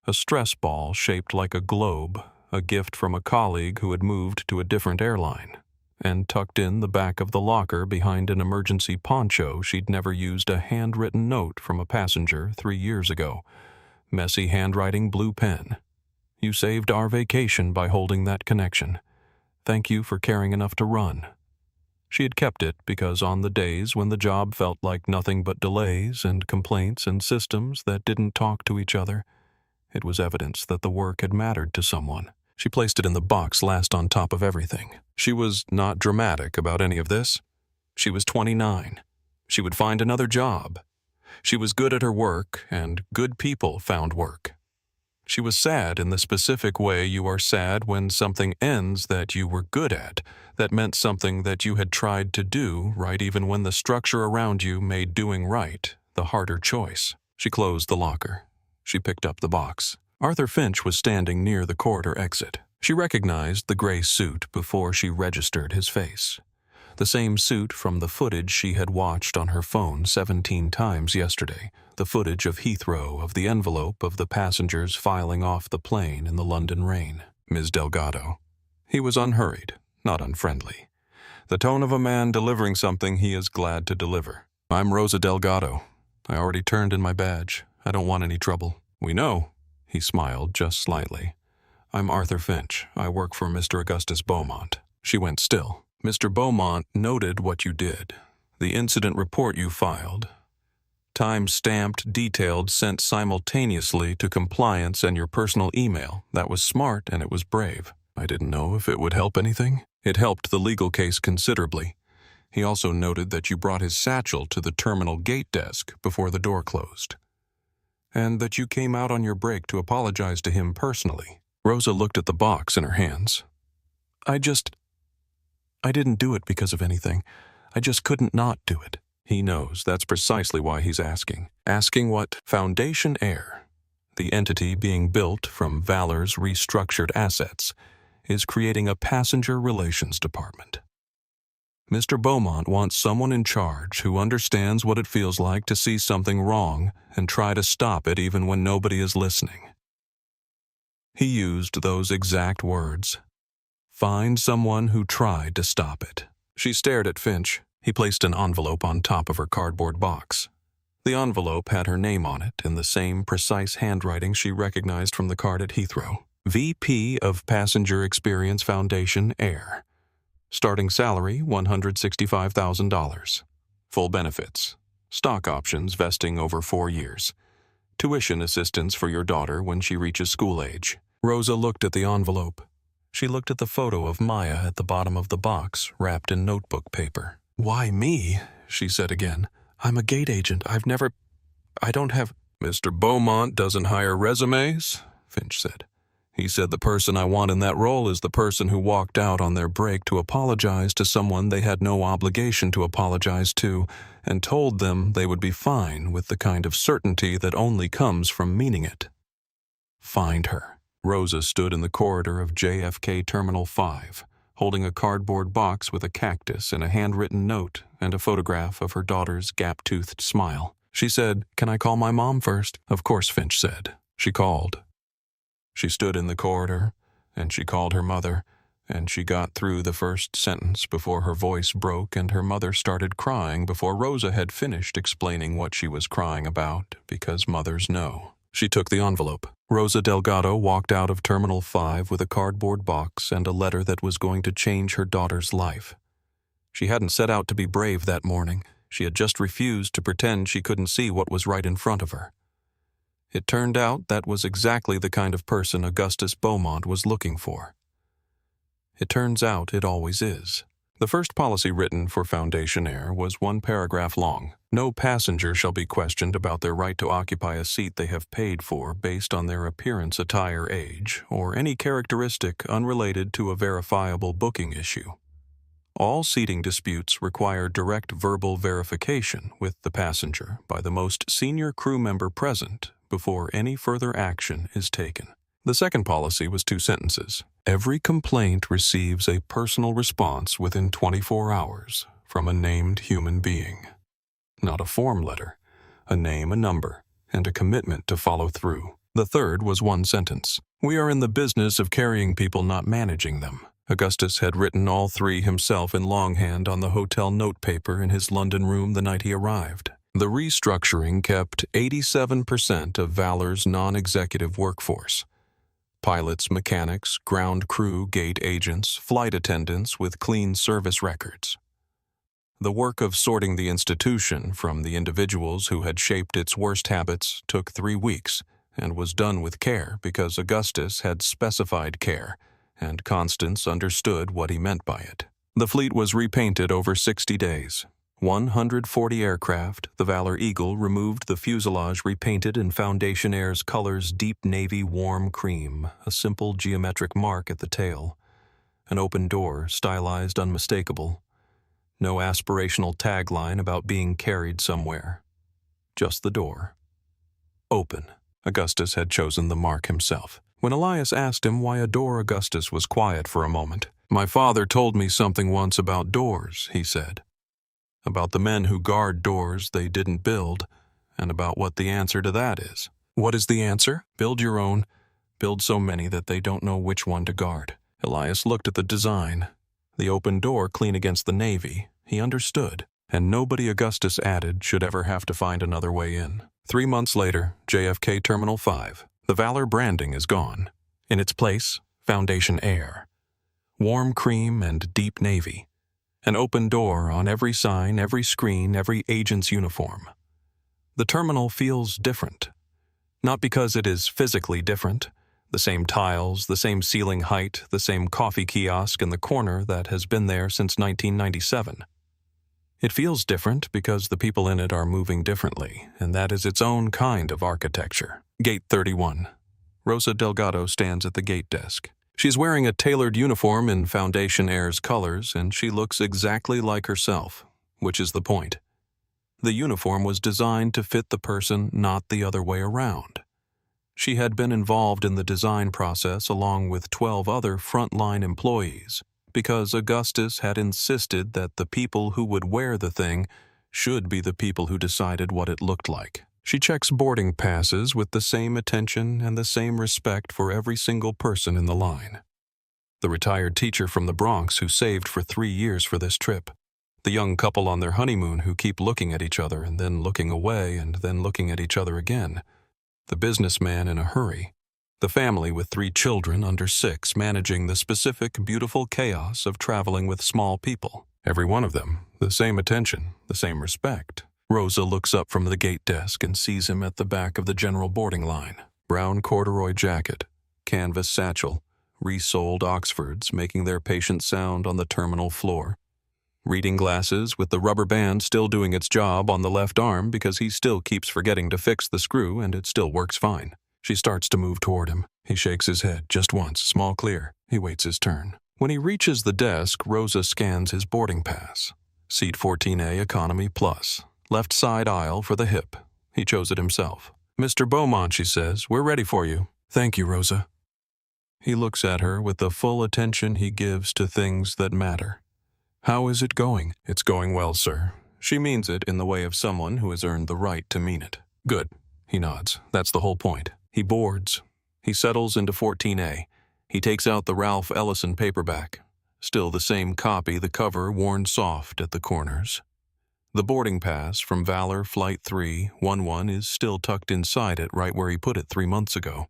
A stress ball shaped like a globe, a gift from a colleague who had moved to a different airline. And tucked in the back of the locker behind an emergency poncho she'd never used a handwritten note from a passenger 3 years ago. Messy handwriting, blue pen. You saved our vacation by holding that connection. Thank you for caring enough to run. She had kept it because on the days when the job felt like nothing but delays and complaints and systems that didn't talk to each other, it was evidence that the work had mattered to someone. She placed it in the box last on top of everything. She was not dramatic about any of this. She was 29. She would find another job. She was good at her work, and good people found work. She was sad in the specific way you are sad when something ends that you were good at, that meant something that you had tried to do right even when the structure around you made doing right the harder choice. She closed the locker. She picked up the box. Arthur Finch was standing near the corridor exit. She recognized the gray suit before she registered his face. The same suit from the footage she had watched on her phone 17 times yesterday, the footage of Heathrow, of the envelope of the passengers filing off the plane in the London rain. Ms. Delgado. He was unhurried, not unfriendly. The tone of a man delivering something he is glad to deliver. I'm Rosa Delgado. I already turned in my badge. I don't want any trouble. We know. He smiled just slightly. I'm Arthur Finch. I work for Mr. Augustus Beaumont. She went still. Mr. Beaumont noted what you did. The incident report you filed. Time-stamped, detailed, sent simultaneously to compliance and your personal email. That was smart and it was brave. I didn't know if it would help anything. It helped the legal case considerably. He also noted that you brought his satchel to the terminal gate desk before the door closed. And that you came out on your break to apologize to him personally. Rosa looked at the box in her hands. I didn't do it because of anything. I just couldn't not do it. He knows that's precisely why he's asking. Asking what? Foundation Air, the entity being built from Valor's restructured assets, is creating a passenger relations department. Mr. Beaumont wants someone in charge who understands what it feels like to see something wrong and try to stop it even when nobody is listening. He used those exact words. Find someone who tried to stop it. She stared at Finch. He placed an envelope on top of her cardboard box. The envelope had her name on it in the same precise handwriting she recognized from the card at Heathrow. VP of Passenger Experience Foundation Air. Starting salary, $165,000. Full benefits. Stock options vesting over 4 years. Tuition assistance for your daughter when she reaches school age. Rosa looked at the envelope. She looked at the photo of Maya at the bottom of the box, wrapped in notebook paper. Why me? She said again. I'm a gate agent. I don't have... Mr. Beaumont doesn't hire resumes, Finch said. He said the person I want in that role is the person who walked out on their break to apologize to someone they had no obligation to apologize to, and told them they would be fine with the kind of certainty that only comes from meaning it. Find her. Rosa stood in the corridor of JFK Terminal 5, holding a cardboard box with a cactus and a handwritten note and a photograph of her daughter's gap-toothed smile. She said, "Can I call my mom first?" Of course, Finch said. She called. She stood in the corridor, and she called her mother, and she got through the first sentence before her voice broke and her mother started crying before Rosa had finished explaining what she was crying about, because mothers know. She took the envelope. Rosa Delgado walked out of Terminal 5 with a cardboard box and a letter that was going to change her daughter's life. She hadn't set out to be brave that morning. She had just refused to pretend she couldn't see what was right in front of her. It turned out that was exactly the kind of person Augustus Beaumont was looking for. It turns out it always is. The first policy written for Foundation Air was one paragraph long. No passenger shall be questioned about their right to occupy a seat they have paid for based on their appearance, attire, age, or any characteristic unrelated to a verifiable booking issue. All seating disputes require direct verbal verification with the passenger by the most senior crew member present before any further action is taken. The second policy was 2 sentences. Every complaint receives a personal response within 24 hours from a named human being. Not a form letter, a name, a number, and a commitment to follow through. The third was 1 sentence. We are in the business of carrying people, not managing them. Augustus had written all 3 himself in longhand on the hotel notepaper in his London room the night he arrived. The restructuring kept 87% of Valor's non-executive workforce. Pilots, mechanics, ground crew, gate agents, flight attendants with clean service records. The work of sorting the institution from the individuals who had shaped its worst habits took 3 weeks and was done with care because Augustus had specified care, and Constance understood what he meant by it. The fleet was repainted over 60 days. 140 aircraft, the Valor Eagle removed the fuselage, repainted in Foundation Air's colors deep navy warm cream, a simple geometric mark at the tail. An open door, stylized unmistakable. No aspirational tagline about being carried somewhere. Just the door. Open. Augustus had chosen the mark himself. When Elias asked him why a door, Augustus was quiet for a moment. My father told me something once about doors, he said. About the men who guard doors they didn't build, and about what the answer to that is. What is the answer? Build your own. Build so many that they don't know which one to guard. Elias looked at the design. The open door clean against the navy. He understood, and nobody, Augustus added, should ever have to find another way in. 3 months later, JFK Terminal 5. The Valor branding is gone. In its place, Foundation Air. Warm cream and deep navy. An open door on every sign, every screen, every agent's uniform. The terminal feels different. Not because it is physically different. The same tiles, the same ceiling height, the same coffee kiosk in the corner that has been there since 1997. It feels different because the people in it are moving differently, and that is its own kind of architecture. Gate 31. Rosa Delgado stands at the gate desk. She's wearing a tailored uniform in Foundation Air's colors, and she looks exactly like herself, which is the point. The uniform was designed to fit the person, not the other way around. She had been involved in the design process along with 12 other frontline employees, because Augustus had insisted that the people who would wear the thing should be the people who decided what it looked like. She checks boarding passes with the same attention and the same respect for every single person in the line. The retired teacher from the Bronx who saved for 3 years for this trip. The young couple on their honeymoon who keep looking at each other and then looking away and then looking at each other again. The businessman in a hurry. The family with 3 children under 6 managing the specific, beautiful chaos of traveling with small people. Every one of them, the same attention, the same respect. Rosa looks up from the gate desk and sees him at the back of the general boarding line. Brown corduroy jacket, canvas satchel, resoled Oxfords making their patient sound on the terminal floor. Reading glasses with the rubber band still doing its job on the left arm because he still keeps forgetting to fix the screw and it still works fine. She starts to move toward him. He shakes his head, just once, small clear. He waits his turn. When he reaches the desk, Rosa scans his boarding pass. Seat 14A Economy Plus. Left side aisle for the hip. He chose it himself. Mr. Beaumont, she says, we're ready for you. Thank you, Rosa. He looks at her with the full attention he gives to things that matter. How is it going? It's going well, sir. She means it in the way of someone who has earned the right to mean it. Good. He nods. That's the whole point. He boards. He settles into 14A. He takes out the Ralph Ellison paperback. Still the same copy, the cover worn soft at the corners. The boarding pass from Valor Flight 311 is still tucked inside it right where he put it 3 months ago.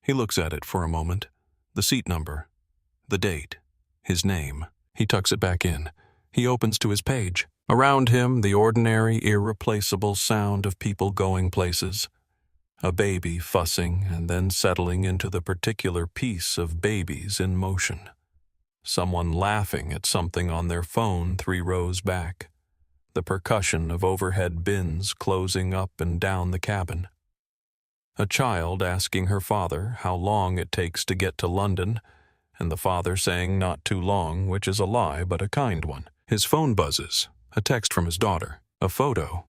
He looks at it for a moment. The seat number, the date, his name. He tucks it back in. He opens to his page. Around him, the ordinary, irreplaceable sound of people going places. A baby fussing and then settling into the particular piece of babies in motion. Someone laughing at something on their phone 3 rows back. The percussion of overhead bins closing up and down the cabin. A child asking her father how long it takes to get to London, and the father saying not too long, which is a lie but a kind one. His phone buzzes. A text from his daughter. A photo.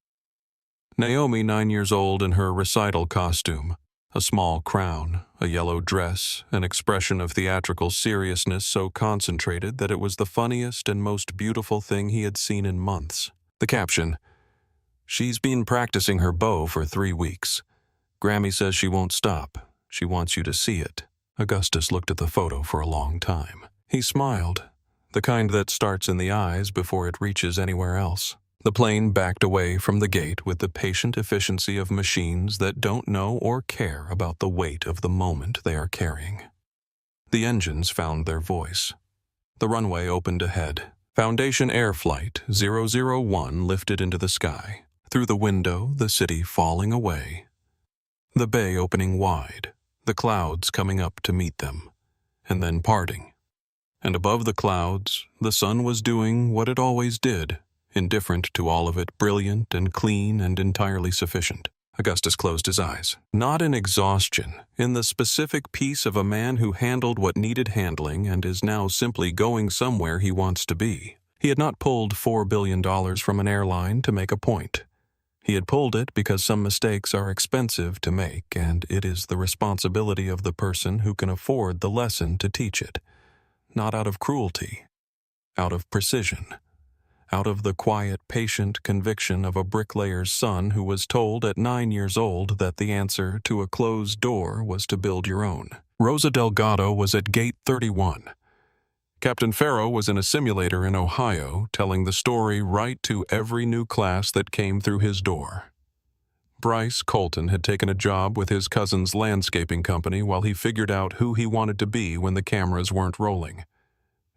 Naomi, 9 years old, in her recital costume. A small crown, a yellow dress, an expression of theatrical seriousness so concentrated that it was the funniest and most beautiful thing he had seen in months. The caption, "She's been practicing her bow for 3 weeks. Grammy says she won't stop. She wants you to see it." Augustus looked at the photo for a long time. He smiled, the kind that starts in the eyes before it reaches anywhere else. The plane backed away from the gate with the patient efficiency of machines that don't know or care about the weight of the moment they are carrying. The engines found their voice. The runway opened ahead. Foundation Air Flight 001 lifted into the sky. Through the window, the city falling away. The bay opening wide, the clouds coming up to meet them, and then parting. And above the clouds, the sun was doing what it always did, indifferent to all of it, brilliant and clean and entirely sufficient. Augustus closed his eyes. Not in exhaustion, in the specific peace of a man who handled what needed handling and is now simply going somewhere he wants to be. He had not pulled $4 billion from an airline to make a point. He had pulled it because some mistakes are expensive to make, and it is the responsibility of the person who can afford the lesson to teach it. Not out of cruelty, out of precision. Out of the quiet, patient conviction of a bricklayer's son who was told at 9 years old that the answer to a closed door was to build your own. Rosa Delgado was at Gate 31. Captain Farrow was in a simulator in Ohio, telling the story right to every new class that came through his door. Bryce Colton had taken a job with his cousin's landscaping company while he figured out who he wanted to be when the cameras weren't rolling.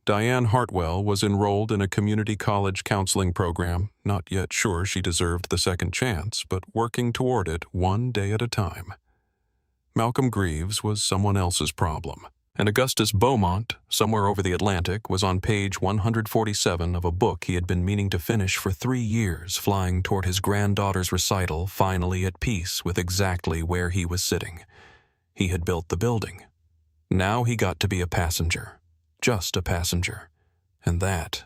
Diane Hartwell was enrolled in a community college counseling program, not yet sure she deserved the second chance, but working toward it one day at a time. Malcolm Greaves was someone else's problem, and Augustus Beaumont, somewhere over the Atlantic, was on page 147 of a book he had been meaning to finish for 3 years, flying toward his granddaughter's recital, finally at peace with exactly where he was sitting. He had built the building. Now he got to be a passenger. Just a passenger. And that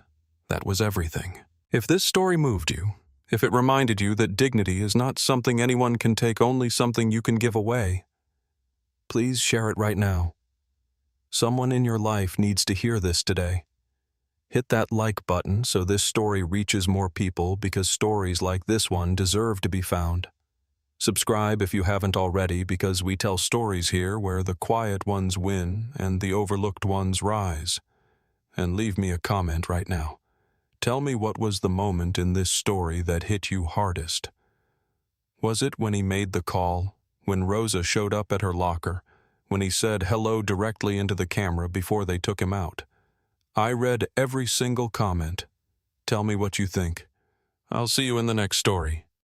was everything. If this story moved you, if it reminded you that dignity is not something anyone can take, only something you can give away, please share it right now. Someone in your life needs to hear this today. Hit that like button so this story reaches more people, because stories like this one deserve to be found. Subscribe if you haven't already, because we tell stories here where the quiet ones win and the overlooked ones rise. And leave me a comment right now. Tell me, what was the moment in this story that hit you hardest? Was it when he made the call, when Rosa showed up at her locker, when he said hello directly into the camera before they took him out? I read every single comment. Tell me what you think. I'll see you in the next story.